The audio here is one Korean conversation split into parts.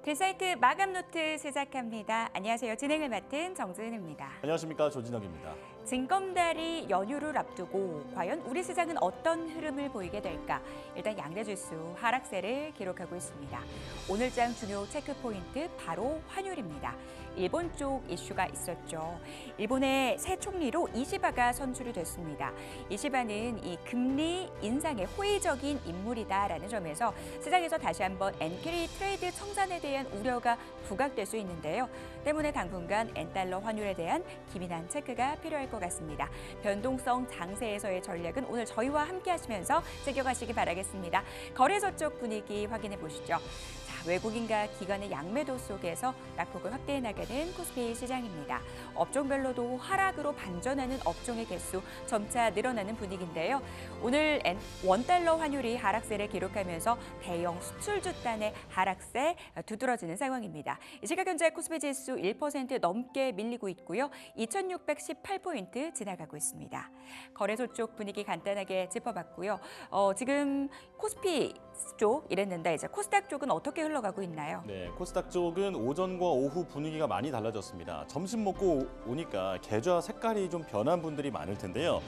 딜사이트 마감노트 시작합니다. 안녕하세요. 진행을 맡은 정지은입니다. 안녕하십니까, 조진혁입니다. 징검다리 연휴를 앞두고 과연 우리 시장은 어떤 흐름을 보이게 될까? 일단 양대지수 하락세를 기록하고 있습니다. 오늘장 중요 체크포인트 바로 환율입니다. 일본 쪽 이슈가 있었죠. 일본의 새 총리로 이시바가 선출이 됐습니다. 이시바는 이 금리 인상에 호의적인 인물이다라는 점에서 시장에서 다시 한번 엔캐리 트레이드 청산에 대한 우려가 부각될 수 있는데요. 때문에 당분간 엔달러 환율에 대한 기민한 체크가 필요할 것 같습니다. 변동성 장세에서의 전략은 오늘 저희와 함께 하시면서 챙겨가시기 바라겠습니다. 거래소 쪽 분위기 확인해 보시죠. 외국인과 기관의 양매도 속에서 낙폭을 확대해 나가는 코스피 시장입니다. 업종별로도 하락으로 반전하는 업종의 개수 점차 늘어나는 분위기인데요. 오늘 원달러 환율이 하락세를 기록하면서 대형 수출주 단의 하락세 두드러지는 상황입니다. 이 시각 현재 코스피 지수 1% 넘게 밀리고 있고요. 2618포인트 지나가고 있습니다. 거래소 쪽 분위기 간단하게 짚어봤고요. 지금 코스피 쪽 이랬는데 이제 코스닥 쪽은 어떻게 흘러가고 있나요? 네, 코스닥 쪽은 오전과 오후 분위기가 많이 달라졌습니다. 점심 먹고 오니까 계좌 색깔이 좀 변한 분들이 많을 텐데요.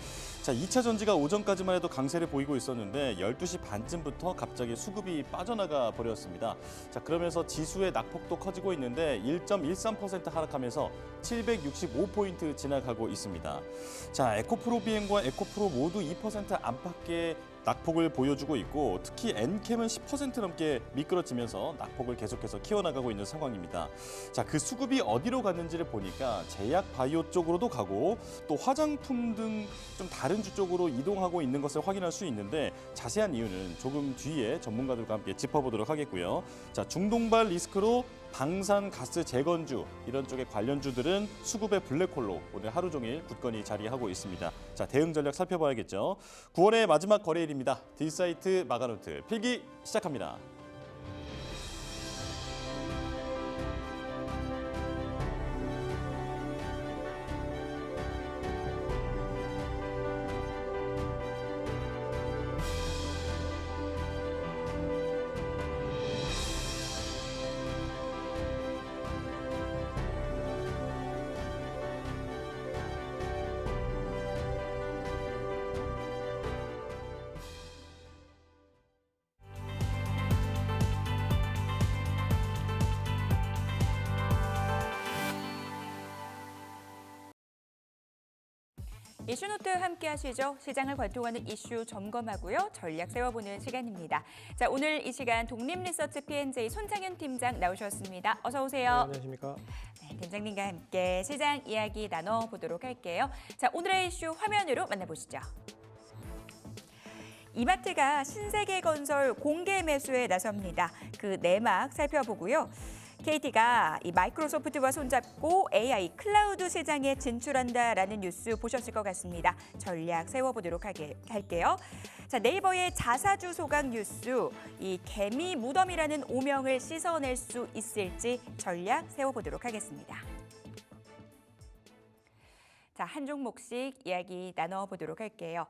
자, 2차 전지가 오전까지만 해도 강세를 보이고 있었는데 12시 반쯤부터 갑자기 수급이 빠져나가 버렸습니다. 자, 그러면서 지수의 낙폭도 커지고 있는데 1.13% 하락하면서 765포인트 지나가고 있습니다. 자, 에코프로 비행과 에코프로 모두 2% 안팎의 낙폭을 보여주고 있고 특히 엔캠은 10% 넘게 미끄러지면서 낙폭을 계속해서 키워나가고 있는 상황입니다. 자, 그 수급이 어디로 갔는지를 보니까 제약 바이오 쪽으로도 가고 또 화장품 등 좀 다른 주 쪽으로 이동하고 있는 것을 확인할 수 있는데 자세한 이유는 조금 뒤에 전문가들과 함께 짚어보도록 하겠고요. 자, 중동발 리스크로 방산, 가스, 재건주 이런 쪽의 관련주들은 수급의 블랙홀로 오늘 하루 종일 굳건히 자리하고 있습니다. 자, 대응 전략 살펴봐야겠죠. 9월의 마지막 거래일입니다. 딜사이트 마감노트 필기 시작합니다. 이슈노트 함께 하시죠. 시장을 관통하는 이슈 점검하고요. 전략 세워보는 시간입니다. 자, 오늘 이 시간 독립리서치 P&J 손창현 팀장 나오셨습니다. 어서 오세요. 네, 안녕하십니까. 네, 팀장님과 함께 시장 이야기 나눠보도록 할게요. 자, 오늘의 이슈 화면으로 만나보시죠. 이마트가 신세계건설 공개 매수에 나섭니다. 그 내막 살펴보고요. KT가 이 마이크로소프트와 손잡고 AI 클라우드 시장에 진출한다라는 뉴스 보셨을 것 같습니다. 전략 세워보도록 할게요. 자, 네이버의 자사주 소각 뉴스, 이 개미 무덤이라는 오명을 씻어낼 수 있을지 전략 세워보도록 하겠습니다. 자, 한 종목씩 이야기 나눠보도록 할게요.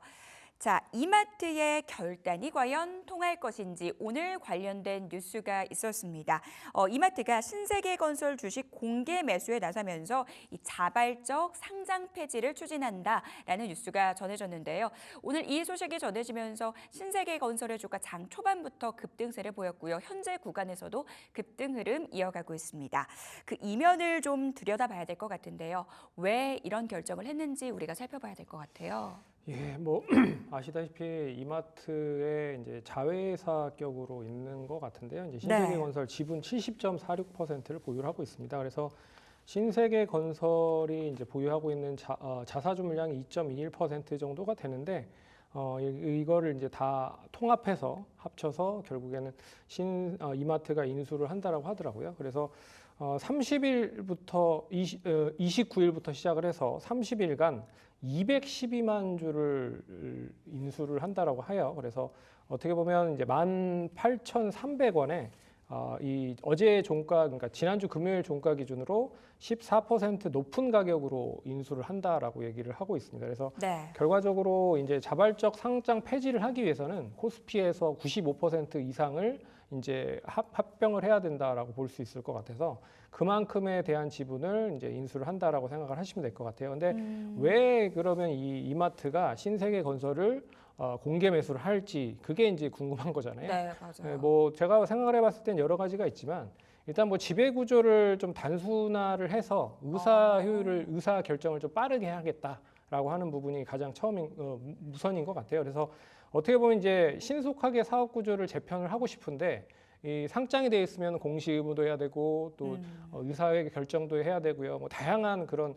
자, 이마트의 결단이 과연 통할 것인지 오늘 관련된 뉴스가 있었습니다. 이마트가 신세계건설 주식 공개 매수에 나서면서 이 자발적 상장 폐지를 추진한다라는 뉴스가 전해졌는데요. 오늘 이 소식이 전해지면서 신세계건설의 주가 장 초반부터 급등세를 보였고요. 현재 구간에서도 급등 흐름 이어가고 있습니다. 그 이면을 좀 들여다봐야 될 것 같은데요. 왜 이런 결정을 했는지 우리가 살펴봐야 될 것 같아요. 예, 아시다시피 이마트의 이제 자회사격으로 있는 것 같은데요. 이제 신세계건설 지분 70.46%를 보유를 하고 있습니다. 그래서 신세계건설이 이제 보유하고 있는 자사주 물량이 2.21% 정도가 되는데 이거를 이제 다 통합해서 합쳐서 결국에는 이마트가 인수를 한다라고 하더라고요. 그래서 30일부터 29일부터 시작을 해서 30일간 212만 주를 인수를 한다라고 해요. 그래서 어떻게 보면 이제 18,300원에 이 어제 종가, 그러니까 지난주 금요일 종가 기준으로 14% 높은 가격으로 인수를 한다라고 얘기를 하고 있습니다. 그래서 결과적으로 이제 자발적 상장 폐지를 하기 위해서는 코스피에서 95% 이상을 이제 합병을 해야 된다라고 볼 수 있을 것 같아서 그만큼에 대한 지분을 이제 인수를 한다라고 생각을 하시면 될 것 같아요. 근데 왜 그러면 이 이마트가 신세계건설을 공개 매수를 할지 그게 이제 궁금한 거잖아요. 네, 맞아요. 뭐 제가 생각을 해봤을 땐 여러 가지가 있지만 일단 뭐 지배 구조를 좀 단순화를 해서 의사 결정을 좀 빠르게 해야겠다라고 하는 부분이 가장 우선인 것 같아요. 그래서 어떻게 보면 이제 신속하게 사업 구조를 재편을 하고 싶은데 이 상장이 돼 있으면 공시 의무도 해야 되고 또 의사회의 결정도 해야 되고요. 뭐 다양한 그런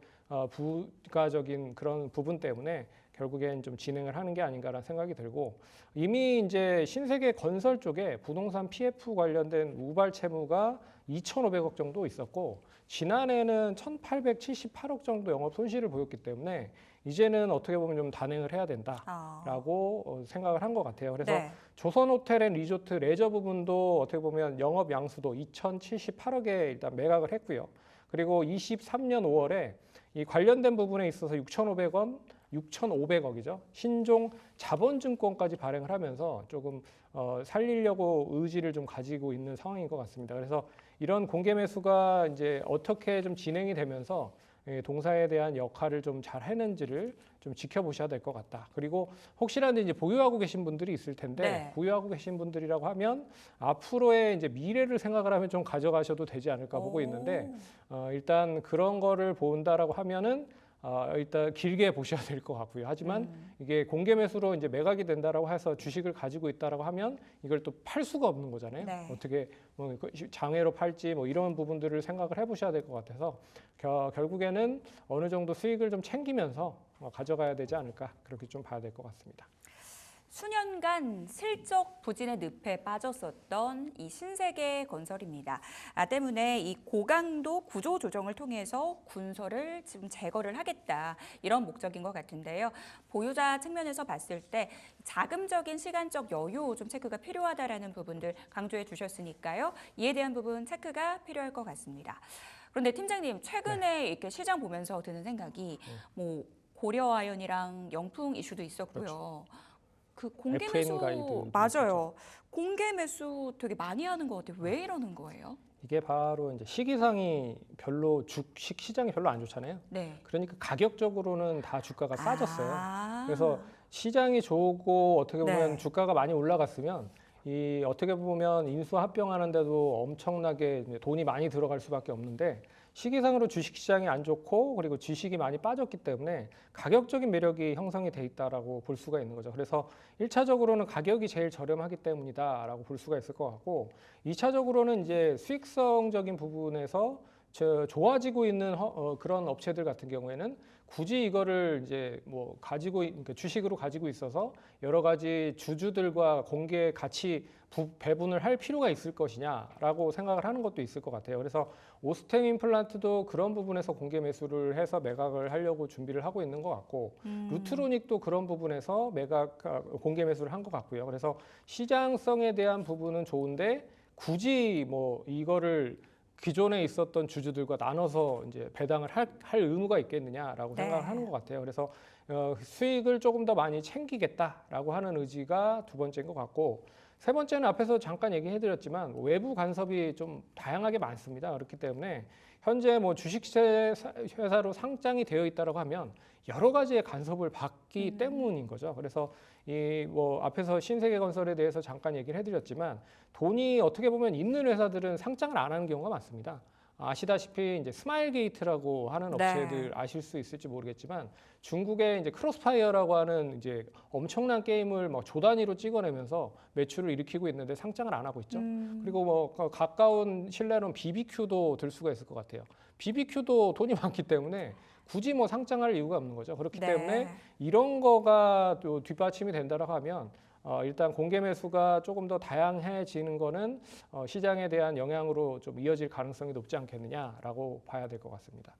부가적인 그런 부분 때문에 결국엔 좀 진행을 하는 게 아닌가라는 생각이 들고 이미 이제 신세계 건설 쪽에 부동산 PF 관련된 우발 채무가 2,500억 정도 있었고 지난해는 1,878억 정도 영업 손실을 보였기 때문에 이제는 어떻게 보면 좀 단행을 해야 된다라고 생각을 한 것 같아요. 그래서 네. 조선호텔앤리조트 레저 부분도 어떻게 보면 영업 양수도 2,078억에 일단 매각을 했고요. 그리고 23년 5월에 이 관련된 부분에 있어서 6,500억이죠. 신종 자본증권까지 발행을 하면서 조금 살리려고 의지를 좀 가지고 있는 상황인 것 같습니다. 그래서 이런 공개 매수가 이제 어떻게 좀 진행이 되면서 동사에 대한 역할을 좀 잘 해낸지를 좀 지켜보셔야 될 것 같다. 그리고 혹시라도 이제 보유하고 계신 분들이 있을 텐데 네. 보유하고 계신 분들이라고 하면 앞으로의 이제 미래를 생각을 하면 좀 가져가셔도 되지 않을까 보고 있는데 일단 그런 거를 본다라고 하면은 일단 길게 보셔야 될 것 같고요. 하지만 이게 공개 매수로 이제 매각이 된다라고 해서 주식을 가지고 있다라고 하면 이걸 또 팔 수가 없는 거잖아요. 네. 어떻게 뭐 장외로 팔지 뭐 이런 부분들을 생각을 해보셔야 될 것 같아서 결국에는 어느 정도 수익을 좀 챙기면서 가져가야 되지 않을까 그렇게 좀 봐야 될 것 같습니다. 수년간 슬쩍 부진의 늪에 빠졌었던 이 신세계건설입니다. 때문에 이 고강도 구조 조정을 통해서 군설을 지금 제거를 하겠다 이런 목적인 것 같은데요. 보유자 측면에서 봤을 때 자금적인 시간적 여유 좀 체크가 필요하다라는 부분들 강조해 주셨으니까요. 이에 대한 부분 체크가 필요할 것 같습니다. 그런데 팀장님 최근에 이렇게 시장 보면서 드는 생각이 뭐 고려아연이랑 영풍 이슈도 있었고요. 그렇죠. 그 공개 FN 매수 가이드 맞아요. 공개 매수 되게 많이 하는 것 같아요. 왜 이러는 거예요? 이게 바로 이제 시기상이 별로 주식 시장이 별로 안 좋잖아요. 네. 그러니까 가격적으로는 다 주가가 싸졌어요. 아. 그래서 시장이 좋고 어떻게 보면 네. 주가가 많이 올라갔으면 이 어떻게 보면 인수 합병하는데도 엄청나게 이제 돈이 많이 들어갈 수밖에 없는데 시기상으로 주식시장이 안 좋고 그리고 주식이 많이 빠졌기 때문에 가격적인 매력이 형성이 돼 있다라고 볼 수가 있는 거죠. 그래서 1차적으로는 가격이 제일 저렴하기 때문이다라고 볼 수가 있을 것 같고 2차적으로는 이제 수익성적인 부분에서 좋아지고 있는 그런 업체들 같은 경우에는 굳이 이거를 이제 뭐 그러니까 주식으로 가지고 있어서 여러 가지 주주들과 공개 같이 배분을 할 필요가 있을 것이냐라고 생각을 하는 것도 있을 것 같아요. 그래서 오스템 임플란트도 그런 부분에서 공개 매수를 해서 매각을 하려고 준비를 하고 있는 것 같고 루트로닉도 그런 부분에서 공개 매수를 한 것 같고요. 그래서 시장성에 대한 부분은 좋은데 굳이 뭐 이거를 기존에 있었던 주주들과 나눠서 이제 배당을 할 의무가 있겠느냐라고 네. 생각을 하는 것 같아요. 그래서 수익을 조금 더 많이 챙기겠다라고 하는 의지가 두 번째인 것 같고 세 번째는 앞에서 잠깐 얘기해드렸지만 외부 간섭이 좀 다양하게 많습니다. 그렇기 때문에 현재 뭐 주식회사로 상장이 되어 있다라고 하면 여러 가지의 간섭을 받기 때문인 거죠. 그래서 이 뭐 앞에서 신세계건설에 대해서 잠깐 얘기를 해드렸지만 돈이 어떻게 보면 있는 회사들은 상장을 안 하는 경우가 많습니다. 아시다시피 이제 스마일게이트라고 하는 네. 업체들 아실 수 있을지 모르겠지만 중국의 이제 크로스파이어라고 하는 이제 엄청난 게임을 막 조 단위로 찍어내면서 매출을 일으키고 있는데 상장을 안 하고 있죠. 그리고 뭐 가까운 신뢰로는 BBQ도 들 수가 있을 것 같아요. BBQ도 돈이 많기 때문에 굳이 뭐 상장할 이유가 없는 거죠. 그렇기 네. 때문에 이런 거가 또 뒷받침이 된다고 하면 일단 공개 매수가 조금 더 다양해지는 거는 시장에 대한 영향으로 좀 이어질 가능성이 높지 않겠느냐라고 봐야 될 것 같습니다.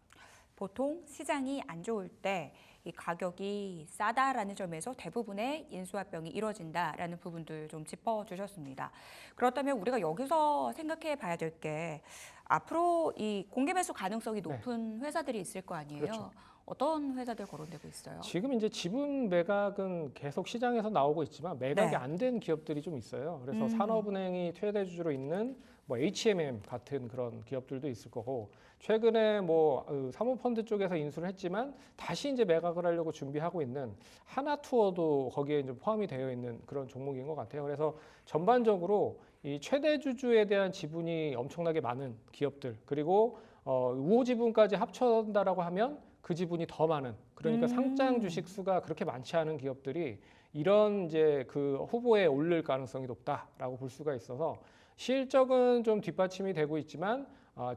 보통 시장이 안 좋을 때 이 가격이 싸다라는 점에서 대부분의 인수합병이 이루어진다라는 부분들 좀 짚어주셨습니다. 그렇다면 우리가 여기서 생각해 봐야 될 게 앞으로 이 공개 매수 가능성이 높은 회사들이 있을 거 아니에요. 그렇죠. 어떤 회사들 거론되고 있어요? 지금 이제 지분 매각은 계속 시장에서 나오고 있지만 매각이 네. 안 된 기업들이 좀 있어요. 그래서 음. 산업은행이 최대 주주로 있는 뭐 HMM 같은 그런 기업들도 있을 거고 최근에 뭐 사모펀드 쪽에서 인수를 했지만 다시 이제 매각을 하려고 준비하고 있는 하나투어도 거기에 이제 포함이 되어 있는 그런 종목인 것 같아요. 그래서 전반적으로 이 최대 주주에 대한 지분이 엄청나게 많은 기업들 그리고 우호 지분까지 합쳐진다라고 하면 그 지분이 더 많은 그러니까 상장 주식 수가 그렇게 많지 않은 기업들이 이런 이제 그 후보에 오를 가능성이 높다라고 볼 수가 있어서 실적은 좀 뒷받침이 되고 있지만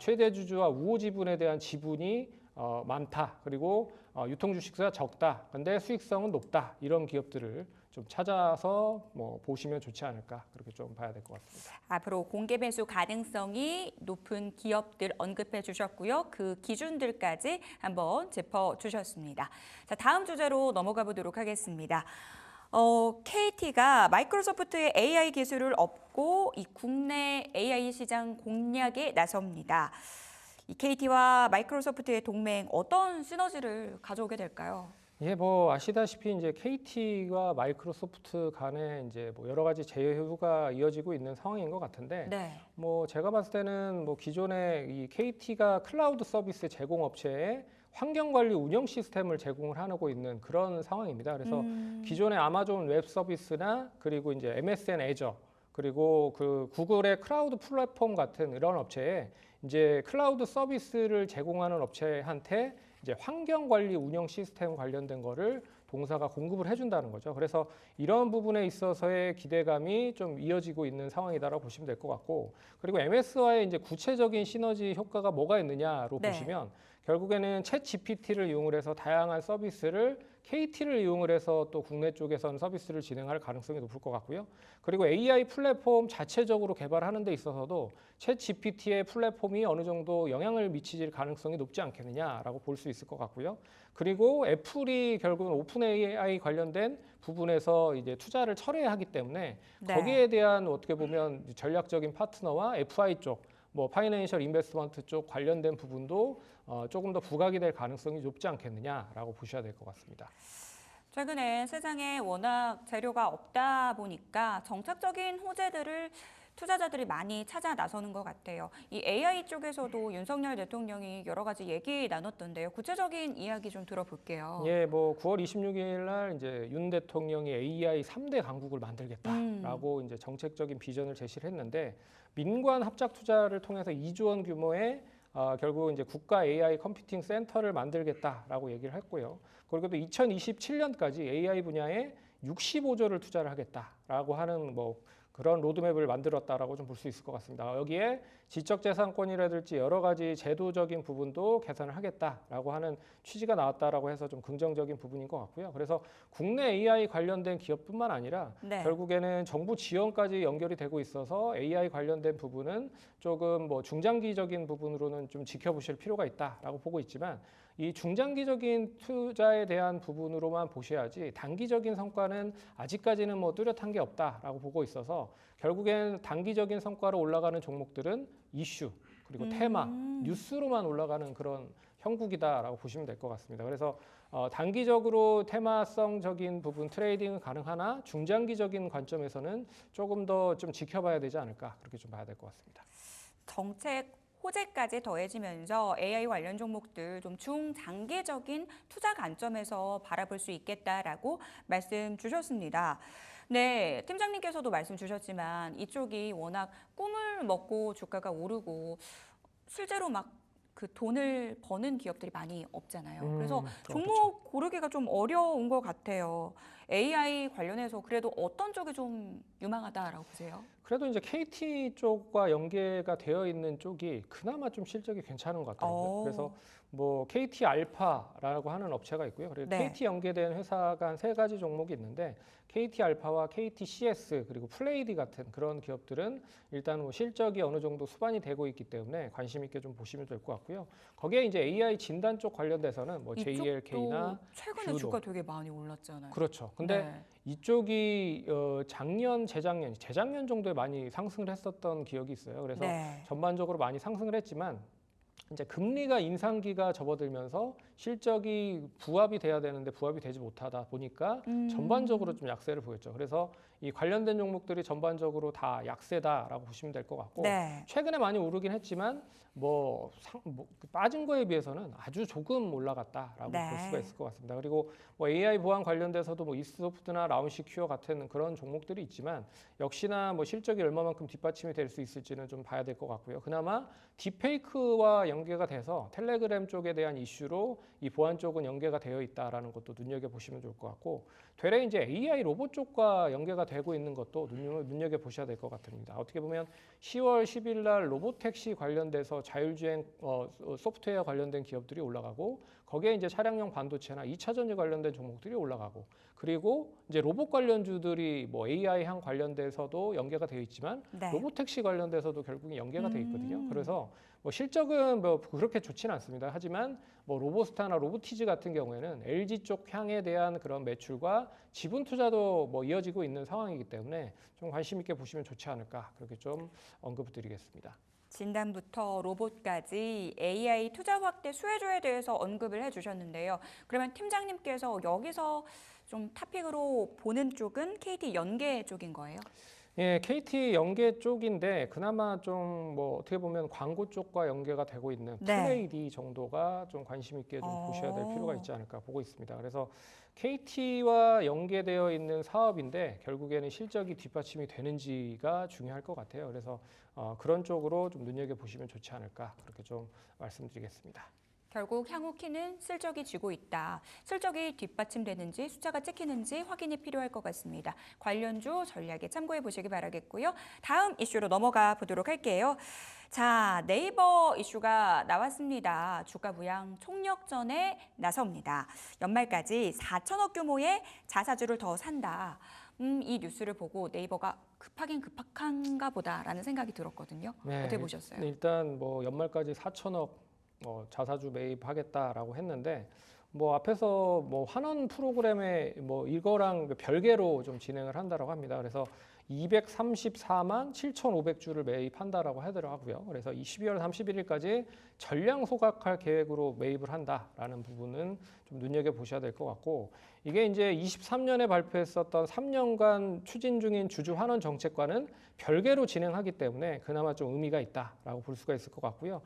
최대 주주와 우호 지분에 대한 지분이 많다 그리고 유통 주식 수가 적다 근데 수익성은 높다 이런 기업들을 좀 찾아서 뭐 보시면 좋지 않을까 그렇게 좀 봐야 될 것 같습니다. 앞으로 공개 매수 가능성이 높은 기업들 언급해 주셨고요. 그 기준들까지 한번 짚어 주셨습니다. 자, 다음 주제로 넘어가 보도록 하겠습니다. KT가 마이크로소프트의 AI 기술을 업고 이 국내 AI 시장 공략에 나섭니다. 이 KT와 마이크로소프트의 동맹 어떤 시너지를 가져오게 될까요? 예, 뭐 아시다시피 이제 KT와 마이크로소프트 간에 이제 뭐 여러 가지 제휴가 이어지고 있는 상황인 것 같은데, 네. 뭐 제가 봤을 때는 뭐 기존에 이 KT가 클라우드 서비스 제공 업체에 환경 관리 운영 시스템을 제공을 하고 있는 그런 상황입니다. 그래서 기존의 아마존 웹 서비스나 그리고 이제 MSN 애저 그리고 그 구글의 클라우드 플랫폼 같은 이런 업체에 이제 클라우드 서비스를 제공하는 업체한테 이제 환경 관리 운영 시스템 관련된 거를 동사가 공급을 해준다는 거죠. 그래서 이런 부분에 있어서의 기대감이 좀 이어지고 있는 상황이다라고 보시면 될 것 같고, 그리고 MS와의 이제 구체적인 시너지 효과가 뭐가 있느냐로 네. 보시면 결국에는 챗 GPT를 이용을 해서 다양한 서비스를 KT를 이용을 해서 또 국내 쪽에선 서비스를 진행할 가능성이 높을 것 같고요. 그리고 AI 플랫폼 자체적으로 개발하는 데 있어서도 챗 GPT의 플랫폼이 어느 정도 영향을 미칠 가능성이 높지 않겠느냐라고 볼 수 있을 것 같고요. 그리고 애플이 결국은 오픈 AI 관련된 부분에서 이제 투자를 철회하기 때문에 네. 거기에 대한 어떻게 보면 전략적인 파트너와 FI 쪽 뭐 파이낸셜 인베스트먼트 쪽 관련된 부분도 조금 더 부각이 될 가능성이 높지 않겠느냐라고 보셔야 될 것 같습니다. 최근에 세상에 워낙 재료가 없다 보니까 정착적인 호재들을 투자자들이 많이 찾아 나서는 것 같아요. 이 AI 쪽에서도 윤석열 대통령이 여러 가지 얘기 나눴던데요. 구체적인 이야기 좀 들어볼게요. 예, 뭐 9월 26일 날 이제 윤 대통령이 AI 3대 강국을 만들겠다라고 이제 정책적인 비전을 제시를 했는데 민관 합작 투자를 통해서 2조 원 규모의 결국 이제 국가 AI 컴퓨팅 센터를 만들겠다라고 얘기를 했고요. 그리고 또 2027년까지 AI 분야에 65조를 투자를 하겠다라고 하는 뭐 그런 로드맵을 만들었다라고 좀 볼 수 있을 것 같습니다. 여기에 지적재산권이라든지 여러 가지 제도적인 부분도 개선을 하겠다라고 하는 취지가 나왔다라고 해서 좀 긍정적인 부분인 것 같고요. 그래서 국내 AI 관련된 기업뿐만 아니라 네. 결국에는 정부 지원까지 연결이 되고 있어서 AI 관련된 부분은 조금 뭐 중장기적인 부분으로는 좀 지켜보실 필요가 있다라고 보고 있지만 이 중장기적인 투자에 대한 부분으로만 보셔야지 단기적인 성과는 아직까지는 뭐 뚜렷한 게 없다라고 보고 있어서 결국엔 단기적인 성과로 올라가는 종목들은 이슈 그리고 테마, 뉴스로만 올라가는 그런 형국이다라고 보시면 될 것 같습니다. 그래서 단기적으로 테마성적인 부분 트레이딩은 가능하나 중장기적인 관점에서는 조금 더 좀 지켜봐야 되지 않을까 그렇게 좀 봐야 될 것 같습니다. 정책 호재까지 더해지면서 AI 관련 종목들 좀 중장기적인 투자 관점에서 바라볼 수 있겠다라고 말씀 주셨습니다. 네, 팀장님께서도 말씀 주셨지만 이쪽이 워낙 꿈을 먹고 주가가 오르고 실제로 막 그 돈을 버는 기업들이 많이 없잖아요. 그래서 종목 그렇죠. 고르기가 좀 어려운 것 같아요. AI 관련해서 그래도 어떤 쪽이 좀 유망하다라고 보세요? 그래도 이제 KT 쪽과 연계가 되어 있는 쪽이 그나마 좀 실적이 괜찮은 것 같더라고요. 그래서 뭐 KT 알파라고 하는 업체가 있고요. 그리고 네. KT 연계된 회사가 한 3가지 종목이 있는데 KT 알파와 KT CS 그리고 플레이디 같은 그런 기업들은 일단 뭐 실적이 어느 정도 수반이 되고 있기 때문에 관심 있게 좀 보시면 될 것 같고요. 거기에 이제 AI 진단 쪽 관련돼서는 뭐 JLK나 이쪽도 최근에 뷰도. 주가 되게 많이 올랐잖아요. 그렇죠. 근데 네. 이쪽이 작년, 재작년 정도에 많이 상승을 했었던 기억이 있어요. 그래서 네. 전반적으로 많이 상승을 했지만 이제 금리가 인상기가 접어들면서 실적이 부합이 돼야 되는데 부합이 되지 못하다 보니까 전반적으로 좀 약세를 보였죠. 그래서 이 관련된 종목들이 전반적으로 다 약세다라고 보시면 될 것 같고 네. 최근에 많이 오르긴 했지만 뭐 빠진 거에 비해서는 아주 조금 올라갔다라고 네. 볼 수가 있을 것 같습니다. 그리고 뭐 AI 보안 관련돼서도 뭐 이스소프트나 라운시큐어 같은 그런 종목들이 있지만 역시나 뭐 실적이 얼마만큼 뒷받침이 될 수 있을지는 좀 봐야 될 것 같고요. 그나마 딥페이크와 연계가 돼서 텔레그램 쪽에 대한 이슈로 이 보안 쪽은 연계가 되어 있다라는 것도 눈여겨 보시면 좋을 것 같고 되레 이제 AI 로봇 쪽과 연계가 되고 있는 것도 눈여겨 보셔야 될 것 같습니다. 어떻게 보면 10월 10일 날 로보택시 관련돼서 자율주행 소프트웨어 관련된 기업들이 올라가고 거기에 이제 차량용 반도체나 2차 전지 관련된 종목들이 올라가고 그리고 이제 로봇 관련주들이 뭐 AI향 관련돼서도 연계가 되어 있지만 네. 로보택시 관련돼서도 결국은 연계가 되어 있거든요. 그래서 뭐 실적은 뭐 그렇게 좋지는 않습니다. 하지만 뭐 로보스타나 로보티즈 같은 경우에는 LG 쪽 향에 대한 그런 매출과 지분 투자도 뭐 이어지고 있는 상황이기 때문에 좀 관심 있게 보시면 좋지 않을까 그렇게 좀 언급을 드리겠습니다. 진단부터 로봇까지 AI 투자 확대 수혜주에 대해서 언급을 해주셨는데요. 그러면 팀장님께서 여기서 좀 탑픽으로 보는 쪽은 KT 연계 쪽인 거예요? 예, KT 연계 쪽인데 그나마 좀 뭐 어떻게 보면 광고 쪽과 연계가 되고 있는 네. 플레이디 정도가 좀 관심 있게 좀 보셔야 될 필요가 있지 않을까 보고 있습니다. 그래서 KT와 연계되어 있는 사업인데 결국에는 실적이 뒷받침이 되는지가 중요할 것 같아요. 그래서 그런 쪽으로 좀 눈여겨 보시면 좋지 않을까 그렇게 좀 말씀드리겠습니다. 결국 향후 키는 실적이 쥐고 있다. 실적이 뒷받침되는지 숫자가 찍히는지 확인이 필요할 것 같습니다. 관련주 전략에 참고해 보시기 바라겠고요. 다음 이슈로 넘어가 보도록 할게요. 자, 네이버 이슈가 나왔습니다. 주가 부양 총력전에 나섭니다. 연말까지 4천억 규모의 자사주를 더 산다. 이 뉴스를 보고 네이버가 급하긴 급한가 보다라는 생각이 들었거든요. 네, 어떻게 보셨어요? 일단 뭐 연말까지 4천억 자사주 매입하겠다라고 했는데 뭐 앞에서 뭐 환원 프로그램에 뭐 이거랑 별개로 좀 진행을 한다라고 합니다. 그래서 234만 7,500주를 매입한다라고 하더라고요. 그래서 12월 31일까지 전량 소각할 계획으로 매입을 한다라는 부분은 좀 눈여겨 보셔야 될 것 같고 이게 이제 23년에 발표했었던 3년간 추진 중인 주주 환원 정책과는 별개로 진행하기 때문에 그나마 좀 의미가 있다라고 볼 수가 있을 것 같고요.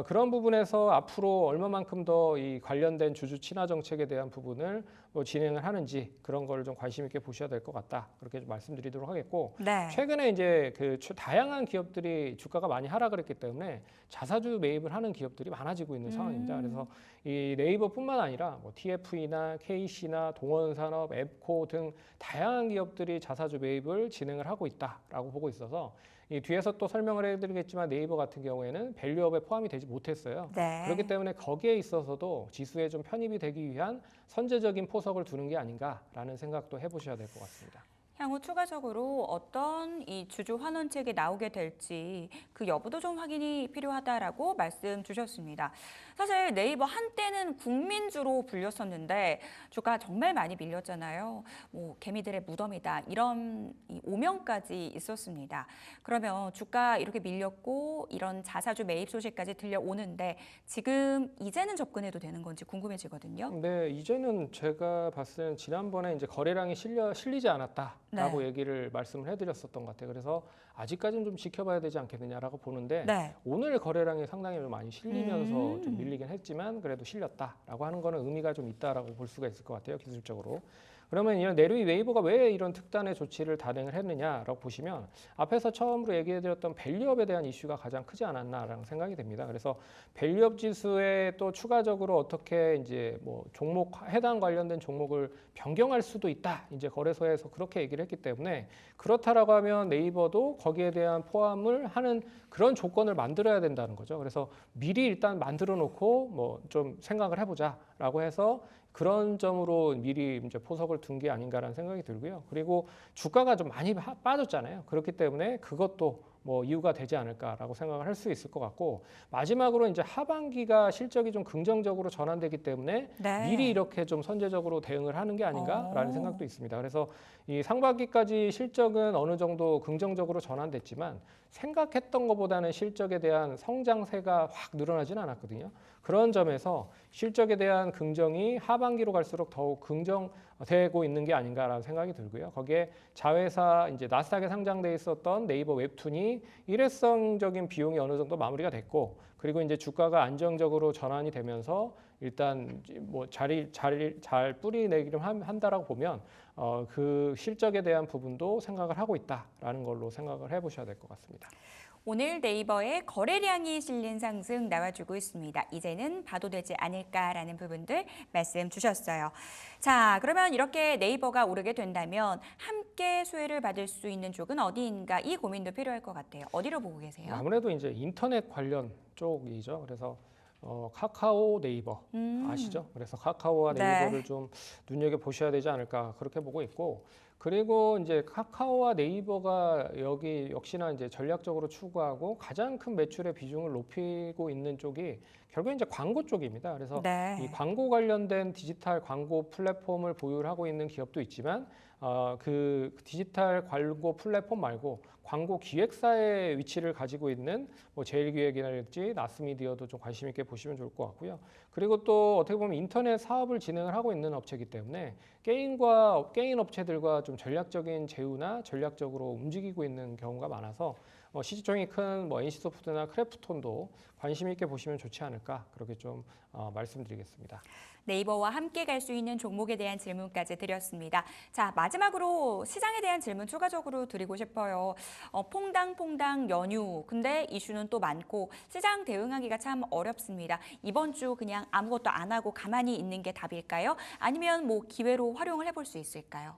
그런 부분에서 앞으로 얼마만큼 더 이 관련된 주주 친화 정책에 대한 부분을 뭐 진행을 하는지 그런 걸 좀 관심 있게 보셔야 될 것 같다. 그렇게 좀 말씀드리도록 하겠고 네. 최근에 이제 그 다양한 기업들이 주가가 많이 하락을 했기 때문에 자사주 매입을 하는 기업들이 많아지고 있는 상황입니다. 그래서 이 네이버뿐만 아니라 뭐 TFE나 KC나 동원산업, 앱코 등 다양한 기업들이 자사주 매입을 진행을 하고 있다라고 보고 있어서 이 뒤에서 또 설명을 해드리겠지만 네이버 같은 경우에는 밸류업에 포함이 되지 못했어요. 네. 그렇기 때문에 거기에 있어서도 지수에 좀 편입이 되기 위한 선제적인 포석을 두는 게 아닌가라는 생각도 해보셔야 될 것 같습니다. 향후 추가적으로 어떤 이 주주 환원책이 나오게 될지 그 여부도 좀 확인이 필요하다라고 말씀 주셨습니다. 사실 네이버 한때는 국민주로 불렸었는데 주가 정말 많이 밀렸잖아요. 뭐 개미들의 무덤이다 이런 이 오명까지 있었습니다. 그러면 주가 이렇게 밀렸고 이런 자사주 매입 소식까지 들려오는데 지금 이제는 접근해도 되는 건지 궁금해지거든요. 네, 이제는 제가 봤을 때는 지난번에 이제 거래량이 실리지 않았다라고 네. 얘기를 말씀을 해드렸었던 것 같아요. 그래서 아직까지는 좀 지켜봐야 되지 않겠느냐라고 보는데 네. 오늘 거래량이 상당히 많이 실리면서 좀 밀리긴 했지만 그래도 실렸다라고 하는 거는 의미가 좀 있다라고 볼 수가 있을 것 같아요. 기술적으로. 그러면 이런 네이버가 왜 이런 특단의 조치를 단행을 했느냐라고 보시면 앞에서 처음으로 얘기해드렸던 밸류업에 대한 이슈가 가장 크지 않았나라는 생각이 듭니다. 그래서 밸류업 지수에 또 추가적으로 어떻게 이제 뭐 종목 해당 관련된 종목을 변경할 수도 있다. 이제 거래소에서 그렇게 얘기를 했기 때문에 그렇다라고 하면 네이버도 거기에 대한 포함을 하는 그런 조건을 만들어야 된다는 거죠. 그래서 미리 일단 만들어 놓고 뭐 좀 생각을 해보자라고 해서 그런 점으로 미리 이제 포석을 둔 게 아닌가라는 생각이 들고요. 그리고 주가가 좀 많이 빠졌잖아요. 그렇기 때문에 그것도 뭐 이유가 되지 않을까라고 생각을 할 수 있을 것 같고 마지막으로 이제 하반기가 실적이 좀 긍정적으로 전환되기 때문에 네. 미리 이렇게 좀 선제적으로 대응을 하는 게 아닌가라는 생각도 있습니다. 그래서 이 상반기까지 실적은 어느 정도 긍정적으로 전환됐지만 생각했던 것보다는 실적에 대한 성장세가 확 늘어나지는 않았거든요. 그런 점에서 실적에 대한 긍정이 하반기로 갈수록 더욱 긍정되고 있는 게 아닌가라는 생각이 들고요. 거기에 자회사 이제 나스닥에 상장돼 있었던 네이버 웹툰이 일회성적인 비용이 어느 정도 마무리가 됐고 그리고 이제 주가가 안정적으로 전환이 되면서 일단 뭐 잘 뿌리내기를 한다라고 보면 그 실적에 대한 부분도 생각을 하고 있다라는 걸로 생각을 해보셔야 될 것 같습니다. 오늘 네이버의 거래량이 실린 상승 나와주고 있습니다. 이제는 봐도 되지 않을까라는 부분들 말씀 주셨어요. 자, 그러면 이렇게 네이버가 오르게 된다면 함께 수혜를 받을 수 있는 쪽은 어디인가 이 고민도 필요할 것 같아요. 어디로 보고 계세요? 아무래도 이제 인터넷 관련 쪽이죠. 그래서 카카오, 네이버 아시죠? 그래서 카카오와 네이버를 네. 좀 눈여겨 보셔야 되지 않을까 그렇게 보고 있고 그리고 이제 카카오와 네이버가 여기 역시나 이제 전략적으로 추구하고 가장 큰 매출의 비중을 높이고 있는 쪽이 결국 이제 광고 쪽입니다. 그래서 네. 이 광고 관련된 디지털 광고 플랫폼을 보유하고 있는 기업도 있지만 그 디지털 광고 플랫폼 말고 광고 기획사의 위치를 가지고 있는 뭐 제일기획이랄지 나스미디어도 좀 관심 있게 보시면 좋을 것 같고요. 그리고 또 어떻게 보면 인터넷 사업을 진행을 하고 있는 업체이기 때문에 게임 업체들과 좀 전략적인 제휴나 전략적으로 움직이고 있는 경우가 많아서 시총이 큰 뭐 NC소프트나 크래프톤도 관심 있게 보시면 좋지 않을까 그렇게 좀 말씀드리겠습니다. 네이버와 함께 갈 수 있는 종목에 대한 질문까지 드렸습니다. 자, 마지막으로 시장에 대한 질문 추가적으로 드리고 싶어요. 퐁당퐁당 연휴, 근데 이슈는 또 많고 시장 대응하기가 참 어렵습니다. 이번 주 그냥 아무것도 안 하고 가만히 있는 게 답일까요? 아니면 뭐 기회로 활용을 해볼 수 있을까요?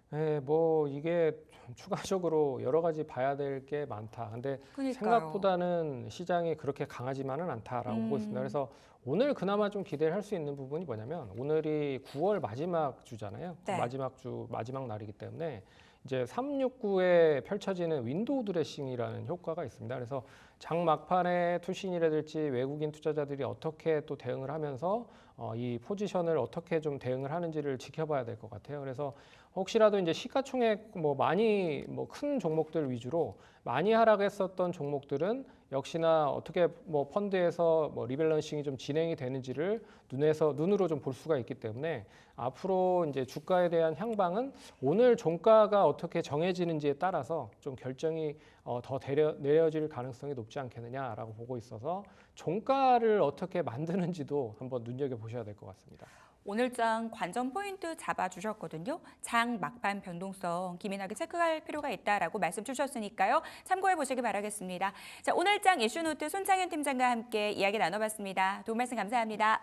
네, 뭐 이게 좀 추가적으로 여러 가지 봐야 될 게 많다. 근데 그러니까요. 생각보다는 시장이 그렇게 강하지만은 않다라고 보고 있습니다. 그래서 오늘 그나마 좀 기대를 할 수 있는 부분이 뭐냐면 오늘이 9월 마지막 주잖아요. 네. 마지막 날이기 때문에 이제 369에 펼쳐지는 윈도우 드레싱이라는 효과가 있습니다. 그래서 장 막판에 투신이라든지 외국인 투자자들이 어떻게 또 대응을 하면서 이 포지션을 어떻게 좀 대응을 하는지를 지켜봐야 될 것 같아요. 그래서 혹시라도 이제 시가총액 뭐 많이 뭐 큰 종목들 위주로 많이 하락했었던 종목들은 역시나 어떻게 뭐 펀드에서 뭐 리밸런싱이 좀 진행이 되는지를 눈으로 좀 볼 수가 있기 때문에 앞으로 이제 주가에 대한 향방은 오늘 종가가 어떻게 정해지는지에 따라서 좀 결정이 더 내려질 가능성이 높지 않겠느냐라고 보고 있어서 종가를 어떻게 만드는지도 한번 눈여겨 보셔야 될 것 같습니다. 오늘장 관전 포인트 잡아주셨거든요. 장 막판 변동성 기민하게 체크할 필요가 있다라고 말씀 주셨으니까요. 참고해 보시기 바라겠습니다. 자, 오늘장 이슈노트 손창현 팀장과 함께 이야기 나눠봤습니다. 도움 말씀 감사합니다.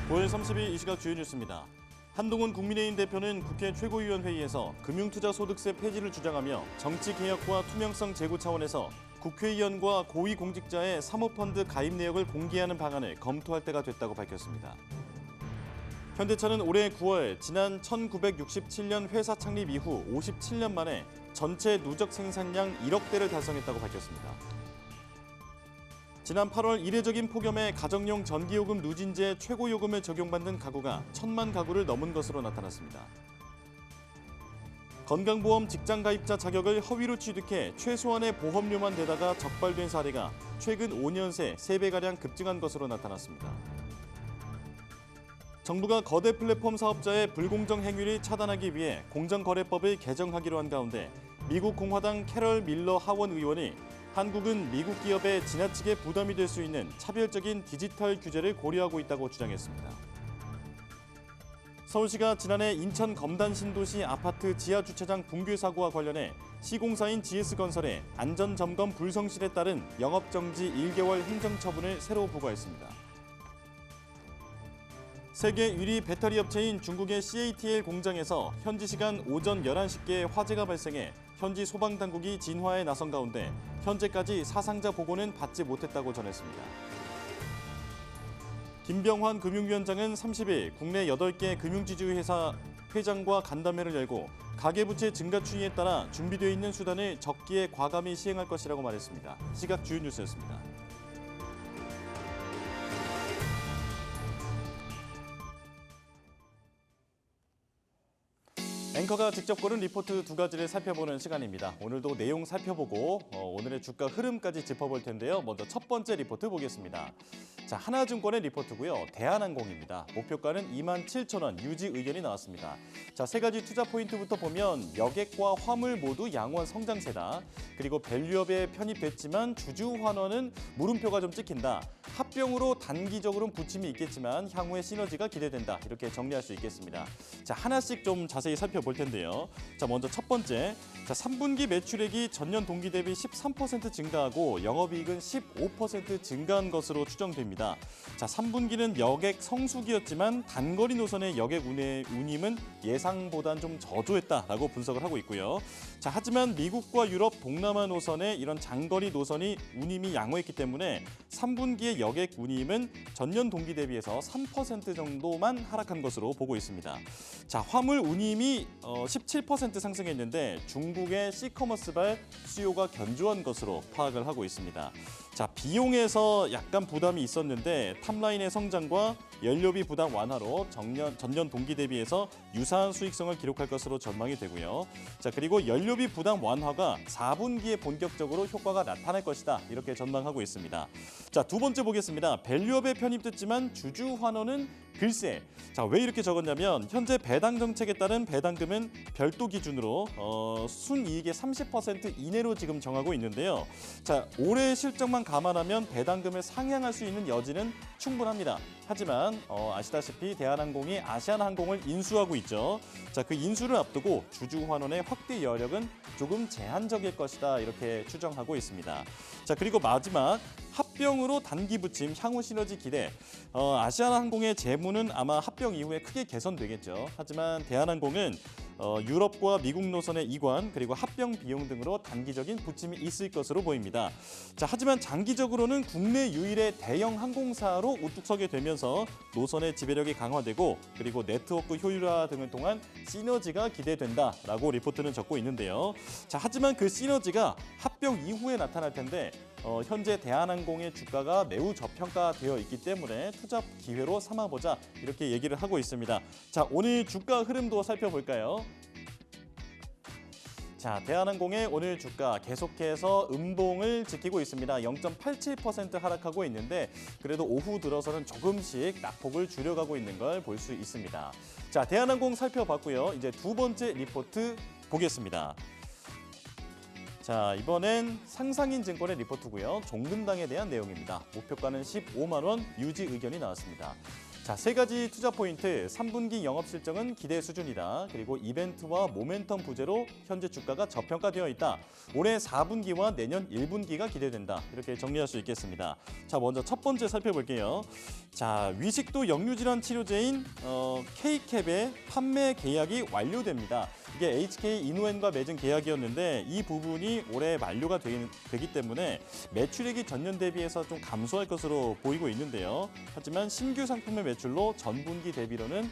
고일 32 이 시각 주요 뉴스입니다. 한동훈 국민의힘 대표는 국회 최고위원회의에서 금융투자소득세 폐지를 주장하며 정치개혁과 투명성 제고 차원에서 국회의원과 고위공직자의 사모펀드 가입 내역을 공개하는 방안을 검토할 때가 됐다고 밝혔습니다. 현대차는 올해 9월 지난 1967년 회사 창립 이후 57년 만에 전체 누적 생산량 1억 대를 달성했다고 밝혔습니다. 지난 8월 이례적인 폭염에 가정용 전기요금 누진제 최고요금을 적용받는 가구가 1,000만 가구를 넘은 것으로 나타났습니다. 건강보험 직장가입자 자격을 허위로 취득해 최소한의 보험료만 내다가 적발된 사례가 최근 5년 새 3배가량 급증한 것으로 나타났습니다. 정부가 거대 플랫폼 사업자의 불공정 행위를 차단하기 위해 공정거래법을 개정하기로 한 가운데 미국 공화당 캐럴 밀러 하원 의원이 한국은 미국 기업에 지나치게 부담이 될 수 있는 차별적인 디지털 규제를 고려하고 있다고 주장했습니다. 서울시가 지난해 인천 검단 신도시 아파트 지하 주차장 붕괴 사고와 관련해 시공사인 GS건설에 안전점검 불성실에 따른 영업정지 1개월 행정처분을 새로 부과했습니다. 세계 1위 배터리 업체인 중국의 CATL 공장에서 현지 시간 오전 11시께 화재가 발생해 현지 소방당국이 진화에 나선 가운데 현재까지 사상자 보고는 받지 못했다고 전했습니다. 김병환 금융위원장은 30일 국내 8개 금융지주회 회사 회장과 간담회를 열고 가계부채 증가 추이에 따라 준비되어 있는 수단을 적기에 과감히 시행할 것이라고 말했습니다. 시각 주요 뉴스였습니다. 앵커가 직접 고른 리포트 2가지를 살펴보는 시간입니다. 오늘도 내용 살펴보고 오늘의 주가 흐름까지 짚어볼 텐데요. 먼저 첫 번째 리포트 보겠습니다. 자, 하나증권의 리포트고요. 대한항공입니다. 목표가는 27,000원 유지 의견이 나왔습니다. 자, 3가지 투자 포인트부터 보면 여객과 화물 모두 양호한 성장세다. 그리고 밸류업에 편입됐지만 주주 환원은 물음표가 좀 찍힌다. 합병으로 단기적으로는 부침이 있겠지만 향후에 시너지가 기대된다. 이렇게 정리할 수 있겠습니다. 자, 하나씩 좀 자세히 살펴볼 텐데요. 자, 먼저 첫 번째. 자, 3분기 매출액이 전년 동기 대비 13% 증가하고 영업이익은 15% 증가한 것으로 추정됩니다. 자, 3분기는 여객 성수기였지만 단거리 노선의 여객 운임은 예상보단 좀 저조했다라고 분석을 하고 있고요. 자, 하지만 미국과 유럽, 동남아 노선의 이런 장거리 노선이 운임이 양호했기 때문에 3분기의 여객 운임은 전년 동기 대비해서 3% 정도만 하락한 것으로 보고 있습니다. 자, 화물 운임이 17% 상승했는데 중국의 시커머스발 수요가 견조한 것으로 파악을 하고 있습니다. 자, 비용에서 약간 부담이 있었는데 탑라인의 성장과 연료비 부담 완화로 전년 동기 대비해서 유사한 수익성을 기록할 것으로 전망이 되고요. 자, 그리고 연료비 부담 완화가 4분기에 본격적으로 효과가 나타날 것이다. 이렇게 전망하고 있습니다. 자, 두 번째 보겠습니다. 밸류업에 편입됐지만 주주 환원은 글쎄. 자, 왜 이렇게 적었냐면 현재 배당 정책에 따른 배당금은 별도 기준으로 순이익의 30% 이내로 지금 정하고 있는데요. 자, 올해 실적만 감안하면 배당금을 상향할 수 있는 여지는 충분합니다. 하지만 아시다시피 대한항공이 아시아나항공을 인수하고 있죠. 자, 그 인수를 앞두고 주주 환원의 확대 여력은 조금 제한적일 것이다. 이렇게 추정하고 있습니다. 자, 그리고 마지막 합병으로 단기 부침 향후 시너지 기대. 아시아나항공의 재무는 아마 합병 이후에 크게 개선되겠죠. 하지만 대한항공은 유럽과 미국 노선의 이관 그리고 합병 비용 등으로 단기적인 부침이 있을 것으로 보입니다. 자, 하지만 장기적으로는 국내 유일의 대형 항공사로 우뚝 서게 되면서 노선의 지배력이 강화되고 그리고 네트워크 효율화 등을 통한 시너지가 기대된다라고 리포트는 적고 있는데요. 자, 하지만 그 시너지가 합병 이후에 나타날 텐데 현재 대한항공의 주가가 매우 저평가되어 있기 때문에 투자 기회로 삼아보자 이렇게 얘기를 하고 있습니다. 자, 오늘 주가 흐름도 살펴볼까요? 자, 대한항공의 오늘 주가 계속해서 음봉을 지키고 있습니다. 0.87% 하락하고 있는데 그래도 오후 들어서는 조금씩 낙폭을 줄여가고 있는 걸 볼 수 있습니다. 자, 대한항공 살펴봤고요. 이제 두 번째 리포트 보겠습니다. 자, 이번엔 상상인 증권의 리포트고요. 종근당에 대한 내용입니다. 목표가는 15만 원 유지 의견이 나왔습니다. 자, 자, 세 가지 투자 포인트. 3분기 영업 실적은 기대 수준이다. 그리고 이벤트와 모멘텀 부재로 현재 주가가 저평가되어 있다. 올해 4분기와 내년 1분기가 기대된다. 이렇게 정리할 수 있겠습니다. 자, 먼저 첫 번째 살펴볼게요. 자, 위식도 역류질환 치료제인 K캡의 판매 계약이 완료됩니다. 이게 HK 이노엔과 맺은 계약이었는데 이 부분이 올해 만료가 되기 때문에 매출액이 전년 대비해서 좀 감소할 것으로 보이고 있는데요. 하지만 신규 상품의 매출로 전분기 대비로는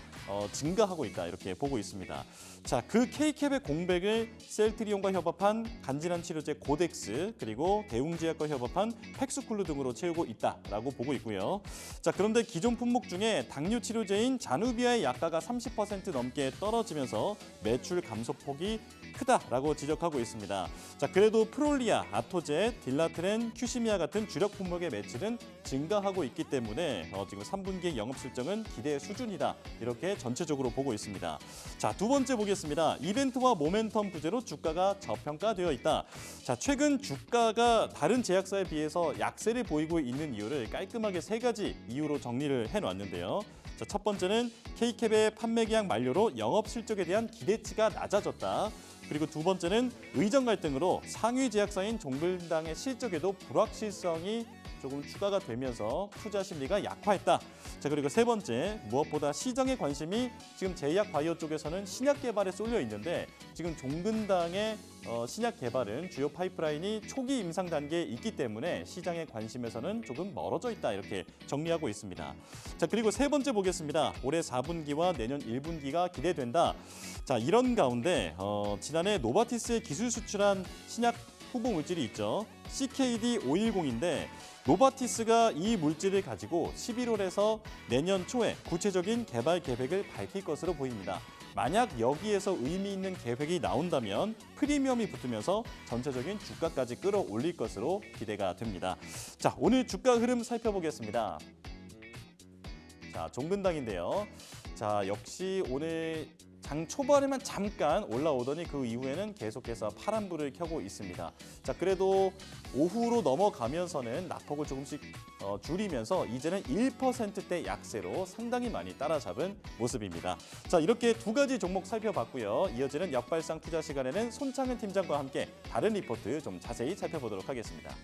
증가하고 있다 이렇게 보고 있습니다. 자, 그 K캡의 공백을 셀트리온과 협업한 간질환 치료제 고덱스 그리고 대웅제약과 협업한 팩스쿨루 등으로 채우고 있다라고 보고 있고요. 자, 그런데 기존 품목 중에 당뇨 치료제인 자누비아의 약가가 30% 넘게 떨어지면서 매출 감소폭이 크다라고 지적하고 있습니다. 자, 그래도 프롤리아, 아토제, 딜라트렌, 큐시미아 같은 주력 품목의 매출은 증가하고 있기 때문에 지금 3분기 영업 실적은 기대 수준이다. 이렇게 전체적으로 보고 있습니다. 자, 두 번째 보겠습니다. 이벤트와 모멘텀 부재로 주가가 저평가되어 있다. 자, 최근 주가가 다른 제약사에 비해서 약세를 보이고 있는 이유를 깔끔하게 세 가지 이유로 정리를 해놨는데요. 자, 첫 번째는 K캡의 판매 계약 만료로 영업 실적에 대한 기대치가 낮아졌다. 그리고 두 번째는 의정 갈등으로 상위 제약사인 종근당의 실적에도 불확실성이 조금 추가가 되면서 투자 심리가 약화했다. 자, 그리고 세 번째, 무엇보다 시장의 관심이 지금 제약 바이오 쪽에서는 신약 개발에 쏠려 있는데 지금 종근당의 신약 개발은 주요 파이프라인이 초기 임상 단계에 있기 때문에 시장의 관심에서는 조금 멀어져 있다 이렇게 정리하고 있습니다. 자, 그리고 세 번째 보겠습니다. 올해 4분기와 내년 1분기가 기대된다. 자, 이런 가운데 지난해 노바티스의 기술 수출한 신약 후보 물질이 있죠. CKD510인데 노바티스가 이 물질을 가지고 11월에서 내년 초에 구체적인 개발 계획을 밝힐 것으로 보입니다. 만약 여기에서 의미 있는 계획이 나온다면 프리미엄이 붙으면서 전체적인 주가까지 끌어올릴 것으로 기대가 됩니다. 자, 오늘 주가 흐름 살펴보겠습니다. 자, 종근당인데요. 자, 역시 오늘 장 초반에만 잠깐 올라오더니 그 이후에는 계속해서 파란불을 켜고 있습니다. 자, 그래도 오후로 넘어가면서는 낙폭을 조금씩 줄이면서 이제는 1%대 약세로 상당히 많이 따라잡은 모습입니다. 자, 이렇게 두 가지 종목 살펴봤고요. 이어지는 역발상 투자 시간에는 손창은 팀장과 함께 다른 리포트 좀 자세히 살펴보도록 하겠습니다.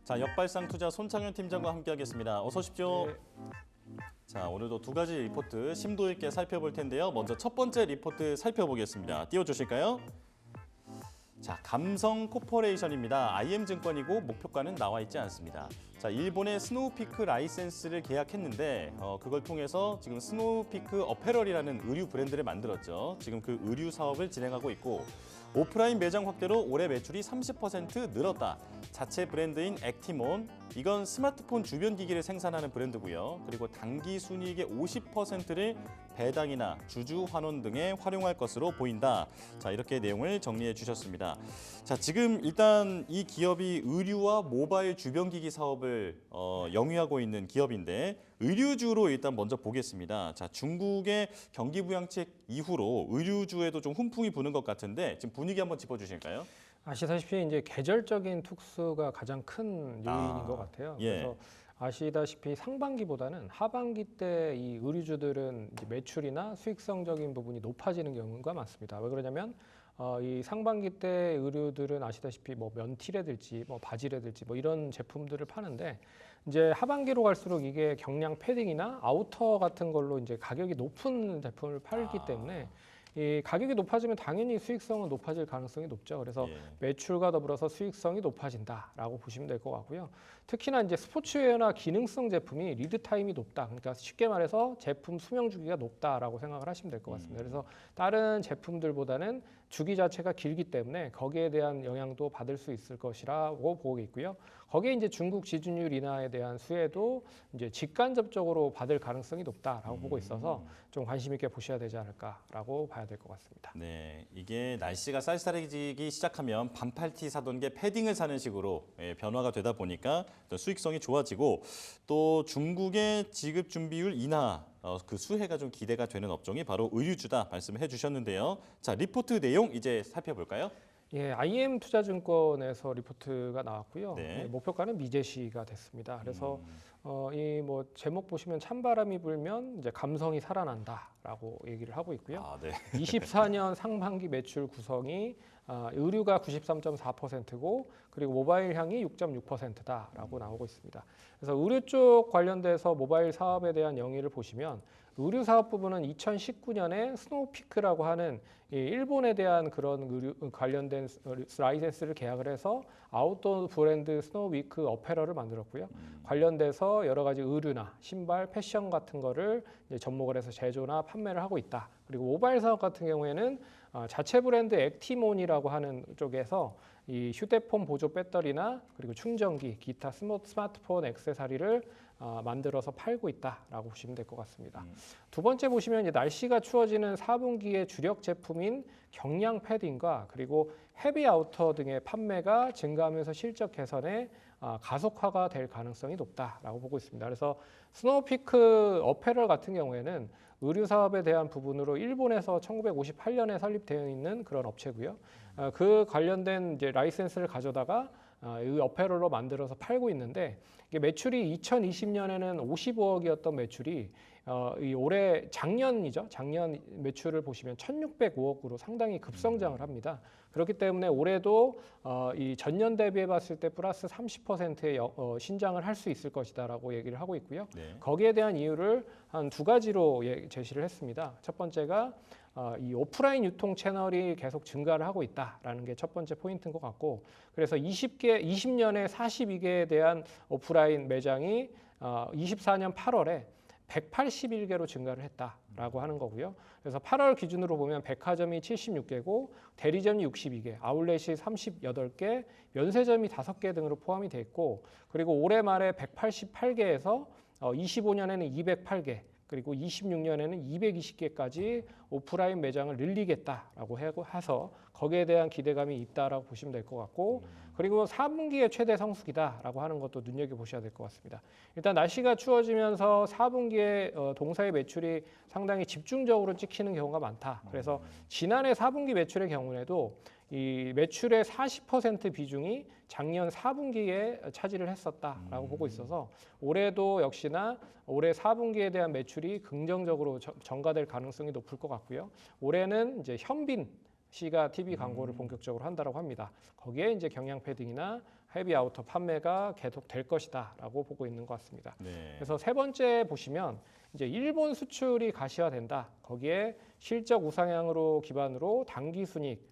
자, 역발상 투자 손창현 팀장과 함께하겠습니다. 어서 오십시오. 네. 자, 오늘도 두 가지 리포트 심도 있게 살펴볼 텐데요. 먼저 첫 번째 리포트 살펴보겠습니다. 띄워주실까요? 자, 감성 코퍼레이션입니다. IM증권이고 목표가는 나와 있지 않습니다. 자, 일본의 스노우피크 라이센스를 계약했는데 그걸 통해서 지금 스노우피크 어페럴이라는 의류 브랜드를 만들었죠. 지금 그 의류 사업을 진행하고 있고 오프라인 매장 확대로 올해 매출이 30% 늘었다. 자체 브랜드인 액티몬, 이건 스마트폰 주변 기기를 생산하는 브랜드고요. 그리고 당기 순이익의 50%를 배당이나 주주 환원 등에 활용할 것으로 보인다. 자, 이렇게 내용을 정리해 주셨습니다. 자, 지금 일단 이 기업이 의류와 모바일 주변 기기 사업을 영위하고 있는 기업인데 의류주로 일단 먼저 보겠습니다. 자, 중국의 경기 부양책 이후로 의류주에도 좀 훈풍이 부는 것 같은데 지금 분위기 한번 짚어주실까요? 아시다시피 이제 계절적인 특수가 가장 큰 요인인 것 같아요. 예. 그래서 아시다시피 상반기보다는 하반기 때 이 의류주들은 이제 매출이나 수익성적인 부분이 높아지는 경우가 많습니다. 왜 그러냐면 이 상반기 때 의류들은 아시다시피 뭐 면티라든지 뭐 바지라든지 뭐 이런 제품들을 파는데 이제 하반기로 갈수록 이게 경량 패딩이나 아우터 같은 걸로 이제 가격이 높은 제품을 팔기 때문에 이 가격이 높아지면 당연히 수익성은 높아질 가능성이 높죠. 그래서 예. 매출과 더불어서 수익성이 높아진다라고 보시면 될 것 같고요. 특히나 이제 스포츠웨어나 기능성 제품이 리드 타임이 높다. 그러니까 쉽게 말해서 제품 수명 주기가 높다라고 생각을 하시면 될 것 같습니다. 그래서 다른 제품들보다는 주기 자체가 길기 때문에 거기에 대한 영향도 받을 수 있을 것이라고 보고 있고요. 거기에 이제 중국 지준율 인하에 대한 수혜도 이제 직간접적으로 받을 가능성이 높다라고 보고 있어서 좀 관심 있게 보셔야 되지 않을까라고 봐야 될 것 같습니다. 네, 이게 날씨가 쌀쌀해지기 시작하면 반팔티 사던 게 패딩을 사는 식으로 변화가 되다 보니까 수익성이 좋아지고 또 중국의 지급 준비율 인하 그 수혜가 좀 기대가 되는 업종이 바로 의류주다 말씀을 해주셨는데요. 자, 리포트 내용 이제 살펴볼까요? 예, IM 투자증권에서 리포트가 나왔고요. 네. 예, 목표가는 미제시가 됐습니다. 그래서 이 뭐 제목 보시면 찬바람이 불면 이제 감성이 살아난다라고 얘기를 하고 있고요. 아, 네. 24년 상반기 매출 구성이 의류가 93.4%고 그리고 모바일 향이 6.6%다라고 나오고 있습니다. 그래서 의류 쪽 관련돼서 모바일 사업에 대한 영위를 보시면 의류 사업 부분은 2019년에 스노우피크라고 하는 이 일본에 대한 그런 의류 관련된 라이센스를 계약을 해서 아웃도어 브랜드 스노우위크 어페럴을 만들었고요. 관련돼서 여러 가지 의류나 신발, 패션 같은 거를 이제 접목을 해서 제조나 판매를 하고 있다. 그리고 모바일 사업 같은 경우에는 자체 브랜드 액티몬이라고 하는 쪽에서 이 휴대폰 보조 배터리나 그리고 충전기, 기타 스마트폰 액세서리를 만들어서 팔고 있다라고 보시면 될 것 같습니다. 두 번째 보시면 이제 날씨가 추워지는 4분기의 주력 제품인 경량 패딩과 그리고 헤비 아우터 등의 판매가 증가하면서 실적 개선에 가속화가 될 가능성이 높다라고 보고 있습니다. 그래서 스노우피크 어페럴 같은 경우에는 의류 사업에 대한 부분으로 일본에서 1958년에 설립되어 있는 그런 업체고요. 그 관련된 이제 라이센스를 가져다가 이 어페럴로 만들어서 팔고 있는데 이게 매출이 2020년에는 55억이었던 매출이 이 올해 작년이죠. 작년 매출을 보시면 1,605억으로 상당히 급성장을 합니다. 그렇기 때문에 올해도 이 전년 대비해 봤을 때 플러스 30%의 신장을 할 수 있을 것이다라고 얘기를 하고 있고요. 네. 거기에 대한 이유를 한 두 가지로 제시를 했습니다. 첫 번째가 이 오프라인 유통 채널이 계속 증가를 하고 있다라는 게 첫 번째 포인트인 것 같고, 그래서 20년에 42개에 대한 오프라인 매장이 24년 8월에 181개로 증가를 했다라고 하는 거고요. 그래서 8월 기준으로 보면 백화점이 76개고 대리점이 62개, 아울렛이 38개, 면세점이 5개 등으로 포함이 돼 있고, 그리고 올해 말에 188개에서 25년에는 208개, 그리고 26년에는 220개까지 오프라인 매장을 늘리겠다라고 해서 거기에 대한 기대감이 있다라고 보시면 될 것 같고, 그리고 4분기에 최대 성수기다라고 하는 것도 눈여겨보셔야 될 것 같습니다. 일단 날씨가 추워지면서 4분기에 동사의 매출이 상당히 집중적으로 찍히는 경우가 많다. 그래서 지난해 4분기 매출의 경우에도 이 매출의 40% 비중이 작년 4분기에 차지를 했었다라고 보고 있어서 올해도 역시나 올해 4분기에 대한 매출이 긍정적으로 전가될 가능성이 높을 것 같고요. 올해는 이제 현빈 씨가 TV 광고를 본격적으로 한다고 합니다. 거기에 이제 경량 패딩이나 헤비 아우터 판매가 계속 될 것이다라고 보고 있는 것 같습니다. 네. 그래서 세 번째 보시면 이제 일본 수출이 가시화된다. 거기에 실적 우상향으로 기반으로 단기 순이익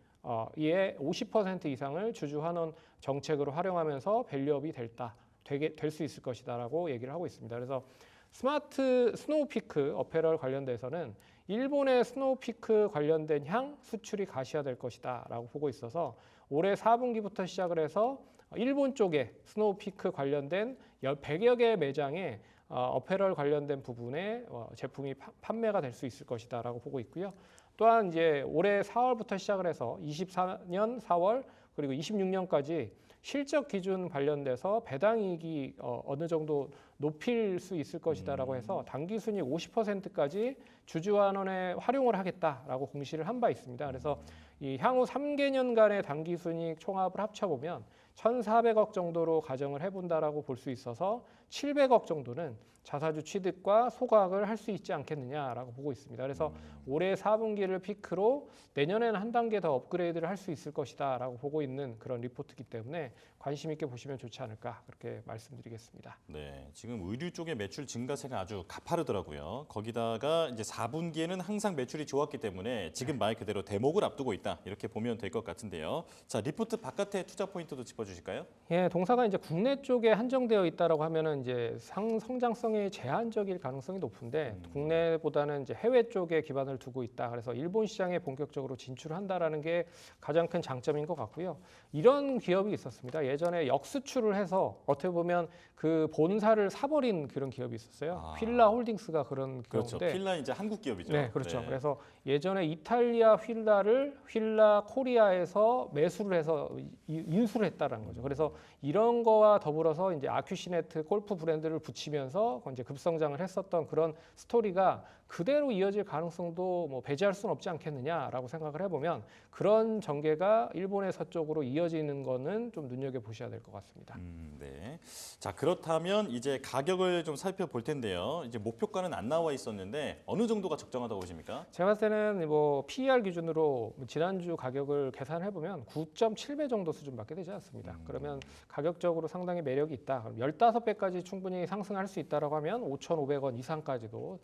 이에 50% 이상을 주주환원 정책으로 활용하면서 밸류업이 될 수 있을 것이다라고 얘기를 하고 있습니다. 그래서 스노우피크 어페럴 관련돼서는 일본의 스노우피크 관련된 향 수출이 가시화될 것이다라고 보고 있어서 올해 4분기부터 시작을 해서 일본 쪽에 스노우피크 관련된 100여 개의 매장에 어페럴 관련된 부분에 제품이 판매가 될 수 있을 것이다라고 보고 있고요. 또한 이제 올해 4월부터 시작을 해서 24년 4월 그리고 26년까지 실적 기준 관련돼서 배당 이익이 어느 정도 높일 수 있을 것이다라고 해서 당기 순이익 50%까지 주주환원에 활용을 하겠다라고 공시를 한 바 있습니다. 그래서 이 향후 3개년간의 당기 순이익 총합을 합쳐보면 1,400억 정도로 가정을 해본다라고 볼 수 있어서 700억 정도는 자사주 취득과 소각을 할 수 있지 않겠느냐라고 보고 있습니다. 그래서 올해 4분기를 피크로 내년에는 한 단계 더 업그레이드를 할 수 있을 것이다라고 보고 있는 그런 리포트이기 때문에 관심 있게 보시면 좋지 않을까 그렇게 말씀드리겠습니다. 네, 지금 의류 쪽의 매출 증가세가 아주 가파르더라고요. 거기다가 이제 4분기에는 항상 매출이 좋았기 때문에 지금 말 그대로 대목을 앞두고 있다. 이렇게 보면 될 것 같은데요. 자, 리포트 바깥의 투자 포인트도 짚어주실까요? 예, 동사가 이제 국내 쪽에 한정되어 있다라고 하면은 이제 성장성이 제한적일 가능성이 높은데 국내보다는 이제 해외 쪽에 기반을 두고 있다. 그래서 일본 시장에 본격적으로 진출한다라는 게 가장 큰 장점인 것 같고요. 이런 기업이 있었습니다. 예전에 역수출을 해서 어떻게 보면 그 본사를 사버린 그런 기업이 있었어요. 휠라 홀딩스가 그런 그렇죠. 기업인데, 휠라 이제 한국 기업이죠. 네, 그렇죠. 그래서 예전에 이탈리아 휠라를 휠라 코리아에서 매수를 해서 인수를 했다라는 거죠. 그래서 이런 거와 더불어서 이제 아큐시네트 골프 브랜드를 붙이면서 이제 급성장을 했었던 그런 스토리가 그대로 이어질 가능성도 뭐 배제할 수는 없지 않겠느냐라고 생각을 해보면 그런 전개가 일본의 서쪽으로 이어지는 거는 좀 눈여겨 보셔야 될 것 같습니다. 네. 자, 그렇다면 이제 가격을 좀 살펴볼 텐데요. 이제 목표가는 안 나와 있었는데 어느 정도가 적정하다고 보십니까? 제가 봤을 때는 뭐 PER 기준으로 지난주 가격을 계산해 보면 9.7배 정도 수준밖에 되지 않습니다. 그러면 가격적으로 상당히 매력이 있다. 그럼 15배까지 충분히 상승할 수 있다라고 하면 5,500원 이상까지도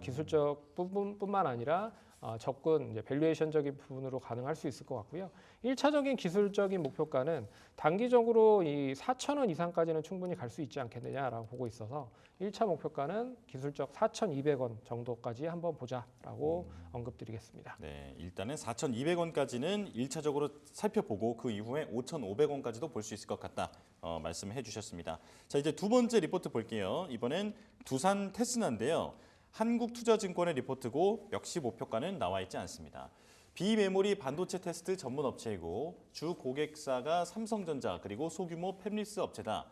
기술적 부분뿐만 아니라 접근, 이제 밸류에이션적인 부분으로 가능할 수 있을 것 같고요. 1차적인 기술적인 목표가는 단기적으로 이 4,000원 이상까지는 충분히 갈 수 있지 않겠느냐라고 보고 있어서 1차 목표가는 기술적 4,200원 정도까지 한번 보자라고 언급드리겠습니다. 네, 일단은 4,200원까지는 1차적으로 살펴보고 그 이후에 5,500원까지도 볼 수 있을 것 같다. 말씀해 주셨습니다. 자, 이제 두 번째 리포트 볼게요. 이번엔 두산 테스나인데요. 한국투자증권의 리포트고 역시 목표가는 나와 있지 않습니다. 비메모리 반도체 테스트 전문 업체이고 주 고객사가 삼성전자 그리고 소규모 팹리스 업체다.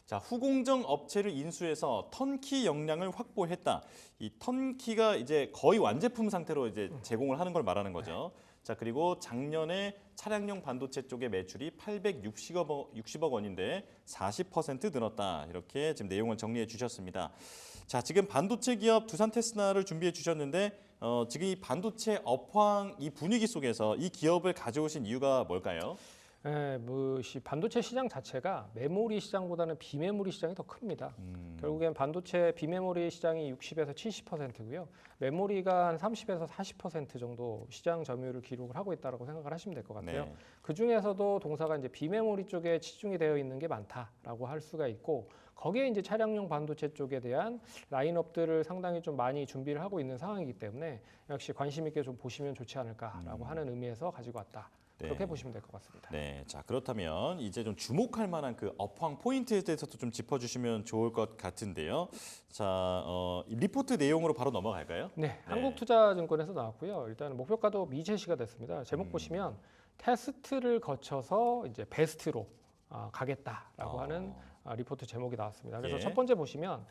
자, 후공정 업체를 인수해서 턴키 역량을 확보했다. 이 턴키가 이제 거의 완제품 상태로 이제 제공을 하는 걸 말하는 거죠. 자, 그리고 작년에 차량용 반도체 쪽의 매출이 860억 원인데 40% 늘었다. 이렇게 지금 내용을 정리해 주셨습니다. 자, 지금 반도체 기업 두산 테스나를 준비해 주셨는데 지금 이 반도체 업황 이 분위기 속에서 이 기업을 가져오신 이유가 뭘까요? 네, 반도체 시장 자체가 메모리 시장보다는 비메모리 시장이 더 큽니다. 결국엔 반도체 비메모리 시장이 60에서 70%고요. 메모리가 한 30에서 40% 정도 시장 점유율을 기록을 하고 있다고 생각을 하시면 될 것 같아요. 네. 그 중에서도 동사가 이제 비메모리 쪽에 치중이 되어 있는 게 많다라고 할 수가 있고 거기에 이제 차량용 반도체 쪽에 대한 라인업들을 상당히 좀 많이 준비를 하고 있는 상황이기 때문에 역시 관심 있게 좀 보시면 좋지 않을까라고 하는 의미에서 가지고 왔다. 그렇게 보시면 될 것 같습니다. 네, 자 그렇다면 이제 좀 주목할 만한 그 업황 포인트에 대해서도 좀 짚어주시면 좋을 것 같은데요. 자, 리포트 내용으로 바로 넘어갈까요? 네, 한국투자증권에서 나왔고요. 일단 목표가도 미제시가 됐습니다. 제목 보시면 테스트를 거쳐서 이제 베스트로 가겠다라고 하는 리포트 제목이 나왔습니다. 그래서 예. 첫 번째 보시면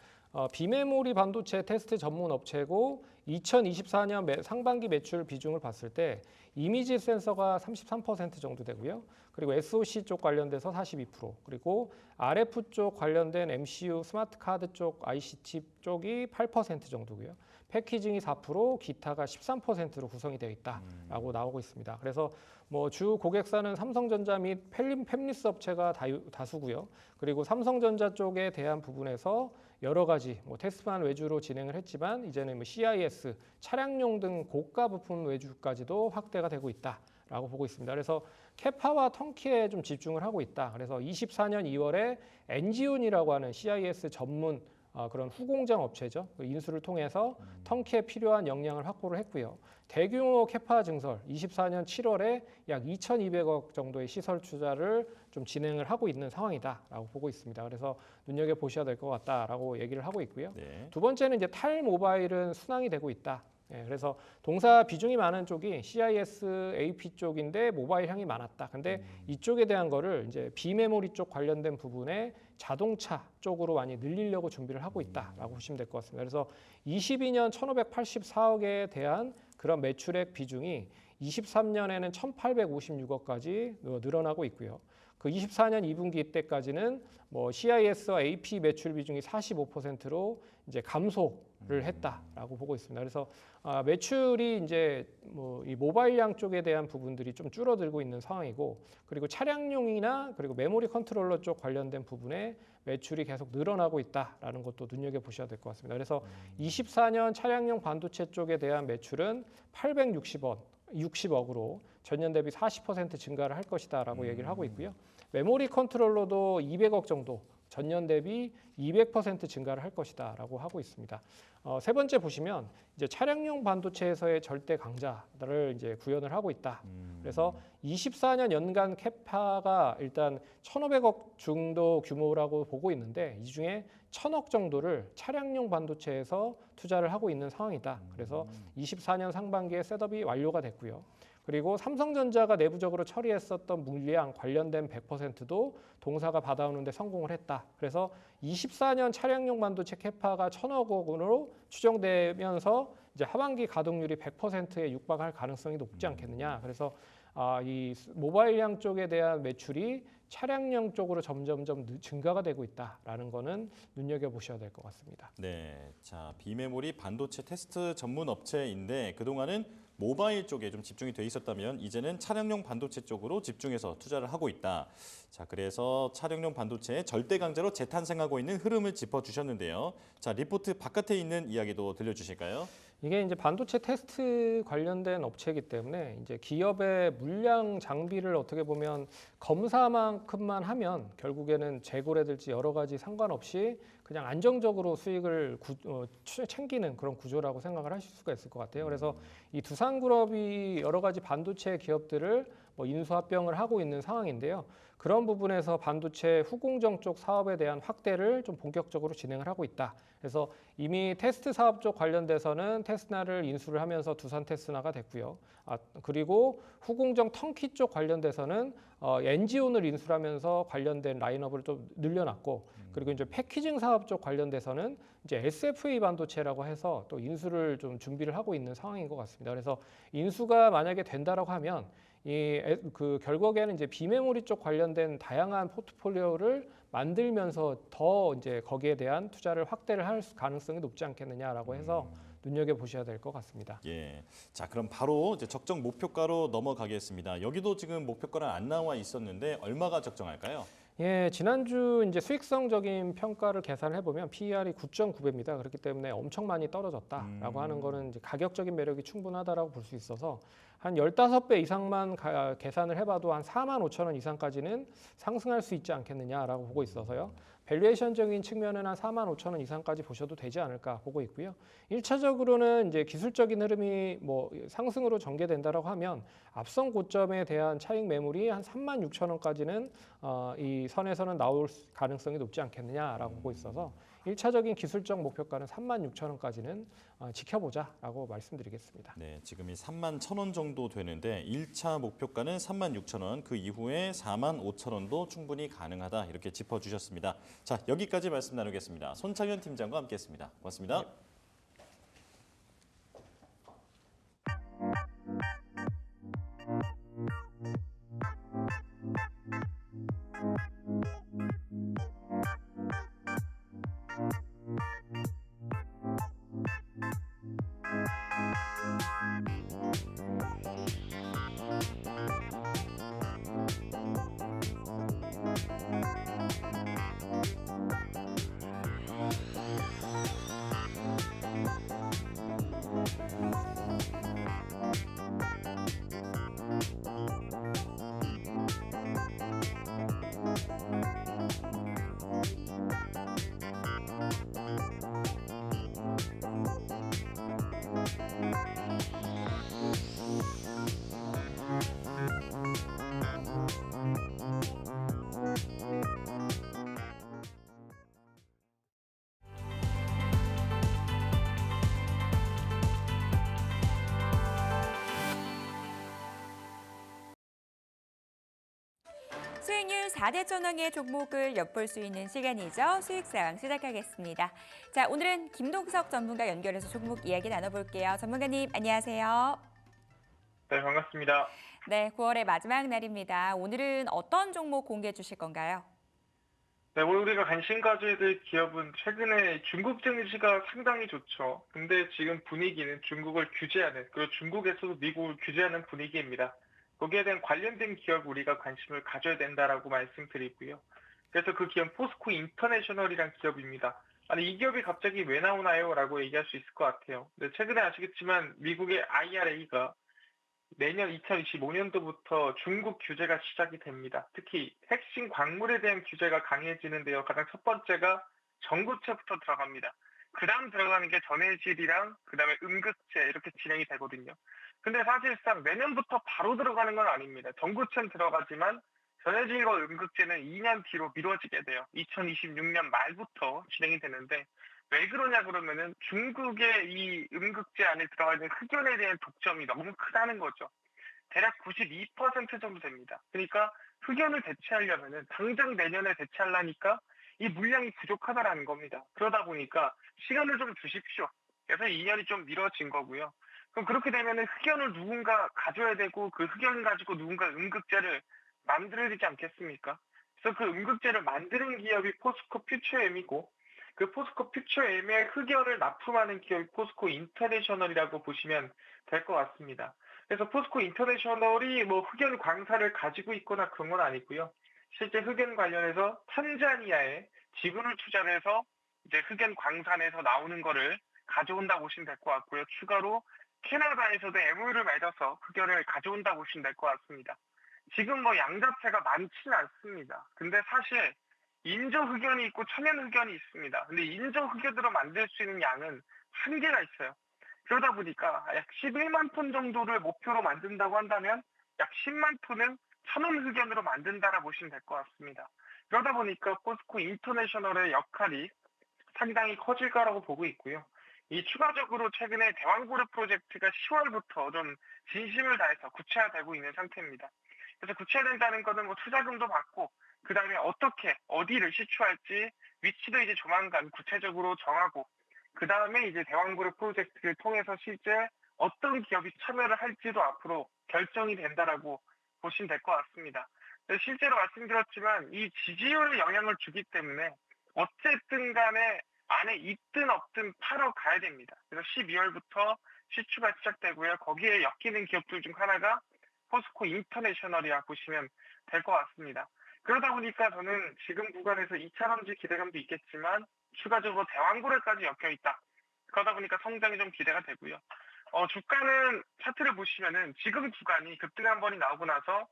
비메모리 반도체 테스트 전문 업체고 2024년 상반기 매출 비중을 봤을 때 이미지 센서가 33% 정도 되고요. 그리고 SoC 쪽 관련돼서 42%, 그리고 RF 쪽 관련된 MCU 스마트 카드 쪽 IC 칩 쪽이 8% 정도고요. 패키징이 4%, 기타가 13%로 구성이 되어 있다라고 나오고 있습니다. 그래서 뭐 주 고객사는 삼성전자 및 팹리스 업체가 다수고요. 그리고 삼성전자 쪽에 대한 부분에서 여러 가지 뭐 테스트만 외주로 진행을 했지만 이제는 뭐 CIS, 차량용 등 고가 부품 외주까지도 확대가 되고 있다라고 보고 있습니다. 그래서 캐파와 턴키에 좀 집중을 하고 있다. 그래서 24년 2월에 엔지온이라고 하는 CIS 전문 그런 후공정 업체죠. 그 인수를 통해서 턴키에 필요한 역량을 확보를 했고요. 대규모 캐파 증설 24년 7월에 약 2,200억 정도의 시설 투자를 좀 진행을 하고 있는 상황이다라고 보고 있습니다. 그래서 눈여겨 보셔야 될 것 같다라고 얘기를 하고 있고요. 네. 두 번째는 이제 탈 모바일은 순항이 되고 있다. 그래서 동사 비중이 많은 쪽이 CIS, AP 쪽인데 모바일 향이 많았다. 근데 이쪽에 대한 거를 이제 비메모리 쪽 관련된 부분에 자동차 쪽으로 많이 늘리려고 준비를 하고 있다라고 보시면 될 것 같습니다. 그래서 22년 1,584억에 대한 그런 매출액 비중이 23년에는 1,856억까지 늘어나고 있고요. 그 24년 2분기 때까지는 뭐 CIS와 AP 매출 비중이 45%로 이제 감소를 했다라고 보고 있습니다. 그래서 매출이 이제 뭐 이 모바일량 쪽에 대한 부분들이 좀 줄어들고 있는 상황이고, 그리고 차량용이나 그리고 메모리 컨트롤러 쪽 관련된 부분에 매출이 계속 늘어나고 있다라는 것도 눈여겨 보셔야 될 것 같습니다. 그래서 24년 차량용 반도체 쪽에 대한 매출은 860억으로 전년 대비 40% 증가를 할 것이다라고 얘기를 하고 있고요. 메모리 컨트롤러도 200억 정도 전년 대비 200% 증가를 할 것이다라고 하고 있습니다. 세 번째 보시면 이제 차량용 반도체에서의 절대 강자를 이제 구현을 하고 있다. 그래서 24년 연간 캐파가 일단 1,500억 정도 규모라고 보고 있는데, 이 중에 1,000억 정도를 차량용 반도체에서 투자를 하고 있는 상황이다. 그래서 24년 상반기에 셋업이 완료가 됐고요. 그리고 삼성전자가 내부적으로 처리했었던 물량 관련된 100%도 동사가 받아오는데 성공을 했다. 그래서 24년 차량용 반도체 캐파가 1,000억 원으로 추정되면서 이제 하반기 가동률이 100%에 육박할 가능성이 높지 않겠느냐. 그래서 이 모바일량 쪽에 대한 매출이 차량용 쪽으로 점점점 증가가 되고 있다라는 거는 눈여겨 보셔야 될 것 같습니다. 네, 자 비메모리 반도체 테스트 전문 업체인데 그동안은 모바일 쪽에 좀 집중이 돼 있었다면 이제는 차량용 반도체 쪽으로 집중해서 투자를 하고 있다. 자, 그래서 차량용 반도체의 절대 강자로 재탄생하고 있는 흐름을 짚어주셨는데요. 자, 리포트 바깥에 있는 이야기도 들려주실까요? 이게 이제 반도체 테스트 관련된 업체이기 때문에 이제 기업의 물량 장비를 어떻게 보면 검사만큼만 하면 결국에는 재고라든지 여러 가지 상관없이 그냥 안정적으로 수익을 챙기는 그런 구조라고 생각을 하실 수가 있을 것 같아요. 그래서 이 두산그룹이 여러 가지 반도체 기업들을 인수합병을 하고 있는 상황인데요. 그런 부분에서 반도체 후공정 쪽 사업에 대한 확대를 좀 본격적으로 진행을 하고 있다. 그래서 이미 테스트 사업 쪽 관련돼서는 테스나를 인수를 하면서 두산 테스나가 됐고요. 그리고 후공정 턴키 쪽 관련돼서는 엔지온을 인수를 하면서 관련된 라인업을 좀 늘려놨고, 그리고 이제 패키징 사업 쪽 관련돼서는 이제 SFA 반도체라고 해서 또 인수를 좀 준비를 하고 있는 상황인 것 같습니다. 그래서 인수가 만약에 된다라고 하면 그 결국에는 이제 비메모리 쪽 관련된 다양한 포트폴리오를 만들면서 더 이제 거기에 대한 투자를 확대를 할 가능성이 높지 않겠느냐라고 해서 눈여겨 보셔야 될 것 같습니다. 예. 자, 그럼 바로 이제 적정 목표가로 넘어가겠습니다. 여기도 지금 목표가는 안 나와 있었는데 얼마가 적정할까요? 예, 지난주 이제 수익성적인 평가를 계산을 해보면 PER이 9.9배입니다. 그렇기 때문에 엄청 많이 떨어졌다라고 하는 거는 이제 가격적인 매력이 충분하다라고 볼 수 있어서 한 15배 이상만 계산을 해봐도 한 45,000원 이상까지는 상승할 수 있지 않겠느냐라고 보고 있어서요. 밸류에이션적인 측면은 한 45,000원 이상까지 보셔도 되지 않을까 보고 있고요. 1차적으로는 이제 기술적인 흐름이 상승으로 전개된다라고 하면 앞선 고점에 대한 차익 매물이 한 36,000원까지는 이 선에서는 나올 가능성이 높지 않겠느냐라고 보고 있어서 1차적인 기술적 목표가는 36,000원까지는 지켜보자라고 말씀드리겠습니다. 네, 지금이 31,000원 정도 되는데 1차 목표가는 36,000원, 그 이후에 45,000원도 충분히 가능하다 이렇게 짚어주셨습니다. 자, 여기까지 말씀 나누겠습니다. 손창현 팀장과 함께했습니다. 고맙습니다. 네. 수익률 4대 전형의 종목을 엿볼 수 있는 시간이죠. 수익상 시작하겠습니다. 자, 오늘은 김동석 전문가 연결해서 종목 이야기 나눠볼게요. 전문가님, 안녕하세요. 네, 반갑습니다. 네, 9월의 마지막 날입니다. 오늘은 어떤 종목 공개해 주실 건가요? 네, 오늘 우리가 관심 가져야 될 기업은 최근에 중국 증시가 상당히 좋죠. 근데 지금 분위기는 중국을 규제하는, 그리고 중국에서도 미국을 규제하는 분위기입니다. 거기에 대한 관련된 기업 우리가 관심을 가져야 된다라고 말씀드리고요. 그래서 그 기업 포스코 인터내셔널이란 기업입니다. 아니, 이 기업이 갑자기 왜 나오나요? 라고 얘기할 수 있을 것 같아요. 근데 최근에 아시겠지만 미국의 IRA가 내년 2025년도부터 중국 규제가 시작이 됩니다. 특히 핵심 광물에 대한 규제가 강해지는데요. 가장 첫 번째가 전구체부터 들어갑니다. 그 다음 들어가는 게 전해질이랑 그 다음에 음극재 이렇게 진행이 되거든요. 근데 사실상 내년부터 바로 들어가는 건 아닙니다. 전구체는 들어가지만 전해질과 음극재는 2년 뒤로 미뤄지게 돼요. 2026년 말부터 진행이 되는데 왜 그러냐 그러면은 중국의 이 음극재 안에 들어가 있는 흑연에 대한 독점이 너무 크다는 거죠. 대략 92% 정도 됩니다. 그러니까 흑연을 대체하려면은 당장 내년에 대체하려니까 이 물량이 부족하다라는 겁니다. 그러다 보니까 시간을 좀 주십시오. 그래서 2년이 좀 미뤄진 거고요. 그럼 그렇게 되면은 흑연을 누군가 가져야 되고 그 흑연 가지고 누군가 음극재를 만들어야 되지 않겠습니까? 그래서 그 음극재를 만드는 기업이 포스코 퓨처엠이고 그 포스코 퓨처엠의 흑연을 납품하는 기업이 포스코 인터내셔널이라고 보시면 될 것 같습니다. 그래서 포스코 인터내셔널이 뭐 흑연 광사를 가지고 있거나 그런 건 아니고요. 실제 흑연 관련해서 탄자니아에 지분을 투자를 해서 이제 흑연 광산에서 나오는 거를 가져온다고 보시면 될 것 같고요. 추가로 캐나다에서도 MOU를 맺어서 흑연을 가져온다고 보시면 될 것 같습니다. 지금 뭐 양 자체가 많지는 않습니다. 근데 사실 인조 흑연이 있고 천연 흑연이 있습니다. 근데 인조 흑연으로 만들 수 있는 양은 한계가 있어요. 그러다 보니까 약 11만 톤 정도를 목표로 만든다고 한다면 약 10만 톤은 천연 흑연으로 만든다라고 보시면 될 것 같습니다. 그러다 보니까 포스코 인터내셔널의 역할이 상당히 커질 거라고 보고 있고요. 이 추가적으로 최근에 대왕고래 프로젝트가 10월부터 좀 진심을 다해서 구체화되고 있는 상태입니다. 그래서 구체화된다는 것은 뭐 투자금도 받고 그 다음에 어떻게 어디를 시추할지 위치도 이제 조만간 구체적으로 정하고 그 다음에 이제 대왕고래 프로젝트를 통해서 실제 어떤 기업이 참여를 할지도 앞으로 결정이 된다라고 보시면 될 것 같습니다. 실제로 말씀드렸지만 이 지지율에 영향을 주기 때문에 어쨌든 간에 안에 있든 없든 팔어 가야 됩니다. 그래서 12월부터 시추가 시작되고요. 거기에 엮이는 기업들 중 하나가 포스코 인터내셔널이라 보시면 될 것 같습니다. 그러다 보니까 저는 지금 구간에서 2차 전지 기대감도 있겠지만 추가적으로 대왕고래까지 엮여 있다. 그러다 보니까 성장이 좀 기대가 되고요. 주가는 차트를 보시면은 지금 구간이 급등 한 번이 나오고 나서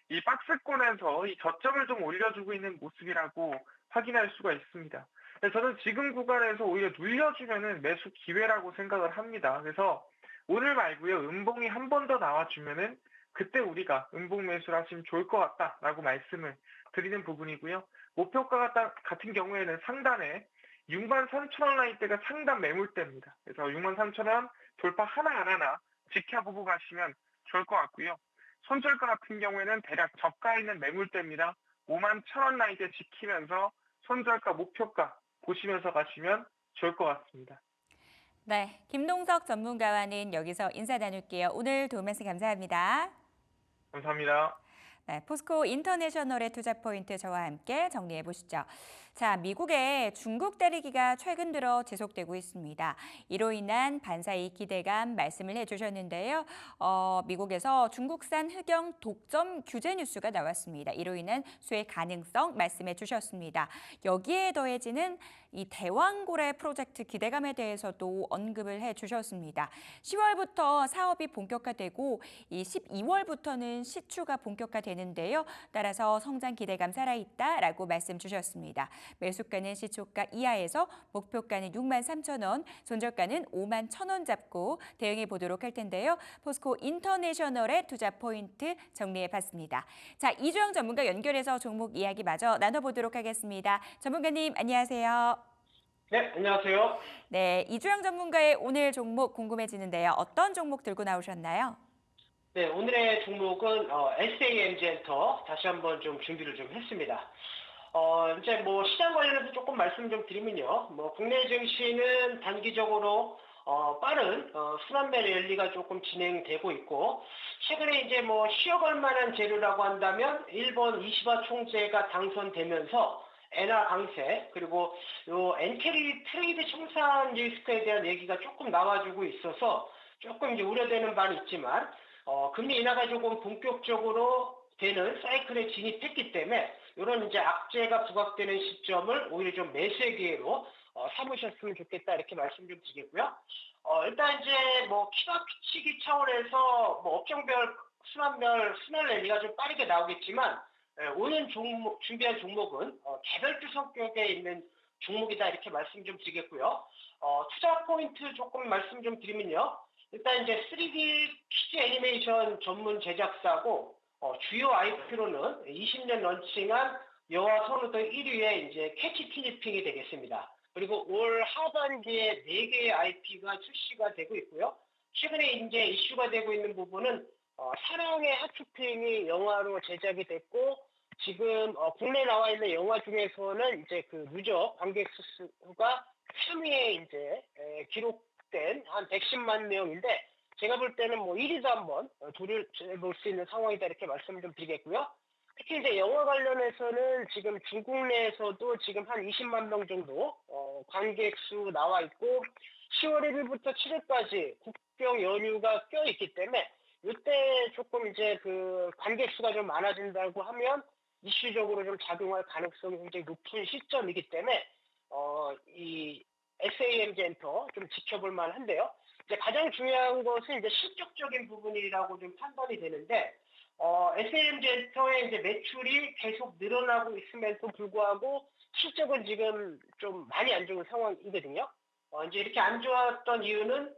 이 박스권에서 이 저점을 좀 올려주고 있는 모습이라고 확인할 수가 있습니다. 저는 지금 구간에서 오히려 눌려주면은 매수 기회라고 생각을 합니다. 그래서 오늘 말고요. 음봉이 한 번 더 나와주면은 그때 우리가 음봉 매수를 하시면 좋을 것 같다라고 말씀을 드리는 부분이고요. 목표가 같은 경우에는 상단에 63,000원 라인대가 상단 매물대입니다. 그래서 63,000원 돌파 하나 안 하나 지켜보고 가시면 좋을 것 같고요. 손절가 같은 경우에는 대략 저가 있는 매물대입니다. 51,000원 라인대 지키면서 손절가 목표가 보시면서 가시면 좋을 것 같습니다. 네, 김동석 전문가와는 여기서 인사 나눌게요. 오늘 도움 말씀 감사합니다. 감사합니다. 네, 포스코 인터내셔널의 투자 포인트 저와 함께 정리해 보시죠. 자, 미국의 중국 따르기가 최근 들어 지속되고 있습니다. 이로 인한 반사이익 기대감 말씀을 해주셨는데요. 미국에서 중국산 흑연 독점 규제 뉴스가 나왔습니다. 이로 인한 수혜 가능성 말씀해 주셨습니다. 여기에 더해지는 이 대왕고래 프로젝트 기대감에 대해서도 언급을 해 주셨습니다. 10월부터 사업이 본격화되고 이 12월부터는 시추가 본격화되는데요. 따라서 성장 기대감 살아있다라고 말씀 주셨습니다. 매수가는 시초가 이하에서 목표가는 63,000원, 손절가는 51,000원 잡고 대응해 보도록 할 텐데요. 포스코 인터내셔널의 투자 포인트 정리해 봤습니다. 자, 이주영 전문가 연결해서 종목 이야기 마저 나눠보도록 하겠습니다. 전문가님 안녕하세요. 네, 안녕하세요. 네, 이주영 전문가의 오늘 종목 궁금해지는데요. 어떤 종목 들고 나오셨나요? 네, 오늘의 종목은 SAM젠터 다시 한번 좀 준비를 좀 했습니다. 이제 뭐 시장 관련해서 조금 말씀 좀 드리면요. 뭐 국내 증시는 단기적으로 빠른 순환매 랠리가 조금 진행되고 있고 최근에 이제 뭐 쉬어갈 만한 재료라고 한다면 일본 이시바 총재가 당선되면서 엔화 강세, 그리고 요 엔캐리 트레이드 청산 리스크에 대한 얘기가 조금 나와주고 있어서 조금 이제 우려되는 바는 있지만, 금리 인하가 조금 본격적으로 되는 사이클에 진입했기 때문에 이런 이제 악재가 부각되는 시점을 오히려 좀 매수의 기회로 삼으셨으면 좋겠다 이렇게 말씀 좀 드리겠고요. 일단 이제 뭐 키가 피치기 차원에서 뭐 업종별 순환 랠리가 좀 빠르게 나오겠지만 오늘 준비한 종목은 개별주 성격에 있는 종목이다 이렇게 말씀 좀 드리겠고요. 투자 포인트 조금 말씀 좀 드리면요. 일단 이제 3D 퀴즈 애니메이션 전문 제작사고 주요 IP로는 20년 런칭한 영화 선호도 1위의 이제 캐치 티니핑이 되겠습니다. 그리고 올 하반기에 4개의 IP가 출시가 되고 있고요. 최근에 이제 이슈가 되고 있는 부분은 사랑의 하츄핑이 영화로 제작이 됐고 지금 국내에 나와 있는 영화 중에서는 이제 그 누적 관객 수가 3위에 이제 기록된 한 110만 명인데 제가 볼 때는 뭐 1위도 한번 둘을 볼 수 있는 상황이다 이렇게 말씀을 좀 드리겠고요. 특히 이제 영화 관련해서는 지금 중국 내에서도 지금 한 20만 명 정도 관객 수 나와 있고 10월 1일부터 7일까지 국경 연휴가 껴 있기 때문에 이때 조금 이제 그 관객 수가 좀 많아진다고 하면 이슈적으로 좀 작용할 가능성이 굉장히 높은 시점이기 때문에 이 SAMG 엔터 좀 지켜볼 만한데요. 이제 가장 중요한 것은 이제 실적적인 부분이라고 좀 판단이 되는데 SAMG 엔터의 이제 매출이 계속 늘어나고 있음에도 불구하고 실적은 지금 좀 많이 안 좋은 상황이거든요. 이제 이렇게 안 좋았던 이유는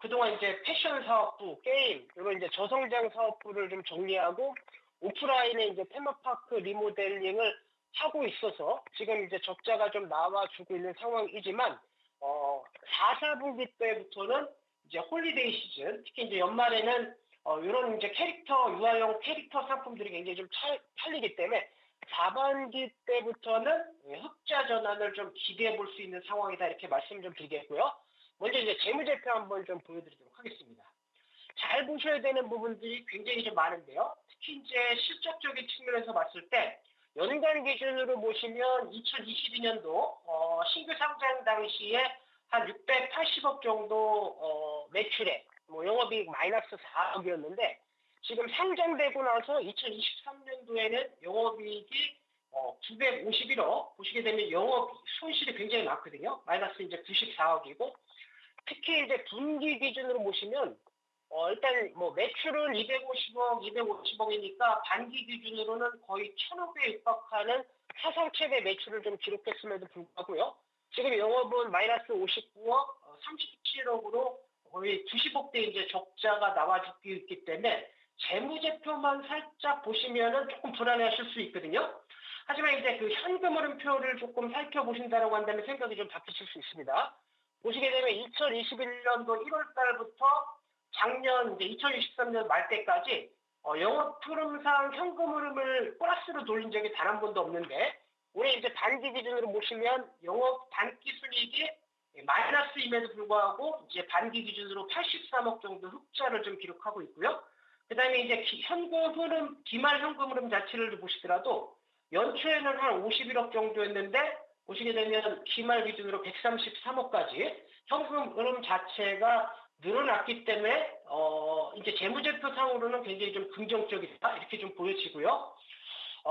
그동안 이제 패션 사업부, 게임 이런 이제 저성장 사업부를 좀 정리하고 오프라인에 이제 테마파크 리모델링을 하고 있어서 지금 이제 적자가 좀 나와주고 있는 상황이지만 4, 4분기 때부터는 이제 홀리데이 시즌, 특히 이제 연말에는 이런 이제 유아용 캐릭터 상품들이 굉장히 좀 팔리기 때문에 4반기 때부터는 흑자 전환을 좀 기대해 볼 수 있는 상황이다 이렇게 말씀 좀 드리겠고요. 먼저 이제 재무제표 한번 좀 보여드리도록 하겠습니다. 잘 보셔야 되는 부분들이 굉장히 좀 많은데요. 특히 이제 실적적인 측면에서 봤을 때 연간 기준으로 보시면 2022년도 신규 상장 당시에 한 680억 정도 매출액, 뭐 영업이익 마이너스 4억이었는데 지금 상장되고 나서 2023년도에는 영업이익이 951억 보시게 되면 영업 손실이 굉장히 많거든요. 마이너스 이제 94억이고 특히 이제 분기 기준으로 보시면 일단 뭐 매출은 250억이니까 반기 기준으로는 거의 1,000억에 육박하는 사상 최대 매출을 좀 기록했음에도 불구하고요. 지금 영업은 마이너스 59억, 37억으로 거의 90억대 이제 적자가 나와주고 있기 때문에 재무제표만 살짝 보시면은 조금 불안해하실 수 있거든요. 하지만 이제 그 현금 흐름표를 조금 살펴보신다라고 한다면 생각이 좀 바뀌실 수 있습니다. 보시게 되면 2021년도 1월 달부터 작년 이제 2023년 말 때까지 영업 흐름상 현금 흐름을 플러스로 돌린 적이 단 한 번도 없는데 올해 이제 단기 기준으로 보시면 영업 단기 순이익이 마이너스임에도 불구하고 이제 반기 기준으로 83억 정도 흑자를 좀 기록하고 있고요. 그다음에 이제 현금 흐름, 기말 현금 흐름 자체를 보시더라도 연초에는 한 51억 정도였는데 보시게 되면 기말 기준으로 133억까지 현금 흐름 자체가 늘어났기 때문에 이제 재무제표상으로는 굉장히 좀 긍정적이다 이렇게 좀 보여지고요.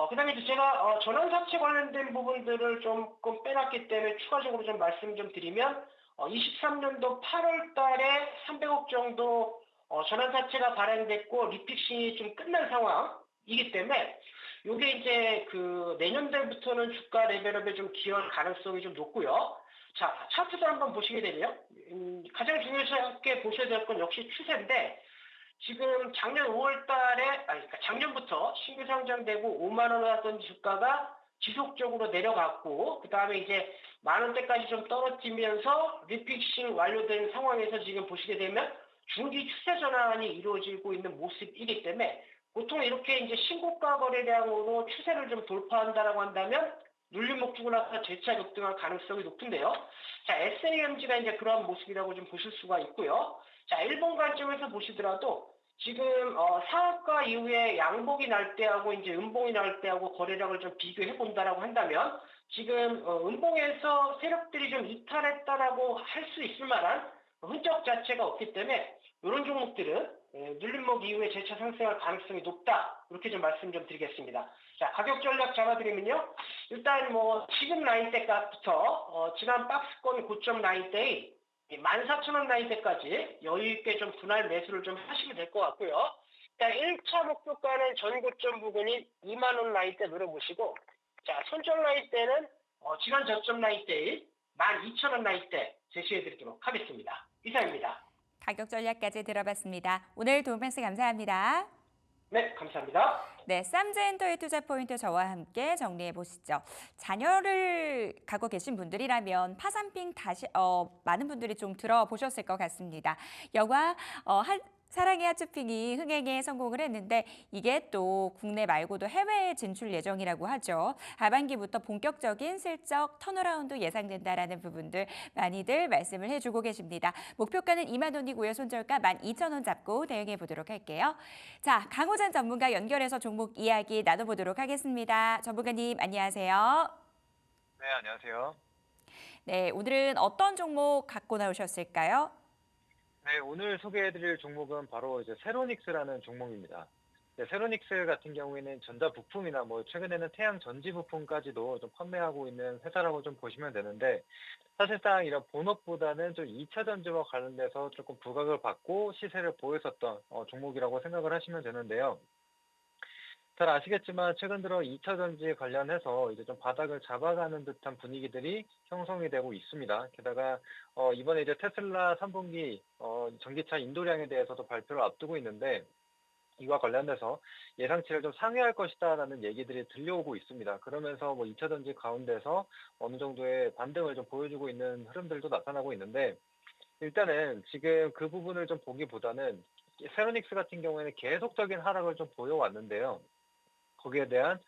그다음에 이제 제가 전환사채 관련된 부분들을 조금 빼놨기 때문에 추가적으로 좀 말씀 좀 드리면 23년도 8월 달에 300억 정도 전환사채가 발행됐고 리픽싱이 좀 끝난 상황이기 때문에 이게 이제 그 내년도부터는 주가 레벨업에 좀 기여할 가능성이 좀 높고요. 자, 차트도 한번 보시게 되면 가장 중요하게 보셔야 될 건 역시 추세인데 지금 작년 5월 달에 그러니까 작년부터 신규 상장되고 5만 원 하던 주가가 지속적으로 내려갔고 그다음에 이제 만 원대까지 좀 떨어지면서 리픽싱 완료된 상황에서 지금 보시게 되면 중기 추세 전환이 이루어지고 있는 모습이기 때문에 보통 이렇게 이제 신고가 거래량으로 추세를 좀 돌파한다라고 한다면 눌림 목적을 나서 재차 급등할 가능성이 높은데요. 자, SAMG가 이제 그러한 모습이라고 좀 보실 수가 있고요. 자, 일본 관점에서 보시더라도 지금 사학과 이후에 양봉이 날 때하고 이제 음봉이 날 때하고 거래량을 좀 비교해 본다라고 한다면 지금 음봉에서 세력들이 좀 이탈했다라고 할 수 있을 만한 흔적 자체가 없기 때문에 이런 종목들은 눌림목 이후에 재차 상승할 가능성이 높다. 이렇게 좀 말씀 좀 드리겠습니다. 자, 가격 전략 잡아드리면요. 일단 뭐 지금 라인대 값부터 지난 박스권 고점 라인대의 14,000원 라인대까지 여유 있게 좀 분할 매수를 좀 하시면 될 것 같고요. 일단 1차 목표가는 전 고점 부근인 2만 원 라인대 노려보시고, 자, 손절 라인대는 지난 저점 라인대인 12,000원 라인대 제시해드리도록 하겠습니다. 이상입니다. 가격 전략까지 들어봤습니다. 오늘 도움 말씀 감사합니다. 네, 감사합니다. 네, 쌈젠더의 투자 포인트 저와 함께 정리해 보시죠. 자녀를 갖고 계신 분들이라면 파산핑 다시 많은 분들이 좀 들어보셨을 것 같습니다. 영화 사랑의 하츄핑이 흥행에 성공을 했는데 이게 또 국내 말고도 해외에 진출 예정이라고 하죠. 하반기부터 본격적인 실적 턴어라운드 예상된다라는 부분들 많이들 말씀을 해주고 계십니다. 목표가는 2만 원이고요. 손절가 12,000원 잡고 대응해 보도록 할게요. 자, 강호잔 전문가 연결해서 종목 이야기 나눠보도록 하겠습니다. 전문가님 안녕하세요. 네, 안녕하세요. 네, 오늘은 어떤 종목 갖고 나오셨을까요? 네, 오늘 소개해드릴 종목은 바로 이제 세로닉스라는 종목입니다. 네, 세로닉스 같은 경우에는 전자 부품이나 뭐 최근에는 태양 전지 부품까지도 좀 판매하고 있는 회사라고 좀 보시면 되는데, 사실상 이런 본업보다는 좀 2차 전지와 관련돼서 조금 부각을 받고 시세를 보였었던 종목이라고 생각을 하시면 되는데요. 잘 아시겠지만 최근 들어 2차 전지 관련해서 이제 좀 바닥을 잡아가는 듯한 분위기들이 형성이 되고 있습니다. 게다가 이번에 이제 테슬라 3분기 전기차 인도량에 대해서도 발표를 앞두고 있는데, 이와 관련돼서 예상치를 좀 상회할 것이다라는 얘기들이 들려오고 있습니다. 그러면서 뭐 2차 전지 가운데서 어느 정도의 반등을 좀 보여주고 있는 흐름들도 나타나고 있는데, 일단은 지금 그 부분을 좀 보기보다는 세로닉스 같은 경우에는 계속적인 하락을 좀 보여왔는데요. 거기에 대한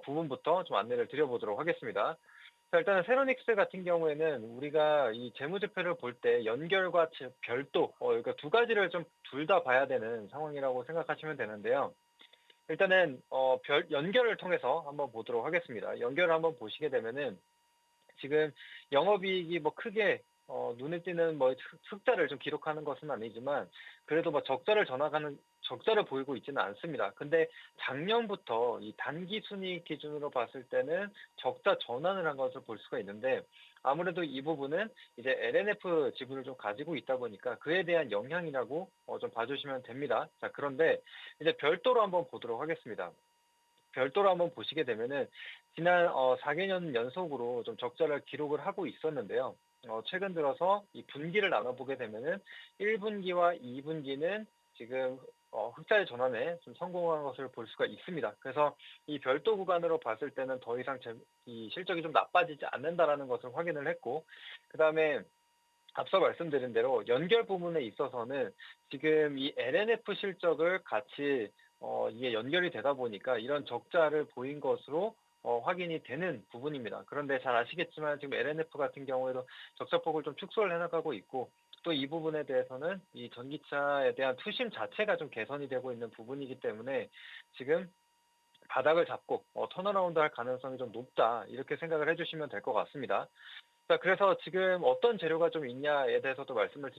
부분부터 좀 안내를 드려보도록 하겠습니다. 자, 일단은 세로닉스 같은 경우에는 우리가 이 재무제표를 볼 때 연결과 별도, 그러니까 두 가지를 좀 둘 다 봐야 되는 상황이라고 생각하시면 되는데요. 일단은 연결을 통해서 한번 보도록 하겠습니다. 연결을 한번 보시게 되면은 지금 영업이익이 뭐 크게 눈에 띄는 뭐 흑자를 좀 기록하는 것은 아니지만 그래도 뭐 적자를 보이고 있지는 않습니다. 근데 작년부터 이 단기 순이익 기준으로 봤을 때는 적자 전환을 한 것을 볼 수가 있는데, 아무래도 이 부분은 이제 LNF 지분을 좀 가지고 있다 보니까 그에 대한 영향이라고 좀 봐주시면 됩니다. 자, 그런데 이제 별도로 한번 보도록 하겠습니다. 별도로 한번 보시게 되면은 지난 4개년 연속으로 좀 적자를 기록을 하고 있었는데요. 최근 들어서 이 분기를 나눠보게 되면은 1분기와 2분기는 지금 흑자의 전환에 좀 성공한 것을 볼 수가 있습니다. 그래서 이 별도 구간으로 봤을 때는 더 이상 이 실적이 좀 나빠지지 않는다라는 것을 확인을 했고, 그 다음에 앞서 말씀드린 대로 연결 부분에 있어서는 지금 이 LNF 실적을 같이 이게 연결이 되다 보니까 이런 적자를 보인 것으로 확인이 되는 부분입니다. 그런데 잘 아시겠지만 지금 LNF 같은 경우에도 적자폭을 좀 축소를 해나가고 있고, 또 이 부분에 대해서는 이 전기차에 대한 투심 자체가 좀 개선이 되고 있는 부분이기 때문에 지금 바닥을 잡고 턴어라운드 할 가능성이 좀 높다, 이렇게 생각을 해주시면 될 것 같습니다. 자, 그래서 지금 어떤 재료가 좀 있냐에 대해서도 말씀을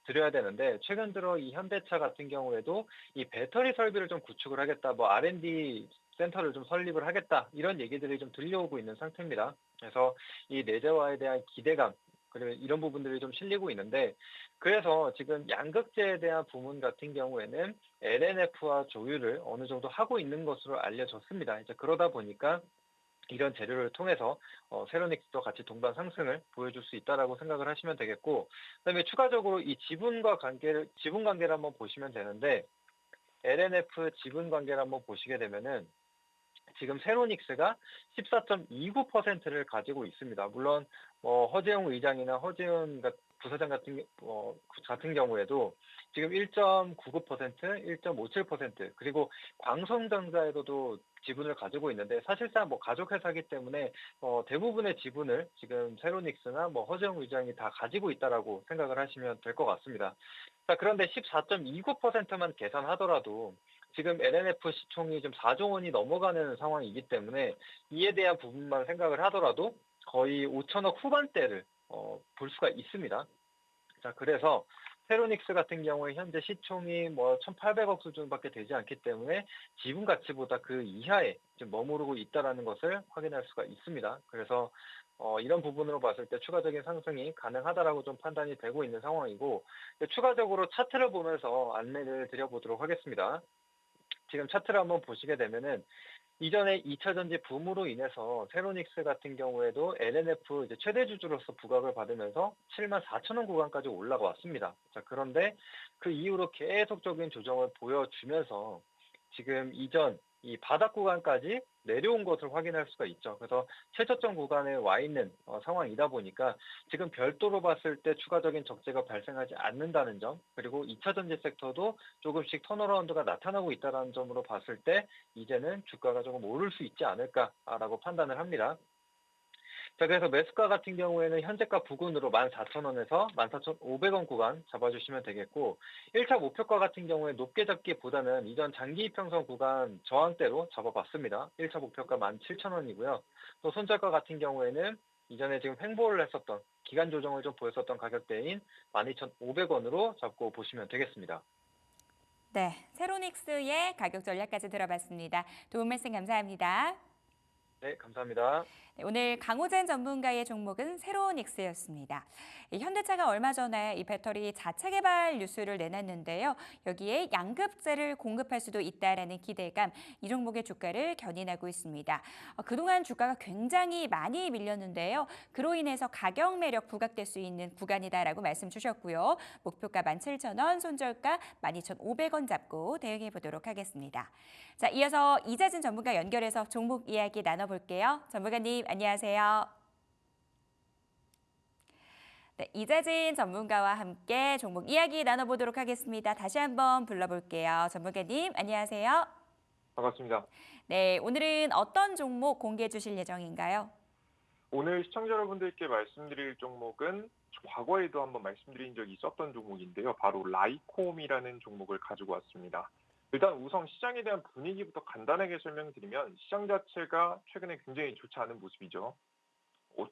드려야 되는데, 최근 들어 이 현대차 같은 경우에도 이 배터리 설비를 좀 구축을 하겠다, 뭐 R&D 센터를 좀 설립을 하겠다, 이런 얘기들이 좀 들려오고 있는 상태입니다. 그래서 이 내재화에 대한 기대감, 그리고 이런 부분들이 좀 실리고 있는데, 그래서 지금 양극재에 대한 부문 같은 경우에는 LNF와 조율을 어느 정도 하고 있는 것으로 알려졌습니다. 이제 그러다 보니까 이런 재료를 통해서 세로닉스도 같이 동반 상승을 보여줄 수 있다라고 생각을 하시면 되겠고, 그다음에 추가적으로 이 지분 관계를 한번 보시면 되는데, LNF 지분 관계를 한번 보시게 되면은 지금 세로닉스가 14.29%를 가지고 있습니다. 물론 허재용 의장이나 허재용 부사장 같은 경우에도 지금 1.99%, 1.57% 그리고 광성전자에서도 지분을 가지고 있는데 사실상 뭐 가족 회사이기 때문에 대부분의 지분을 지금 세로닉스나 뭐 허재영 의장이 다 가지고 있다라고 생각을 하시면 될 것 같습니다. 자, 그런데 14.29%만 계산하더라도 지금 LNF 시총이 좀 4조 원이 넘어가는 상황이기 때문에 이에 대한 부분만 생각을 하더라도 거의 5천억 후반대를 볼 수가 있습니다. 자, 그래서 세로닉스 같은 경우에 현재 시총이 뭐 1,800억 수준밖에 되지 않기 때문에 지분 가치보다 그 이하에 지금 머무르고 있다라는 것을 확인할 수가 있습니다. 그래서 이런 부분으로 봤을 때 추가적인 상승이 가능하다라고 좀 판단이 되고 있는 상황이고, 추가적으로 차트를 보면서 안내를 드려보도록 하겠습니다. 지금 차트를 한번 보시게 되면은 이전에 2차 전지 붐으로 인해서 세로닉스 같은 경우에도 LNF 이제 최대 주주로서 부각을 받으면서 74,000원 구간까지 올라가 왔습니다. 자, 그런데 그 이후로 계속적인 조정을 보여주면서 지금 이전 이 바닥 구간까지 내려온 것을 확인할 수가 있죠. 그래서 최저점 구간에 와 있는 상황이다 보니까 지금 별도로 봤을 때 추가적인 적재가 발생하지 않는다는 점, 그리고 2차 전지 섹터도 조금씩 턴어라운드가 나타나고 있다는 점으로 봤을 때 이제는 주가가 조금 오를 수 있지 않을까라고 판단을 합니다. 자, 그래서 매수가 같은 경우에는 현재가 부근으로 14,000원에서 14,500원 구간 잡아주시면 되겠고, 1차 목표가 같은 경우에 높게 잡기보다는 이전 장기 이평선 구간 저항대로 잡아봤습니다. 1차 목표가 17,000원이고요. 또 손절가 같은 경우에는 이전에 지금 횡보를 했었던 기간 조정을 좀 보였었던 가격대인 12,500원으로 잡고 보시면 되겠습니다. 네, 세로닉스의 가격 전략까지 들어봤습니다. 도움 말씀 감사합니다. 네, 감사합니다. 네, 오늘 강호젠 전문가의 종목은 세로닉스였습니다. 현대차가 얼마 전에 이 배터리 자체 개발 뉴스를 내놨는데요. 여기에 양극재를 공급할 수도 있다라는 기대감, 이 종목의 주가를 견인하고 있습니다. 그동안 주가가 굉장히 많이 밀렸는데요. 그로 인해서 가격 매력 부각될 수 있는 구간이다라고 말씀 주셨고요. 목표가 17,000원, 손절가 12,500원 잡고 대응해 보도록 하겠습니다. 자, 이어서 이재진 전문가 연결해서 종목 이야기 나눠볼게요. 전문가님, 안녕하세요. 네, 이재진 전문가와 함께 종목 이야기 나눠보도록 하겠습니다. 다시 한번 불러볼게요. 전문가님, 안녕하세요. 반갑습니다. 네, 오늘은 어떤 종목 공개해 주실 예정인가요? 오늘 시청자 여러분들께 말씀드릴 종목은 과거에도 한번 말씀드린 적이 있었던 종목인데요. 바로 라이콤이라는 종목을 가지고 왔습니다. 일단 우선 시장에 대한 분위기부터 간단하게 설명드리면 시장 자체가 최근에 굉장히 좋지 않은 모습이죠.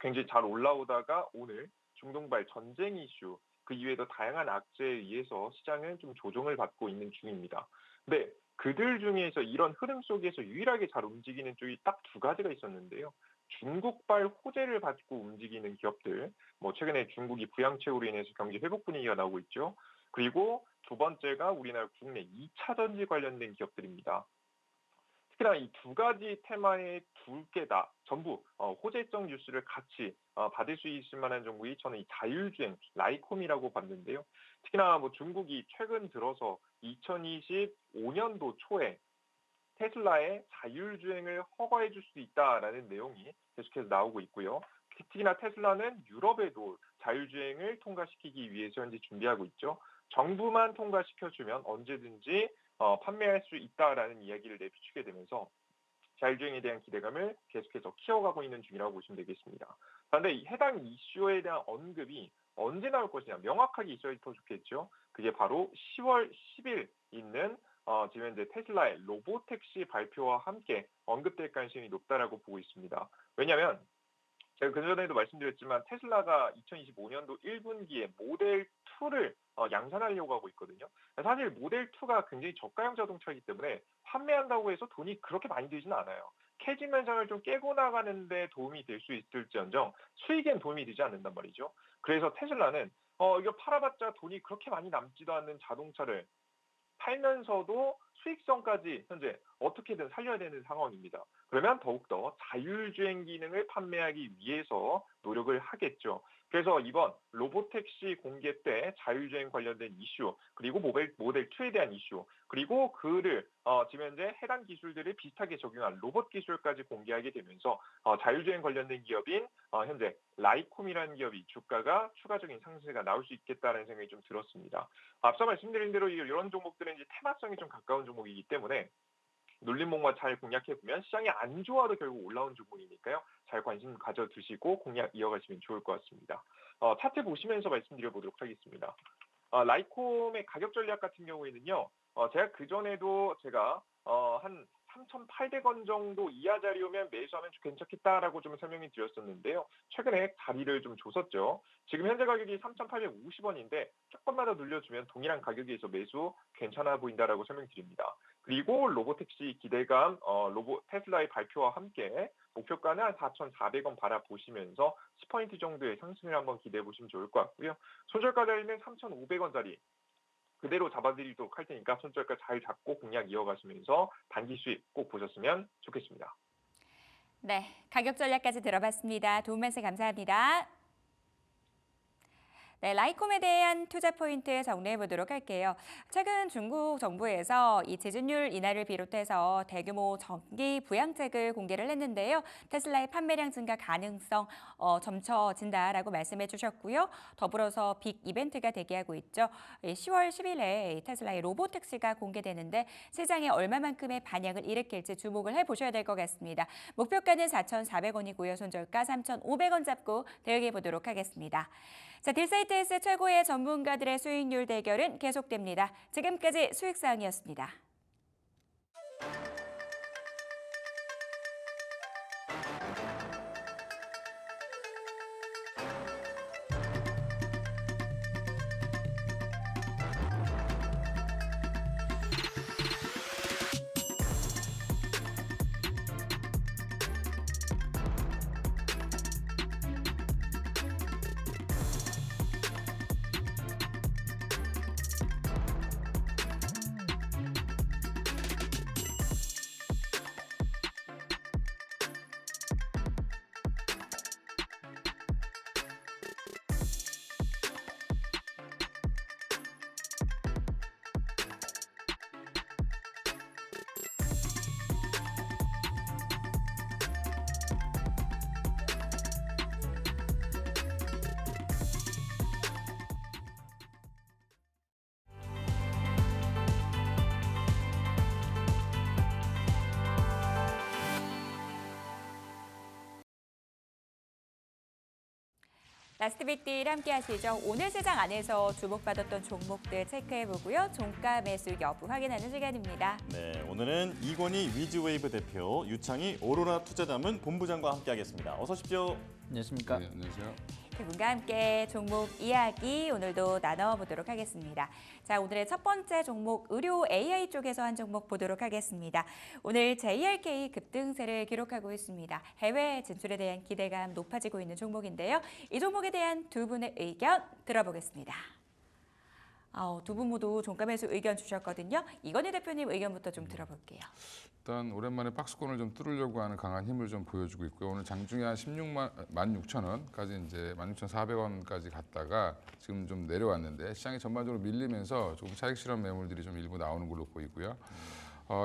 굉장히 잘 올라오다가 오늘 중동발 전쟁 이슈, 그 이외에도 다양한 악재에 의해서 시장은 좀 조정을 받고 있는 중입니다. 근데 그들 중에서 이런 흐름 속에서 유일하게 잘 움직이는 쪽이 딱 두 가지가 있었는데요. 중국발 호재를 받고 움직이는 기업들, 뭐 최근에 중국이 부양책으로 인해서 경기 회복 분위기가 나오고 있죠. 그리고 두 번째가 우리나라 국내 2차 전지 관련된 기업들입니다. 특히나 이 두 가지 테마의 두 개 다 전부 호재성 뉴스를 같이 받을 수 있을 만한 종목이 저는 이 자율주행 라이콤이라고 봤는데요. 특히나 뭐 중국이 최근 들어서 2025년도 초에 테슬라의 자율주행을 허가해 줄 수 있다라는 내용이 계속해서 나오고 있고요. 특히나 테슬라는 유럽에도 자율주행을 통과시키기 위해서 현재 준비하고 있죠. 정부만 통과시켜주면 언제든지 판매할 수 있다라는 이야기를 내비추게 되면서 자율주행에 대한 기대감을 계속해서 키워가고 있는 중이라고 보시면 되겠습니다. 그런데 해당 이슈에 대한 언급이 언제 나올 것이냐 명확하게 있어야 더 좋겠죠. 그게 바로 10월 10일 있는 지금 현재 테슬라의 로보택시 발표와 함께 언급될 가능성이 높다라고 보고 있습니다. 왜냐하면 제가 그전에도 말씀드렸지만 테슬라가 2025년도 1분기에 모델 2를 양산하려고 하고 있거든요. 사실 모델 2가 굉장히 저가형 자동차이기 때문에 판매한다고 해서 돈이 그렇게 많이 들지는 않아요. 캐진 현상을 좀 깨고 나가는데 도움이 될 수 있을지언정 수익엔 도움이 되지 않는단 말이죠. 그래서 테슬라는 이거 팔아봤자 돈이 그렇게 많이 남지도 않는 자동차를 팔면서도 수익성까지 현재 어떻게든 살려야 되는 상황입니다. 그러면 더욱더 자율주행 기능을 판매하기 위해서 노력을 하겠죠. 그래서 이번 로보택시 공개 때 자율주행 관련된 이슈, 그리고 모델 2에 대한 이슈, 그리고 그를 지금 현재 해당 기술들을 비슷하게 적용한 로봇 기술까지 공개하게 되면서 자율주행 관련된 기업인 현재 라이콤이라는 기업이 주가가 추가적인 상승세가 나올 수 있겠다는 생각이 좀 들었습니다. 앞서 말씀드린 대로 이런 종목들은 이제 테마성이 좀 가까운 종목이기 때문에 눌림목만 잘 공략해보면 시장이 안 좋아도 결국 올라온 종목이니까요. 잘 관심 가져두시고 공략 이어가시면 좋을 것 같습니다. 차트 보시면서 말씀드려보도록 하겠습니다. 라이콤의 가격 전략 같은 경우에는요. 제가 그전에도 한 3,800원 정도 이하 자리오면 매수하면 괜찮겠다라고 좀 설명이 드렸었는데요. 최근에 자리를 좀 줬었죠. 지금 현재 가격이 3,850원인데 조금만 더 늘려주면 동일한 가격에서 매수 괜찮아 보인다라고 설명드립니다. 그리고 로보택시 기대감, 테슬라의 발표와 함께 목표가는 한 4,400원 바라보시면서 10포인트 정도의 상승을 한번 기대해 보시면 좋을 것 같고요. 손절가 자리는 3,500원짜리 그대로 잡아드리도록 할 테니까 손절가 잘 잡고 공략 이어가시면서 단기 수익 꼭 보셨으면 좋겠습니다. 네, 가격 전략까지 들어봤습니다. 도움 말씀 감사합니다. 네, 라이콤에 대한 투자 포인트 정리해 보도록 할게요. 최근 중국 정부에서 이 지준율 인하를 비롯해서 대규모 정기 부양책을 공개를 했는데요. 테슬라의 판매량 증가 가능성 점쳐진다라고 말씀해 주셨고요. 더불어서 빅 이벤트가 대기하고 있죠. 10월 10일에 테슬라의 로보택시가 공개되는데 시장에 얼마만큼의 반향을 일으킬지 주목을 해보셔야 될 것 같습니다. 목표가는 4,400원이고요. 손절가 3,500원 잡고 대응해 보도록 하겠습니다. 자, 딜사이트에스 최고의 전문가들의 수익률 대결은 계속됩니다. 지금까지 수익사항이었습니다. 라스트 빅딜 함께 하시죠. 오늘 시장 안에서 주목받았던 종목들 체크해보고요. 종가 매수 여부 확인하는 시간입니다. 네, 오늘은 이건희 위즈웨이브 대표, 유창희 오로라 투자자문 본부장과 함께하겠습니다. 어서 오십시오. 안녕하십니까? 네, 안녕하세요. 그분과 함께 종목 이야기 오늘도 나눠보도록 하겠습니다. 자, 오늘의 첫 번째 종목 의료 AI 쪽에서 한 종목 보도록 하겠습니다. 오늘 JRK 급등세를 기록하고 있습니다. 해외 진출에 대한 기대감 높아지고 있는 종목인데요. 이 종목에 대한 두 분의 의견 들어보겠습니다. 두 분 모두 종가 매수 의견 주셨거든요. 이건희 대표님 의견부터 좀 들어볼게요. 일단 오랜만에 박스권을 좀 뚫으려고 하는 강한 힘을 좀 보여주고 있고요. 오늘 장중에 한 16,000원까지 이제 16,400원까지 갔다가 지금 좀 내려왔는데 시장이 전반적으로 밀리면서 조금 차익 실현 매물들이 좀 일부 나오는 걸로 보이고요.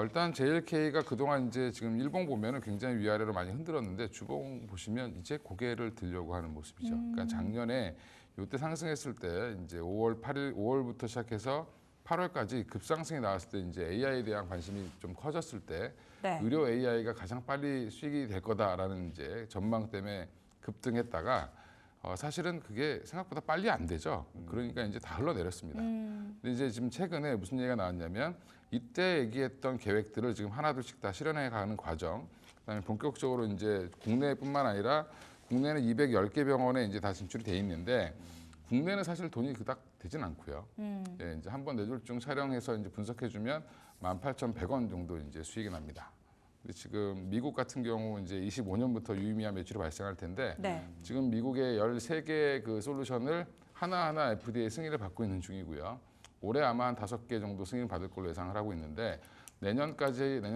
일단 JLK가 그동안 이제 지금 일봉 보면은 굉장히 위아래로 많이 흔들었는데 주봉 보시면 이제 고개를 들려고 하는 모습이죠. 그러니까 작년에 이때 상승했을 때 이제 5월부터 시작해서 8월까지 급상승이 나왔을 때 이제 AI에 대한 관심이 좀 커졌을 때 네. 의료 AI가 가장 빨리 수익이 될 거다라는 이제 전망 때문에 급등했다가 사실은 그게 생각보다 빨리 안 되죠. 그러니까 이제 다 흘러내렸습니다. 근데 이제 지금 최근에 무슨 얘기가 나왔냐면 이때 얘기했던 계획들을 지금 하나둘씩 다 실현해 가는 과정. 그다음에 본격적으로 이제 국내뿐만 아니라 국내는 210개 병원에 이제 다 진출이 돼 있는데 국내는 사실 돈이 그닥 되진 않고요. 예, 이제 한번 뇌졸중 촬영해서 이제 분석해주면 18,100원 정도 이제 수익이 납니다. 근데 지금 미국 같은 경우 이제 25년부터 유의미한 매출이 발생할 텐데 네. 지금 미국의 13개 그 솔루션을 하나하나 FDA 승인을 받고 있는 중이고요. 올해 아마 한 5개 정도 승인을 받을 걸로 예상을 하고 있는데 내년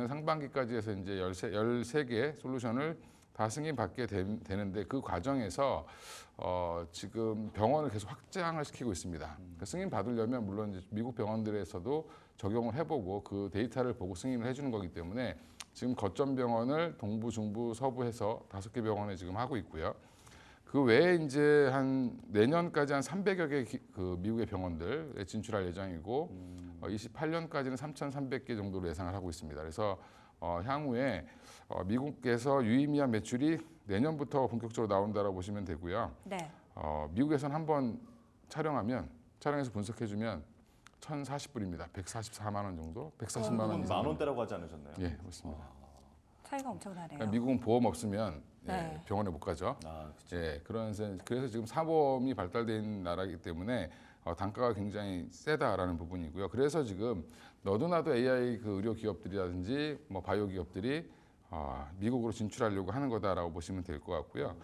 상반기까지 해서 이제 13개 솔루션을 다 승인받게 되는데 그 과정에서 지금 병원을 계속 확장을 시키고 있습니다. 그 승인 받으려면 물론 이제 미국 병원들에서도 적용을 해보고 그 데이터를 보고 승인을 해주는 거기 때문에 지금 거점 병원을 동부, 중부, 서부해서 5개 병원에 지금 하고 있고요. 그 외에 이제 한 내년까지 한 300여 개 그 미국의 병원들에 진출할 예정이고 28년까지는 3,300개 정도로 예상을 하고 있습니다. 그래서 향후에 미국에서 유의미한 매출이 내년부터 본격적으로 나온다라고 보시면 되고요. 네. 미국에서는 한번 촬영해서 분석해주면 1,040불입니다. 144만 원 정도, 140만 원 이상. 만 원대라고 하지 않으셨나요? 예, 맞습니다. 차이가 엄청나네요. 그러니까 미국은 보험 없으면 네. 병원에 못 가죠. 그렇죠. 예, 그래서 지금 사보험이 발달되어 있는 나라이기 때문에 단가가 굉장히 세다라는 부분이고요. 그래서 지금 너도나도 AI 그 의료 기업들이라든지 뭐 바이오 기업들이 미국으로 진출하려고 하는 거다라고 보시면 될 것 같고요.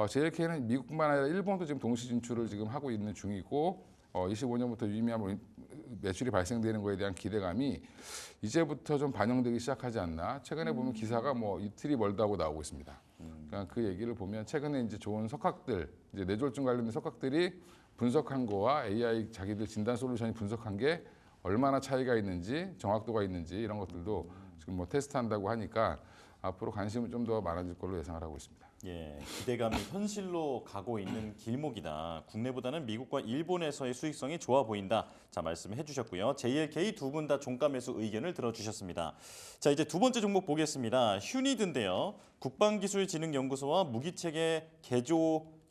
JLK는 미국뿐만 아니라 일본도 지금 동시 진출을 지금 하고 있는 중이고 25년부터 유의미한 매출이 발생되는 거에 대한 기대감이 이제부터 좀 반영되기 시작하지 않나. 최근에 보면 기사가 뭐 이틀이 멀다고 나오고 있습니다. 그러니까 그 얘기를 보면 최근에 이제 좋은 석학들, 이제 뇌졸중 관련된 석학들이 분석한 거와 AI 자기들 진단 솔루션이 분석한 게 얼마나 차이가 있는지, 정확도가 있는지 이런 것들도 지금 뭐 테스트한다고 하니까 앞으로 관심은 좀 더 많아질 걸로 예상을 하고 있습니다. 예, 기대감이 현실로 가고 있는 길목이다. 국내보다는 미국과 일본에서의 수익성이 좋아 보인다. 자, 말씀해 주셨고요. JLK 두 분 다 종가 매수 의견을 들어주셨습니다. 자, 이제 두 번째 종목 보겠습니다. 휴니드인데요. 국방기술진흥연구소와 무기체계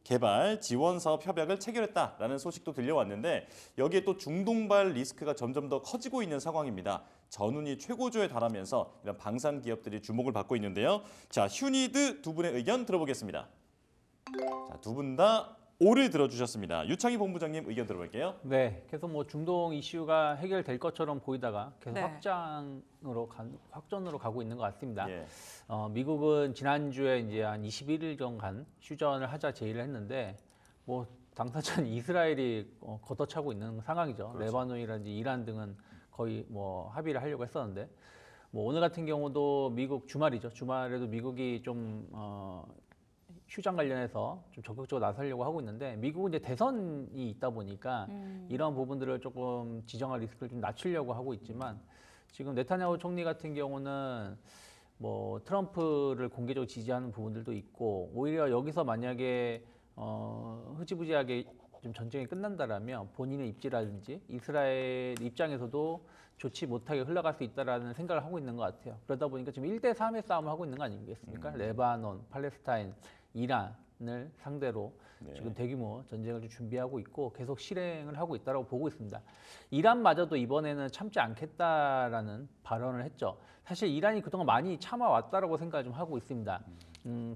개발 지원 사업 협약을 체결했다라는 소식도 들려왔는데 여기에 또 중동발 리스크가 점점 더 커지고 있는 상황입니다. 전운이 최고조에 달하면서 이런 방산 기업들이 주목을 받고 있는데요. 자, 휴니드 두 분의 의견 들어보겠습니다. 자, 두 분 다 오를 들어주셨습니다. 유창희 본부장님 의견 들어볼게요. 네, 계속 뭐 중동 이슈가 해결될 것처럼 보이다가 계속 네. 확전으로 가고 있는 것 같습니다. 예. 미국은 지난주에 이제 한 21일 정간 휴전을 하자 제의를 했는데 뭐 당사자는 이스라엘이 걷어차고 있는 상황이죠. 그렇죠. 레바논이라든지 이란 등은 거의 뭐 합의를 하려고 했었는데 뭐 오늘 같은 경우도 미국 주말이죠. 주말에도 미국이 좀 휴전 관련해서 좀 적극적으로 나서려고 하고 있는데 미국은 이제 대선이 있다 보니까 이런 부분들을 조금 지정할 리스크를 좀 낮추려고 하고 있지만 지금 네타냐후 총리 같은 경우는 뭐 트럼프를 공개적으로 지지하는 부분들도 있고 오히려 여기서 만약에 흐지부지하게 좀 전쟁이 끝난다라면 본인의 입지라든지 이스라엘 입장에서도 좋지 못하게 흘러갈 수 있다라는 생각을 하고 있는 것 같아요. 그러다 보니까 지금 1대3의 싸움을 하고 있는 거 아니겠습니까? 레바논, 팔레스타인, 이란을 상대로 네. 지금 대규모 전쟁을 좀 준비하고 있고 계속 실행을 하고 있다고 보고 있습니다. 이란마저도 이번에는 참지 않겠다라는 발언을 했죠. 사실 이란이 그동안 많이 참아왔다라고 생각을 좀 하고 있습니다.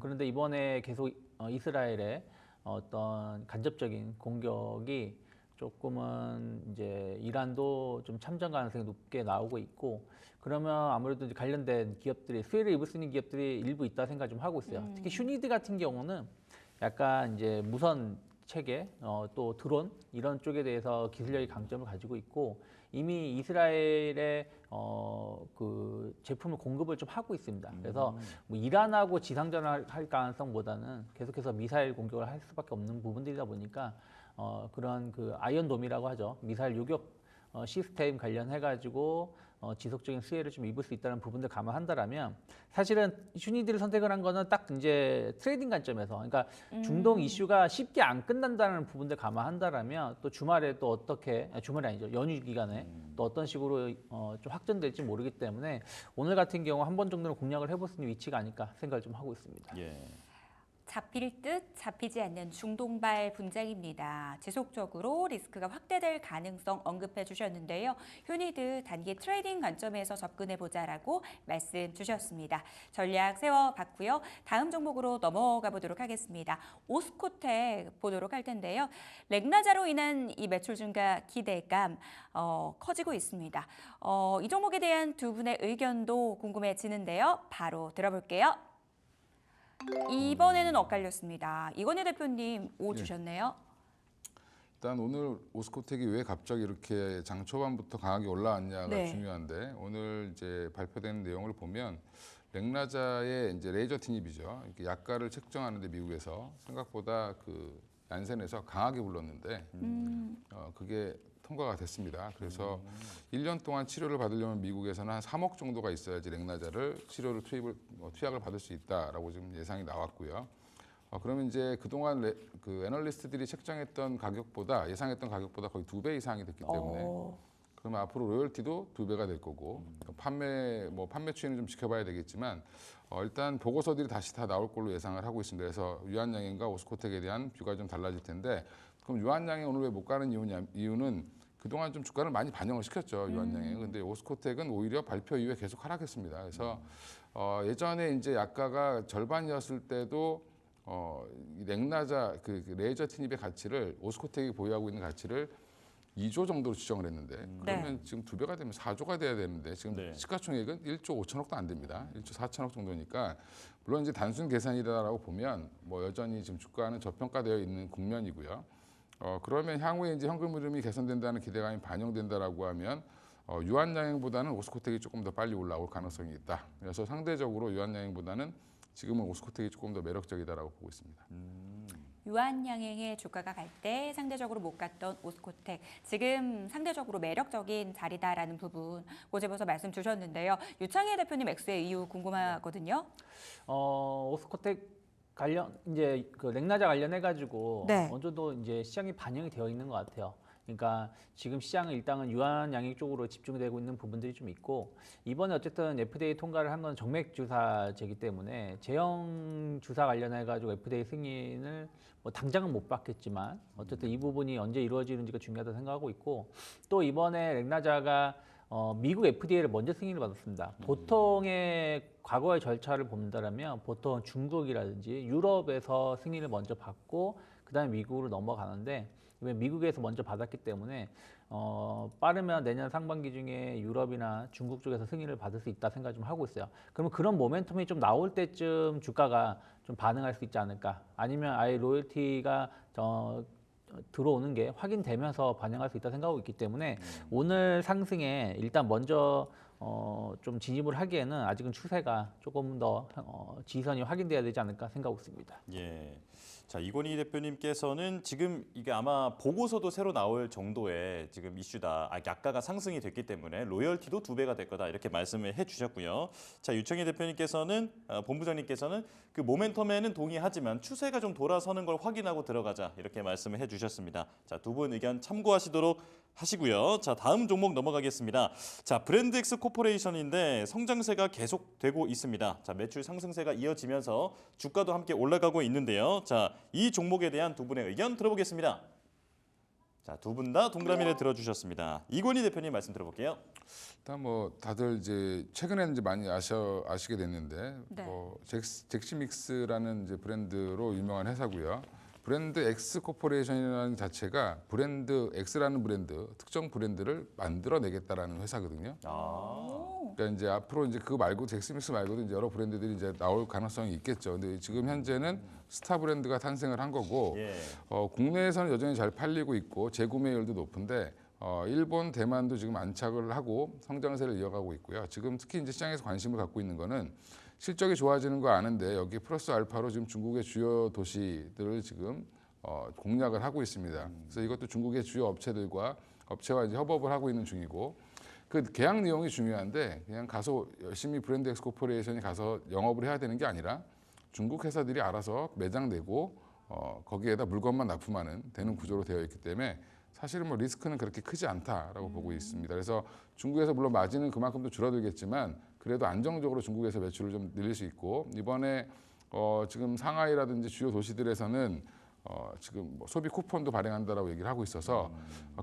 그런데 이번에 계속 이스라엘의 어떤 간접적인 공격이 조금은 이제 이란도 좀 참전 가능성이 높게 나오고 있고 그러면 아무래도 이제 관련된 기업들이 수혜를 입을 수 있는 기업들이 일부 있다 생각 좀 하고 있어요. 특히 휴니드 같은 경우는 약간 이제 무선 체계, 또 드론 이런 쪽에 대해서 기술력의 강점을 가지고 있고 이미 이스라엘에 그 제품을 공급을 좀 하고 있습니다. 그래서 뭐 이란하고 지상전을 할 가능성보다는 계속해서 미사일 공격을 할 수밖에 없는 부분들이다 보니까 그런 그 아이언돔이라고 하죠. 미사일 요격 시스템 관련해가지고 지속적인 수혜를 좀 입을 수 있다는 부분들 감안한다라면 사실은 휴니드를 선택을 한 거는 딱 이제 트레이딩 관점에서 그러니까 중동 이슈가 쉽게 안 끝난다는 부분들 감안한다라면 또 주말에 또 어떻게 주말이 아니죠 연휴 기간에 또 어떤 식으로 좀 확전될지 모르기 때문에 오늘 같은 경우 한 번 정도는 공략을 해볼 수 있는 위치가 아닐까 생각을 좀 하고 있습니다. 예. 잡힐 듯 잡히지 않는 중동발 분쟁입니다. 지속적으로 리스크가 확대될 가능성 언급해 주셨는데요. 휴니드 단기 트레이딩 관점에서 접근해 보자라고 말씀 주셨습니다. 전략 세워봤고요. 다음 종목으로 넘어가 보도록 하겠습니다. 오스코텍 보도록 할 텐데요. 렉나자로 인한 이 매출 증가 기대감 커지고 있습니다. 이 종목에 대한 두 분의 의견도 궁금해지는데요. 바로 들어볼게요. 이번에는 엇갈렸습니다. 이건희 대표님 오 주셨네요. 일단 오늘 오스코텍이 왜 갑자기 이렇게 장 초반부터 강하게 올라왔냐가 네. 중요한데 오늘 이제 발표된 내용을 보면 렉나자의 이제 레이저 티닙이죠. 이렇게 약가를 책정하는데 미국에서 생각보다 그 얀센에서 강하게 불렀는데 그게 통과가 됐습니다. 그래서 1년 동안 치료를 받으려면 미국에서는 한 3억 정도가 있어야지 렉나자를 치료를 투약을 받을 수 있다라고 지금 예상이 나왔고요. 그러면 이제 그동안 그 애널리스트들이 책정했던 가격보다 예상했던 가격보다 거의 2배 이상이 됐기 때문에 그러면 앞으로 로열티도 2배가 될 거고 판매 추이는 좀 지켜봐야 되겠지만 일단 보고서들이 다시 다 나올 걸로 예상을 하고 있습니다. 그래서 유한양행과 오스코텍에 대한 뷰가 좀 달라질 텐데 그럼 유한양행 오늘 왜 못 가는 이유는 그동안 좀 주가를 많이 반영을 시켰죠. 유한양행. 근데 오스코텍은 오히려 발표 이후에 계속 하락했습니다. 그래서 예전에 이제 약가가 절반이었을 때도 이 렉나자 그 레이저 티닙의 가치를 오스코텍이 보유하고 있는 가치를 2조 정도로 지정을 했는데 그러면 지금 2배가 되면 4조가 돼야 되는데 지금 시가총액은 1조 5천억도 안 됩니다. 1조 4천억 정도니까 물론 이제 단순 계산이다라고 보면 뭐 여전히 지금 주가는 저평가되어 있는 국면이고요. 그러면 향후에 이제 현금 흐름이 개선된다는 기대감이 반영된다라고 하면 유한양행보다는 오스코텍이 조금 더 빨리 올라올 가능성이 있다. 그래서 상대적으로 유한양행보다는 지금은 오스코텍이 조금 더 매력적이다라고 보고 있습니다. 유한양행의 주가가 갈 때 상대적으로 못 갔던 오스코텍, 지금 상대적으로 매력적인 자리다라는 부분 고집어서 말씀 주셨는데요. 유창희 대표님 X의 이유 궁금하거든요. 오스코텍 관련 이제 그 렉나자 관련해 가지고 네. 어느 정도 이제 시장이 반영이 되어 있는 것 같아요. 그러니까 지금 시장은 일단은 유한양행 쪽으로 집중되고 있는 부분들이 좀 있고 이번에 어쨌든 FDA 통과를 한 건 정맥 주사제이기 때문에 제형 주사 관련해 가지고 FDA 승인을 뭐 당장은 못 받겠지만 어쨌든 이 부분이 언제 이루어지는지가 중요하다고 생각하고 있고 또 이번에 렉나자가 미국 FDA를 먼저 승인을 받았습니다. 보통의 과거의 절차를 본다면 보통 중국이라든지 유럽에서 승인을 먼저 받고 그다음에 미국으로 넘어가는데 이번에 미국에서 먼저 받았기 때문에 빠르면 내년 상반기 중에 유럽이나 중국 쪽에서 승인을 받을 수 있다 생각 좀 하고 있어요. 그러면 그런 모멘텀이 좀 나올 때쯤 주가가 좀 반응할 수 있지 않을까? 아니면 아예 로열티가 들어오는 게 확인되면서 반영할 수 있다 생각하고 있기 때문에 오늘 상승에 일단 먼저 좀 진입을 하기에는 아직은 추세가 조금 더 지선이 확인돼야 되지 않을까 생각하고 있습니다. 예. 자, 이건희 대표님께서는 지금 이게 아마 보고서도 새로 나올 정도의 지금 이슈다. 약가가 상승이 됐기 때문에 로열티도 2배가 될 거다. 이렇게 말씀을 해주셨고요. 자, 유창희 대표님께서는 본부장님께서는 그 모멘텀에는 동의하지만 추세가 좀 돌아서는 걸 확인하고 들어가자. 이렇게 말씀을 해주셨습니다. 자, 두 분 의견 참고하시도록 하시고요. 자, 다음 종목 넘어가겠습니다. 자, 브랜드엑스 코퍼레이션인데 성장세가 계속되고 있습니다. 자, 매출 상승세가 이어지면서 주가도 함께 올라가고 있는데요. 자, 이 종목에 대한 두 분의 의견 들어보겠습니다. 자, 두 분 다 동그라미를 들어주셨습니다. 이건희 대표님 말씀 들어볼게요. 일단 뭐 다들 이제 최근에는 이제 많이 아시게 됐는데 네. 잭스믹스라는 이제 브랜드로 유명한 회사고요. 브랜드 X 코퍼레이션이라는 자체가 브랜드 X라는 브랜드, 특정 브랜드를 만들어내겠다라는 회사거든요. 그러니까 이제 앞으로 이제 그거 말고 잭스믹스 말고도 이제 여러 브랜드들이 이제 나올 가능성이 있겠죠. 근데 지금 현재는 스타 브랜드가 탄생을 한 거고 국내에서는 여전히 잘 팔리고 있고 재구매율도 높은데 일본, 대만도 지금 안착을 하고 성장세를 이어가고 있고요. 지금 특히 이제 시장에서 관심을 갖고 있는 거는 실적이 좋아지는 거 아는데 여기 플러스 알파로 지금 중국의 주요 도시들을 지금 공략을 하고 있습니다. 그래서 이것도 중국의 주요 업체와 이제 협업을 하고 있는 중이고 그 계약 내용이 중요한데 그냥 가서 열심히 브랜드 엑스 코퍼레이션이 가서 영업을 해야 되는 게 아니라 중국 회사들이 알아서 매장 내고 거기에다 물건만 납품하는 되는 구조로 되어 있기 때문에 사실은 뭐 리스크는 그렇게 크지 않다라고 보고 있습니다. 그래서 중국에서 물론 마진은 그만큼도 줄어들겠지만 그래도 안정적으로 중국에서 매출을 좀 늘릴 수 있고 이번에 지금 상하이라든지 주요 도시들에서는 지금 뭐 소비 쿠폰도 발행한다라고 얘기를 하고 있어서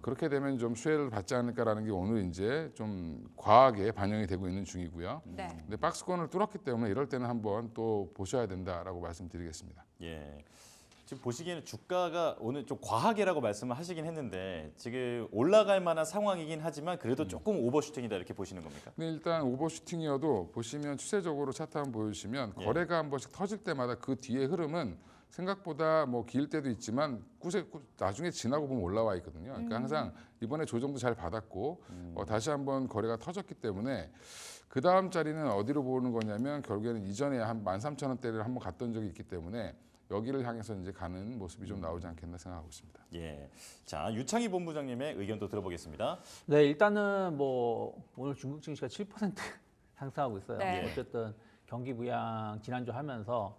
그렇게 되면 좀 수혜를 받지 않을까라는 게 오늘 이제 좀 과하게 반영이 되고 있는 중이고요. 네. 근데 박스권을 뚫었기 때문에 이럴 때는 한번 또 보셔야 된다라고 말씀드리겠습니다. 예. 지금 보시기에는 주가가 오늘 좀 과하게라고 말씀을 하시긴 했는데 지금 올라갈 만한 상황이긴 하지만 그래도 조금 오버슈팅이다 이렇게 보시는 겁니까? 근데 일단 오버슈팅이어도 보시면 추세적으로 차트 한번 보여주시면 예. 거래가 한 번씩 터질 때마다 그 뒤에 흐름은 생각보다 뭐 길 때도 있지만 나중에 지나고 보면 올라와 있거든요. 그러니까 항상 이번에 조정도 잘 받았고 다시 한번 거래가 터졌기 때문에 그 다음 자리는 어디로 보는 거냐면 결국에는 이전에 한 13,000원대를 한번 갔던 적이 있기 때문에 여기를 향해서 이제 가는 모습이 좀 나오지 않겠나 생각하고 있습니다. 예. 자, 유창희 본부장님의 의견도 들어보겠습니다. 네, 일단은 뭐 오늘 중국 증시가 7% 상승하고 있어요. 네. 어쨌든 경기 부양 지난주 하면서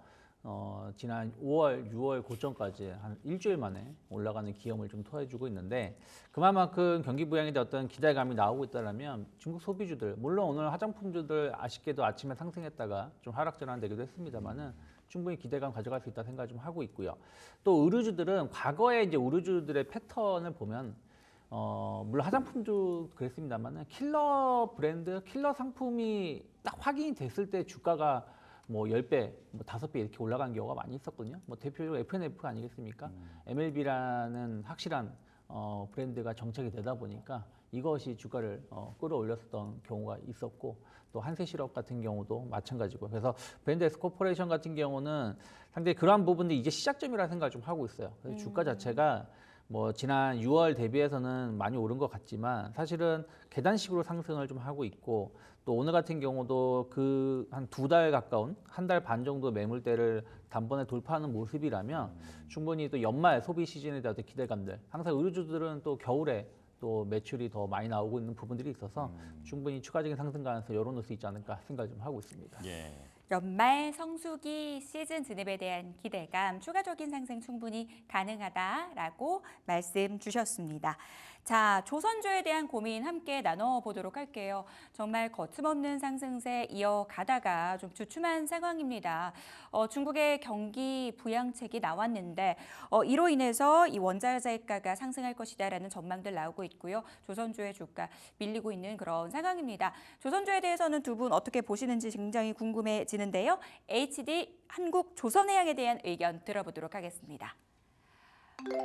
지난 5월, 6월 고점까지 한 일주일 만에 올라가는 기염을 좀 토해주고 있는데 그만큼 경기 부양에 대한 어떤 기대감이 나오고 있다면 중국 소비주들, 물론 오늘 화장품주들 아쉽게도 아침에 상승했다가 좀 하락 전환되기도 했습니다만은 충분히 기대감 가져갈 수 있다 생각을 좀 하고 있고요. 또 의류주들은 과거에 이제 의류주들의 패턴을 보면 물론 화장품도 그랬습니다만은 킬러 브랜드, 킬러 상품이 딱 확인이 됐을 때 주가가 뭐 10배, 뭐 5배 이렇게 올라간 경우가 많이 있었거든요. 뭐 대표적으로 F&F 아니겠습니까? MLB라는 확실한 브랜드가 정착이 되다 보니까 이것이 주가를 끌어올렸었던 경우가 있었고 또 한세실업 같은 경우도 마찬가지고 그래서 브랜드 에스코퍼레이션 같은 경우는 상당히 그러한 부분들이 이제 시작점이라 생각을 좀 하고 있어요. 그래서 주가 자체가 뭐 지난 6월 대비해서는 많이 오른 것 같지만 사실은 계단식으로 상승을 좀 하고 있고 또 오늘 같은 경우도 그 한 2달 가까운 한 달 반 정도 매물대를 단번에 돌파하는 모습이라면 충분히 또 연말 소비 시즌에 대한 기대감들 항상 의류주들은 또 겨울에 또 매출이 더 많이 나오고 있는 부분들이 있어서 충분히 추가적인 상승 가능성을 열어놓을 수 있지 않을까 생각을 좀 하고 있습니다. 예. 연말 성수기 시즌 진입에 대한 기대감, 추가적인 상승 충분히 가능하다라고 말씀 주셨습니다. 자, 조선주에 대한 고민 함께 나눠보도록 할게요. 정말 거침없는 상승세 이어가다가 좀 주춤한 상황입니다. 중국의 경기 부양책이 나왔는데 이로 인해서 이 원자재가가 상승할 것이다라는 전망들 나오고 있고요. 조선주의 주가 밀리고 있는 그런 상황입니다. 조선주에 대해서는 두 분 어떻게 보시는지 굉장히 궁금해지는데요. HD 한국조선해양에 대한 의견 들어보도록 하겠습니다.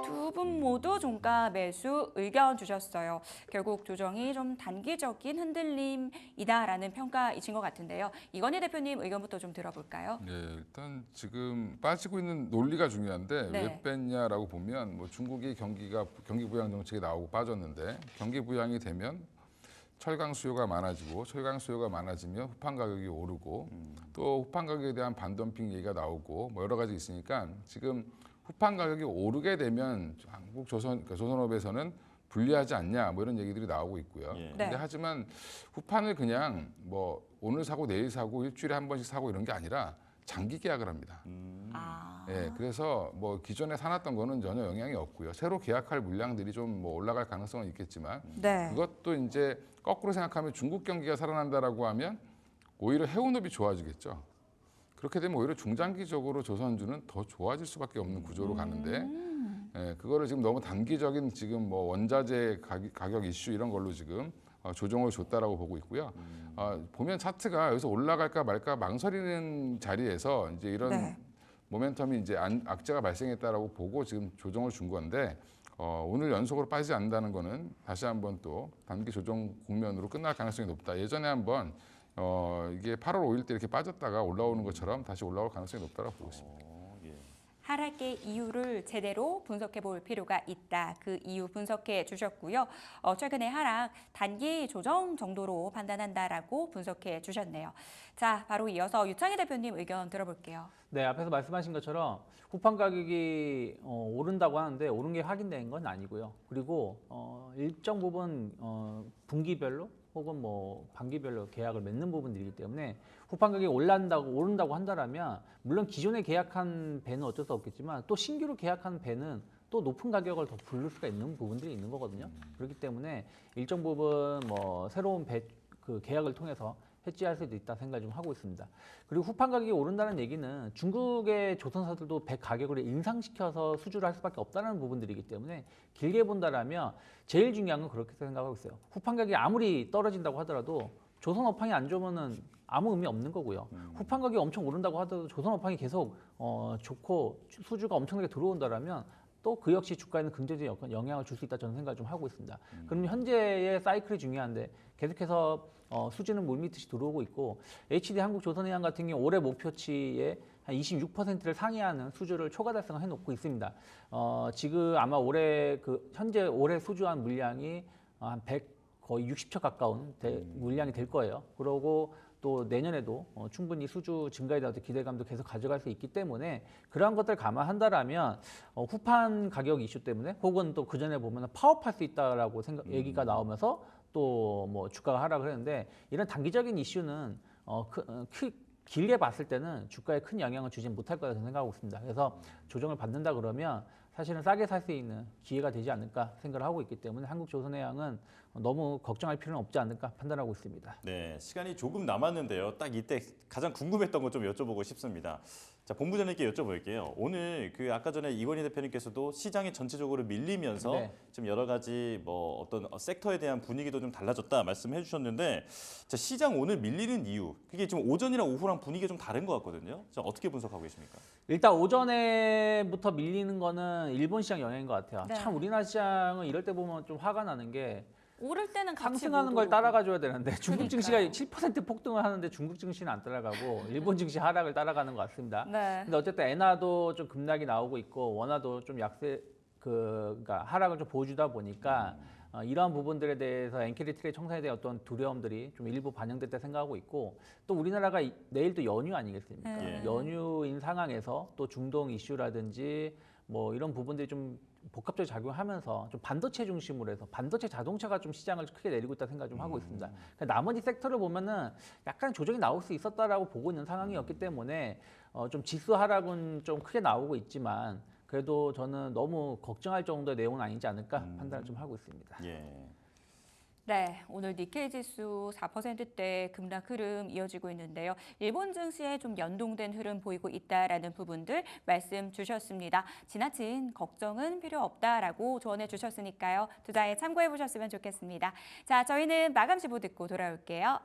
두 분 모두 종가 매수 의견 주셨어요. 결국 조정이 좀 단기적인 흔들림이다라는 평가이신 것 같은데요. 이건희 대표님 의견부터 좀 들어볼까요? 네, 일단 지금 빠지고 있는 논리가 중요한데 네. 왜 뺐냐라고 보면 뭐 중국이 경기 부양 정책이 나오고 빠졌는데 경기 부양이 되면 철강 수요가 많아지고 철강 수요가 많아지면 후판 가격이 오르고 또 후판 가격에 대한 반덤핑 얘기가 나오고 뭐 여러 가지 있으니까 지금 후판 가격이 오르게 되면 한국 조선업에서는 불리하지 않냐 뭐 이런 얘기들이 나오고 있고요. 예. 근데 네. 하지만 후판을 그냥 뭐 오늘 사고 내일 사고 일주일에 한 번씩 사고 이런 게 아니라 장기 계약을 합니다. 아. 예, 그래서 뭐 기존에 사놨던 거는 전혀 영향이 없고요. 새로 계약할 물량들이 좀 뭐 올라갈 가능성은 있겠지만 네. 그것도 이제 거꾸로 생각하면 중국 경기가 살아난다라고 하면 오히려 해운업이 좋아지겠죠. 그렇게 되면 오히려 중장기적으로 조선주는 더 좋아질 수밖에 없는 구조로 가는데 예, 그거를 지금 너무 단기적인 지금 뭐 원자재 가격 이슈 이런 걸로 지금 조정을 줬다라고 보고 있고요. 보면 차트가 여기서 올라갈까 말까 망설이는 자리에서 이제 이런 네. 모멘텀이 이제 악재가 발생했다라고 보고 지금 조정을 준 건데 오늘 연속으로 빠지지 않는다는 거는 다시 한번 또 단기 조정 국면으로 끝날 가능성이 높다. 예전에 한번 이게 8월 5일 때 이렇게 빠졌다가 올라오는 것처럼 다시 올라올 가능성이 높다고 보고 있습니다. 하락의 이유를 제대로 분석해 볼 필요가 있다. 그 이유 분석해 주셨고요. 최근의 하락 단기 조정 정도로 판단한다라고 분석해 주셨네요. 자, 바로 이어서 유창희 대표님 의견 들어볼게요. 네, 앞에서 말씀하신 것처럼 후판 가격이 오른다고 하는데 오른 게 확인된 건 아니고요. 그리고 일정 부분 분기별로 혹은 뭐 반기별로 계약을 맺는 부분들이기 때문에 후판 가격이 오른다고 한다라면 물론 기존에 계약한 배는 어쩔 수 없겠지만 또 신규로 계약한 배는 또 높은 가격을 더 부를 수가 있는 부분들이 있는 거거든요. 그렇기 때문에 일정 부분 뭐 새로운 그 계약을 통해서 해지할 수도 있다 생각 좀 하고 있습니다. 그리고 후판 가격이 오른다는 얘기는 중국의 조선사들도 배 가격을 인상시켜서 수주를 할 수밖에 없다는 부분들이기 때문에 길게 본다라면 제일 중요한 건 그렇게 생각하고 있어요. 후판 가격이 아무리 떨어진다고 하더라도 조선업황이 안 좋으면은 아무 의미 없는 거고요. 후판 가격이 엄청 오른다고 하더라도 조선업황이 계속 좋고 수주가 엄청나게 들어온다라면 또 그 역시 주가에는 긍정적인 영향을 줄 수 있다 저는 생각을 좀 하고 있습니다. 그럼 현재의 사이클이 중요한데 계속해서 수주는 물밀듯이 들어오고 있고 HD 한국조선해양 같은 경우 올해 목표치에 한 26%를 상회하는 수주를 초과 달성을 해놓고 있습니다. 지금 아마 현재 올해 수주한 물량이 한 100 거의 60척 가까운 물량이 될 거예요. 그러고 또 내년에도 충분히 수주 증가에 대한 기대감도 계속 가져갈 수 있기 때문에 그러한 것들 감안한다라면 후판 가격 이슈 때문에 혹은 또 그 전에 보면 파업할 수 있다라고 얘기가 나오면서 또 뭐 주가가 하락을 했는데 이런 단기적인 이슈는 길게 봤을 때는 주가에 큰 영향을 주지 못할 거라고 생각하고 있습니다. 그래서 조정을 받는다 그러면 사실은 싸게 살 수 있는 기회가 되지 않을까 생각을 하고 있기 때문에 한국조선해양은 너무 걱정할 필요는 없지 않을까 판단하고 있습니다. 네, 시간이 조금 남았는데요. 딱 이때 가장 궁금했던 것 좀 여쭤보고 싶습니다. 자, 본부장님께 여쭤볼게요. 오늘 아까 전에 이건희 대표님께서도 시장이 전체적으로 밀리면서 네. 좀 여러 가지 뭐 어떤 섹터에 대한 분위기도 좀 달라졌다 말씀해 주셨는데 자, 시장 오늘 밀리는 이유 그게 지금 오전이랑 오후랑 분위기가 좀 다른 것 같거든요. 자, 어떻게 분석하고 계십니까? 일단 오전에부터 밀리는 거는 일본 시장 영향인 것 같아요. 네. 참 우리나라 시장은 이럴 때 보면 좀 화가 나는 게 오를 때는 같이 상승하는 못 걸 오르고. 따라가줘야 되는데 중국 증시가 그러니까요. 7% 폭등을 하는데 중국 증시는 안 따라가고 일본 증시 하락을 따라가는 것 같습니다. 네. 근데 어쨌든 엔화도 좀 급락이 나오고 있고 원화도 좀 그러니까 하락을 좀 보여주다 보니까 이러한 부분들에 대해서 엔캐리 트레이 청산에 대한 어떤 두려움들이 좀 일부 반영됐다 생각하고 있고 또 우리나라가 내일 또 연휴 아니겠습니까? 예. 연휴인 상황에서 또 중동 이슈라든지 뭐 이런 부분들이 좀 복합적으로 작용하면서 좀 반도체 중심으로 해서 반도체 자동차가 좀 시장을 크게 내리고 있다 생각 좀 하고 있습니다. 그러니까 나머지 섹터를 보면은 약간 조정이 나올 수 있었다라고 보고 있는 상황이었기 때문에 좀 지수 하락은 좀 크게 나오고 있지만 그래도 저는 너무 걱정할 정도의 내용은 아니지 않을까 판단을 좀 하고 있습니다. 예. 네, 오늘 니케이 지수 4%대 급락 흐름 이어지고 있는데요. 일본 증시에 좀 연동된 흐름 보이고 있다라는 부분들 말씀 주셨습니다. 지나친 걱정은 필요 없다라고 조언해 주셨으니까요. 투자에 참고해 보셨으면 좋겠습니다. 자, 저희는 마감 시보 듣고 돌아올게요.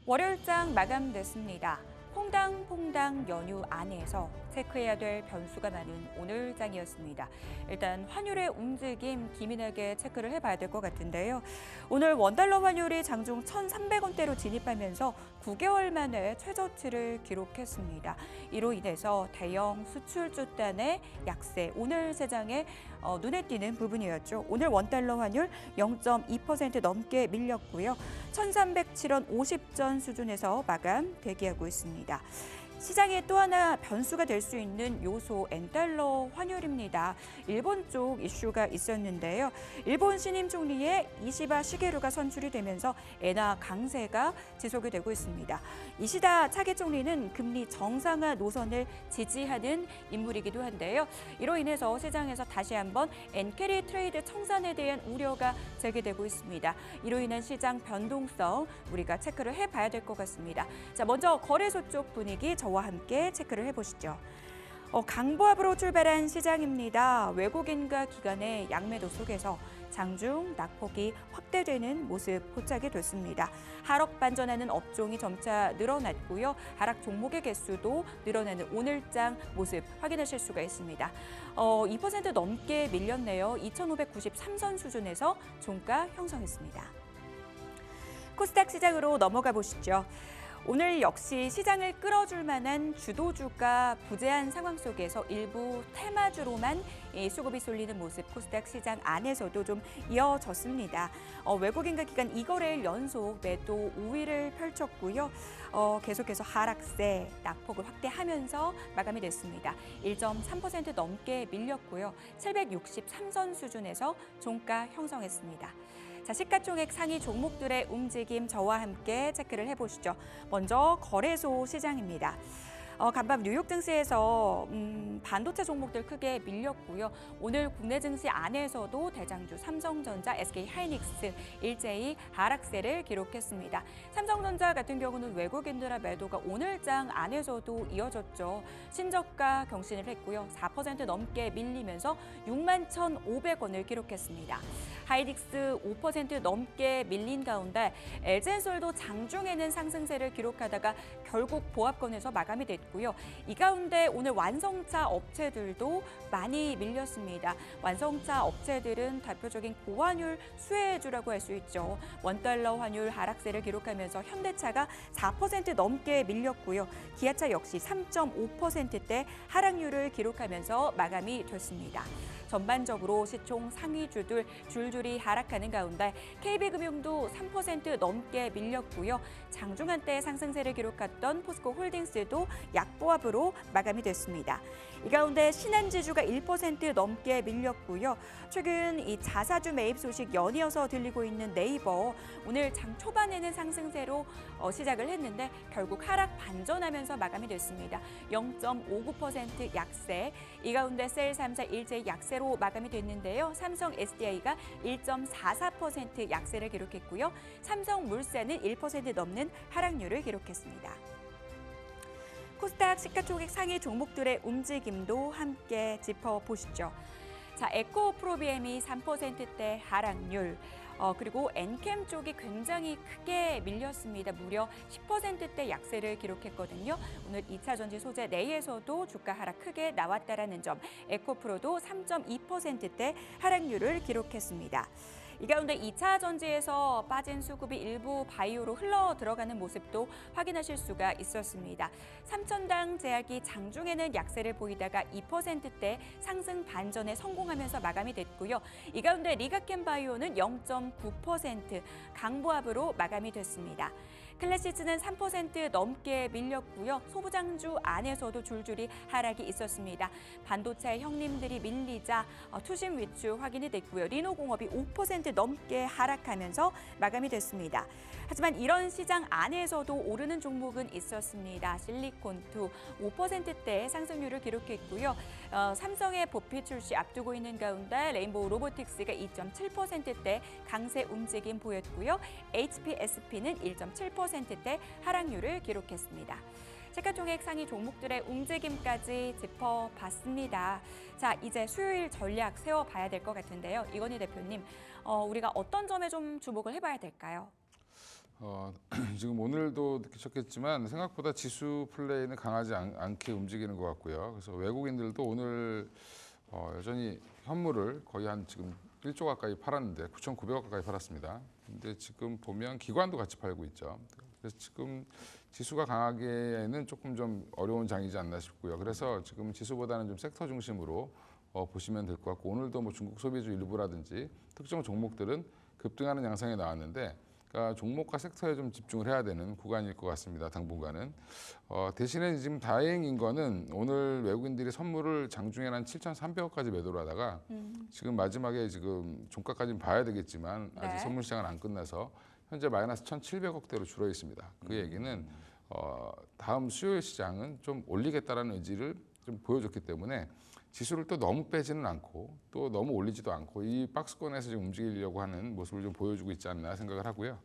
월요일장 마감됐습니다. 퐁당퐁당 연휴 안에서 체크해야 될 변수가 많은 오늘장이었습니다. 일단 환율의 움직임 기민하게 체크를 해봐야 될 것 같은데요. 오늘 원달러 환율이 장중 1,300원대로 진입하면서 9개월 만에 최저치를 기록했습니다. 이로 인해서 대형 수출주 단의 약세, 오늘 세장에 눈에 띄는 부분이었죠. 오늘 원달러 환율 0.2% 넘게 밀렸고요. 1,307원 50전 수준에서 마감 대기하고 있습니다. 시장에 또 하나 변수가 될 수 있는 요소 엔달러 환율입니다. 일본 쪽 이슈가 있었는데요. 일본 신임 총리의 이시바 시게루가 선출이 되면서 엔화 강세가 지속이 되고 있습니다. 이시다 차기 총리는 금리 정상화 노선을 지지하는 인물이기도 한데요. 이로 인해서 시장에서 다시 한번 엔캐리 트레이드 청산에 대한 우려가 제기되고 있습니다. 이로 인한 시장 변동성 우리가 체크를 해봐야 될 것 같습니다. 자, 먼저 거래소 쪽 분위기 저와 함께 체크를 해보시죠. 강보합으로 출발한 시장입니다. 외국인과 기관의 양매도 속에서 장중 낙폭이 확대되는 모습 포착이 됐습니다. 하락 반전하는 업종이 점차 늘어났고요. 하락 종목의 개수도 늘어나는 오늘장 모습 확인하실 수가 있습니다. 2% 넘게 밀렸네요. 2,593선 수준에서 종가 형성했습니다. 코스닥 시장으로 넘어가 보시죠. 오늘 역시 시장을 끌어줄 만한 주도주가 부재한 상황 속에서 일부 테마주로만 수급이 쏠리는 모습 코스닥 시장 안에서도 좀 이어졌습니다. 외국인과 기관 2거래일 연속 매도 우위를 펼쳤고요. 계속해서 하락세, 낙폭을 확대하면서 마감이 됐습니다. 1.3% 넘게 밀렸고요. 763선 수준에서 종가 형성했습니다. 자, 시가총액 상위 종목들의 움직임 저와 함께 체크를 해보시죠. 먼저 거래소 시장입니다. 간밤 뉴욕 증시에서 반도체 종목들 크게 밀렸고요. 오늘 국내 증시 안에서도 대장주 삼성전자, SK하이닉스 일제히 하락세를 기록했습니다. 삼성전자 같은 경우는 외국인들의 매도가 오늘장 안에서도 이어졌죠. 신저가 경신을 했고요. 4% 넘게 밀리면서 61,500원을 기록했습니다. 하이닉스 5% 넘게 밀린 가운데 LG엔솔도 장중에는 상승세를 기록하다가 결국 보합권에서 마감이 됐고요. 이 가운데 오늘 완성차 업체들도 많이 밀렸습니다. 완성차 업체들은 대표적인 고환율 수혜주라고 할 수 있죠. 원달러 환율 하락세를 기록하면서 현대차가 4% 넘게 밀렸고요. 기아차 역시 3.5%대 하락률을 기록하면서 마감이 됐습니다. 전반적으로 시총 상위주들 줄줄이 하락하는 가운데 KB금융도 3% 넘게 밀렸고요. 장중 한때 상승세를 기록했던 포스코홀딩스도 약보합으로 마감이 됐습니다. 이 가운데 신한지주가 1% 넘게 밀렸고요. 최근 이 자사주 매입 소식 연이어서 들리고 있는 네이버 오늘 장 초반에는 상승세로 시작을 했는데 결국 하락 반전하면서 마감이 됐습니다. 0.59% 약세. 이 가운데 셀 3사 일제히 약세로 마감이 됐는데요. 삼성 SDI가 1.44% 약세를 기록했고요. 삼성물산은 1% 넘는 하락률을 기록했습니다. 코스닥 시가총액 상위 종목들의 움직임도 함께 짚어보시죠. 자, 에코프로비엠이 3%대 하락률, 그리고 엔캠 쪽이 굉장히 크게 밀렸습니다. 무려 10%대 약세를 기록했거든요. 오늘 2차 전지 소재 내에서도 주가 하락 크게 나왔다라는 점, 에코프로도 3.2%대 하락률을 기록했습니다. 이 가운데 2차 전지에서 빠진 수급이 일부 바이오로 흘러 들어가는 모습도 확인하실 수가 있었습니다. 삼천당 제약이 장중에는 약세를 보이다가 2%대 상승 반전에 성공하면서 마감이 됐고요. 이 가운데 리가켄 바이오는 0.9% 강보합으로 마감이 됐습니다. 클래시스는 3% 넘게 밀렸고요. 소부장주 안에서도 줄줄이 하락이 있었습니다. 반도체 형님들이 밀리자 투심 위축 확인이 됐고요. 리노공업이 5% 넘게 하락하면서 마감이 됐습니다. 하지만 이런 시장 안에서도 오르는 종목은 있었습니다. 실리콘2 5%대 상승률을 기록했고요. 삼성의 보피 출시 앞두고 있는 가운데 레인보우 로보틱스가 2.7%대 강세 움직임 보였고요. HPSP는 1.7%대 하락률을 기록했습니다. 시가총액 상위 종목들의 움직임까지 짚어봤습니다. 자, 이제 수요일 전략 세워봐야 될 것 같은데요. 이건희 대표님, 우리가 어떤 점에 좀 주목을 해봐야 될까요? 지금 오늘도 느끼셨겠지만 생각보다 지수 플레이는 강하지 않게 움직이는 것 같고요. 그래서 외국인들도 오늘 여전히 현물을 거의 한 지금 1조 가까이 팔았는데 9,900억 가까이 팔았습니다. 근데 지금 보면 기관도 같이 팔고 있죠. 그래서 지금 지수가 강하기에는 조금 좀 어려운 장이지 않나 싶고요. 그래서 지금 지수보다는 좀 섹터 중심으로 보시면 될 것 같고, 오늘도 뭐 중국 소비주 일부라든지 특정 종목들은 급등하는 양상이 나왔는데, 그러니까 종목과 섹터에 좀 집중을 해야 되는 구간일 것 같습니다. 당분간은. 대신에 지금 다행인 거는 오늘 외국인들이 선물을 장중에 한 7,300억까지 매도를 하다가 지금 마지막에 지금 종가까지는 봐야 되겠지만 아직 네. 선물 시장은 안 끝나서 현재 마이너스 1,700억대로 줄어 있습니다. 그 얘기는 다음 수요일 시장은 좀 올리겠다라는 의지를 좀 보여줬기 때문에 지수를 또 너무 빼지는 않고 또 너무 올리지도 않고 이 박스권에서 지금 움직이려고 하는 모습을 좀 보여주고 있지 않나 생각을 하고요.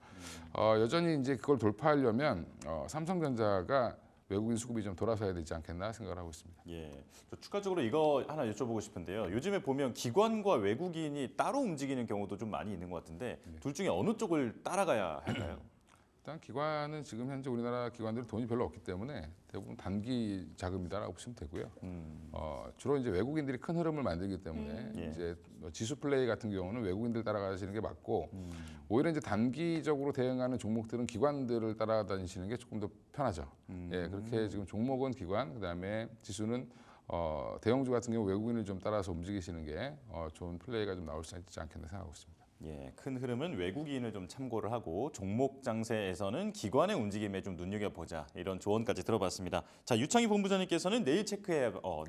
여전히 이제 그걸 돌파하려면 삼성전자가 외국인 수급이 좀 돌아서야 되지 않겠나 생각을 하고 있습니다. 예, 저 추가적으로 이거 하나 여쭤보고 싶은데요. 요즘에 보면 기관과 외국인이 따로 움직이는 경우도 좀 많이 있는 것 같은데 둘 중에 어느 쪽을 따라가야 할까요? 일단 기관은 지금 현재 우리나라 기관들은 돈이 별로 없기 때문에 대부분 단기 자금이다라고 보시면 되고요. 주로 이제 외국인들이 큰 흐름을 만들기 때문에 예. 이제 지수 플레이 같은 경우는 외국인들 따라가시는 게 맞고 오히려 이제 단기적으로 대응하는 종목들은 기관들을 따라다니시는 게 조금 더 편하죠. 예, 그렇게 지금 종목은 기관, 그다음에 지수는 대형주 같은 경우 외국인을 좀 따라서 움직이시는 게 좋은 플레이가 좀 나올 수 있지 않겠나 생각하고 있습니다. 예, 큰 흐름은 외국인을 좀 참고를 하고 종목 장세에서는 기관의 움직임에 좀 눈여겨보자 이런 조언까지 들어봤습니다. 자, 유창희 본부장님께서는 내일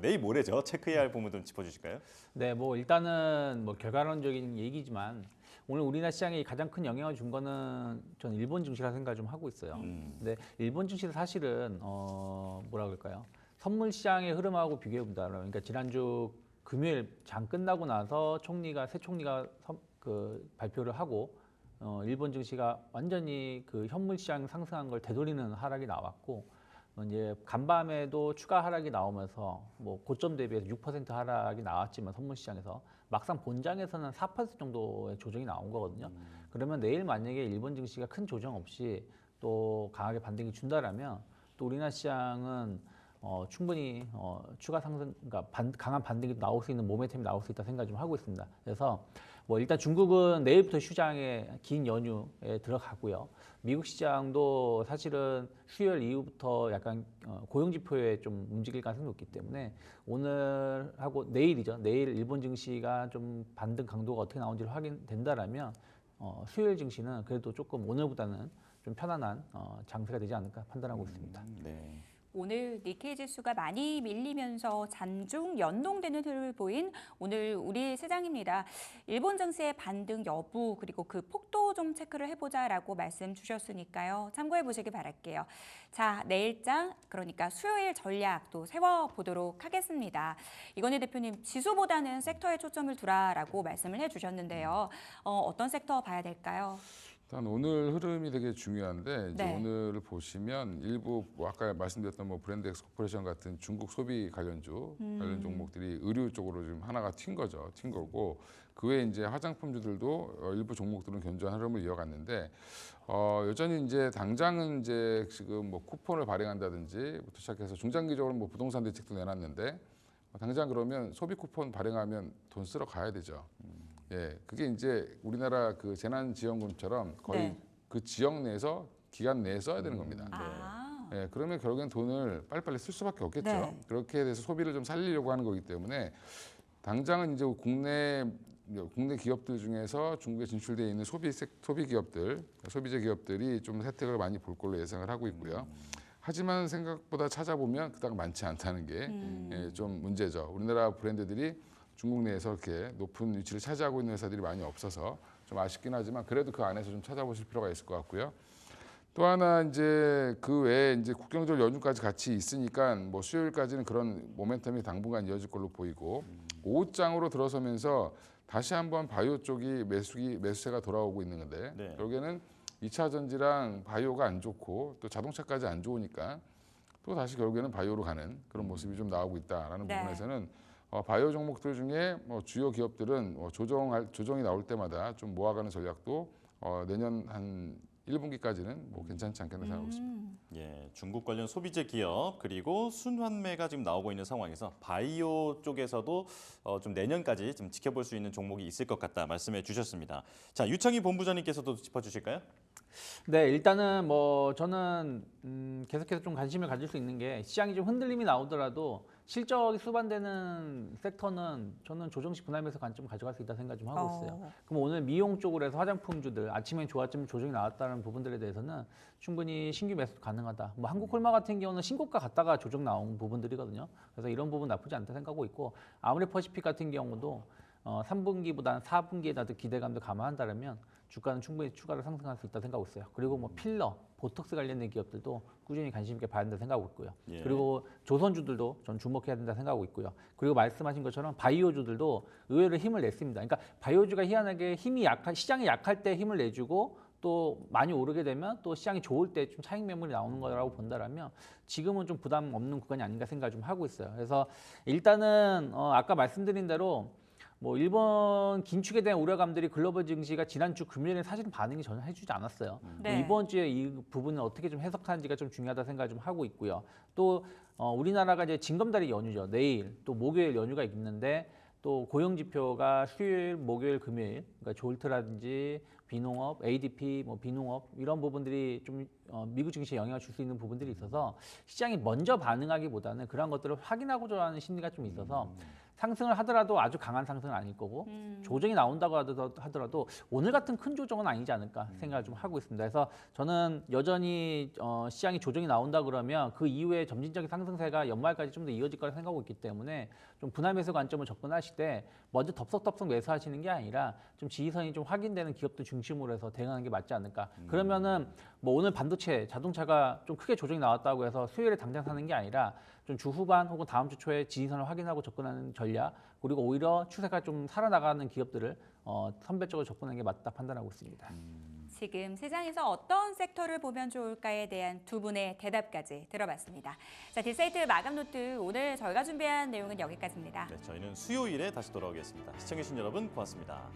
내일 모레죠. 체크해야 할 부분 좀 짚어주실까요? 네, 뭐 일단은 뭐 결과론적인 얘기지만 오늘 우리나라 시장에 가장 큰 영향을 준 거는 저는 일본 증시라 생각을 좀 하고 있어요. 근데 일본 증시는 사실은 뭐라 그럴까요? 선물 시장의 흐름하고 비교해 본다. 그러니까 지난주 금요일 장 끝나고 나서 새 총리가 발표를 하고 일본 증시가 완전히 그 현물 시장 상승한 걸 되돌리는 하락이 나왔고 이제 간밤에도 추가 하락이 나오면서 뭐 고점 대비해서 6% 하락이 나왔지만 선물 시장에서 막상 본장에서는 4% 정도의 조정이 나온 거거든요. 그러면 내일 만약에 일본 증시가 큰 조정 없이 또 강하게 반등이 준다라면 또 우리나라 시장은 충분히 추가 상승, 그러니까 강한 반등이 나올 수 있는 모멘텀이 나올 수 있다 생각 좀 하고 있습니다. 그래서 뭐 일단 중국은 내일부터 휴장에 긴 연휴에 들어가고요. 미국 시장도 사실은 수요일 이후부터 약간 고용 지표에 좀 움직일 가능성이 높기 때문에 오늘하고 내일이죠. 내일 일본 증시가 좀 반등 강도가 어떻게 나오는지를 확인된다라면 수요일 증시는 그래도 조금 오늘보다는 좀 편안한 장세가 되지 않을까 판단하고 있습니다. 네. 오늘 니케이 지수가 많이 밀리면서 잔중 연동되는 흐름을 보인 오늘 우리 시장입니다. 일본 증시의 반등 여부 그리고 그 폭도 좀 체크를 해보자라고 말씀 주셨으니까요. 참고해 보시기 바랄게요. 자, 내일장 그러니까 수요일 전략도 세워보도록 하겠습니다. 이건희 대표님 지수보다는 섹터에 초점을 두라라고 말씀을 해주셨는데요. 어떤 섹터 봐야 될까요? 일단 오늘 흐름이 되게 중요한데 이제 네. 오늘을 보시면 일부 뭐 아까 말씀드렸던 뭐 브랜드 엑스코퍼레이션 같은 중국 소비 관련주 관련 종목들이 의류 쪽으로 지금 하나가 튄 거고 그 외에 이제 화장품주들도 일부 종목들은 견조한 흐름을 이어갔는데 여전히 이제 당장은 이제 지금 뭐 쿠폰을 발행한다든지부터 시작해서 중장기적으로 뭐 부동산 대책도 내놨는데 당장 그러면 소비 쿠폰 발행하면 돈 쓰러 가야 되죠. 예, 그게 이제 우리나라 그 재난지원금처럼 거의 네. 그 지역 내에서 기간 내에 써야 되는 겁니다. 아, 예, 그러면 결국엔 돈을 빨리빨리 쓸 수밖에 없겠죠. 네. 그렇게 돼서 소비를 좀 살리려고 하는 거기 때문에 당장은 이제 국내 기업들 중에서 중국에 진출되어 있는 소비 기업들, 소비재 기업들이 좀 혜택을 많이 볼 걸로 예상을 하고 있고요. 하지만 생각보다 찾아보면 그닥 많지 않다는 게 좀 문제죠. 우리나라 브랜드들이 중국 내에서 이렇게 높은 위치를 차지하고 있는 회사들이 많이 없어서 좀 아쉽긴 하지만 그래도 그 안에서 좀 찾아보실 필요가 있을 것 같고요. 또 하나 이제 그 외에 이제 국경절 연휴까지 같이 있으니까 뭐 수요일까지는 그런 모멘텀이 당분간 이어질 걸로 보이고 오후장으로 들어서면서 다시 한번 바이오 쪽이 매수세가 돌아오고 있는 건데 네. 결국에는 2차 전지랑 바이오가 안 좋고 또 자동차까지 안 좋으니까 또 다시 결국에는 바이오로 가는 그런 모습이 좀 나오고 있다라는 네. 부분에서는 바이오 종목들 중에 주요 기업들은 조정이 나올 때마다 좀 모아가는 전략도 내년 한 1분기까지는 뭐 괜찮지 않겠나 생각하고 있습니다. 예, 중국 관련 소비재 기업 그리고 순환매가 지금 나오고 있는 상황에서 바이오 쪽에서도 좀 내년까지 좀 지켜볼 수 있는 종목이 있을 것 같다 말씀해 주셨습니다. 자, 유창희 본부장님께서도 짚어주실까요? 네, 일단은 뭐 저는 계속해서 좀 관심을 가질 수 있는 게 시장이 좀 흔들림이 나오더라도 실적이 수반되는 섹터는 저는 조정식 분할매수 관점을 가져갈 수 있다 생각 좀 하고 있어요. 그럼 오늘 미용 쪽으로 해서 화장품주들 아침에 좋았지만 조정이 나왔다는 부분들에 대해서는 충분히 신규 매수 가능하다. 뭐 한국콜마 같은 경우는 신고가 갔다가 조정 나온 부분들이거든요. 그래서 이런 부분 나쁘지 않다 생각하고 있고 아모레퍼시픽 같은 경우도 3분기보다는 4분기에 더 기대감도 감안한다면 주가는 충분히 추가로 상승할 수 있다 생각하고 있어요. 그리고 뭐 필러, 보톡스 관련된 기업들도 꾸준히 관심 있게 봐야 된다 생각하고 있고요. 예. 그리고 조선주들도 전 주목해야 된다 생각하고 있고요. 그리고 말씀하신 것처럼 바이오주들도 의외로 힘을 냈습니다. 그러니까 바이오주가 희한하게 시장이 약할 때 힘을 내주고 또 많이 오르게 되면 또 시장이 좋을 때 좀 차익 매물이 나오는 거라고 본다라면 지금은 좀 부담 없는 구간이 아닌가 생각을 좀 하고 있어요. 그래서 일단은 아까 말씀드린 대로 뭐 일본 긴축에 대한 우려감들이 글로벌 증시가 지난주 금요일에 사실은 반응이 전혀 해주지 않았어요. 네. 이번 주에 이 부분을 어떻게 좀 해석하는지가 좀 중요하다 생각을 좀 하고 있고요. 또 우리나라가 이제 징검다리 연휴죠. 내일 또 목요일 연휴가 있는데 또 고용 지표가 수요일, 목요일, 금요일, 그러니까 졸트라든지 비농업, ADP, 뭐 비농업 이런 부분들이 좀 미국 증시에 영향을 줄 수 있는 부분들이 있어서 시장이 먼저 반응하기보다는 그런 것들을 확인하고자 하는 심리가 좀 있어서 상승을 하더라도 아주 강한 상승은 아닐 거고 조정이 나온다고 하더라도 오늘 같은 큰 조정은 아니지 않을까 생각을 좀 하고 있습니다. 그래서 저는 여전히 시장이 조정이 나온다 그러면 그 이후에 점진적인 상승세가 연말까지 좀 더 이어질 거라 생각하고 있기 때문에 좀 분할 매수 관점을 접근하실 때 먼저 덥석덥석 매수하시는 게 아니라 좀 지지선이 좀 확인되는 기업들 중심으로 해서 대응하는 게 맞지 않을까. 그러면은 뭐 오늘 반도체, 자동차가 좀 크게 조정이 나왔다고 해서 수요일에 당장 사는 게 아니라 좀 주 후반 혹은 다음 주 초에 지지선을 확인하고 접근하는 전략, 그리고 오히려 추세가 좀 살아나가는 기업들을 선별적으로 접근하는 게 맞다 판단하고 있습니다. 지금 시장에서 어떤 섹터를 보면 좋을까에 대한 두 분의 대답까지 들어봤습니다. 자, 딜사이트 마감 노트 오늘 저희가 준비한 내용은 여기까지입니다. 네, 저희는 수요일에 다시 돌아오겠습니다. 시청해주신 여러분 고맙습니다.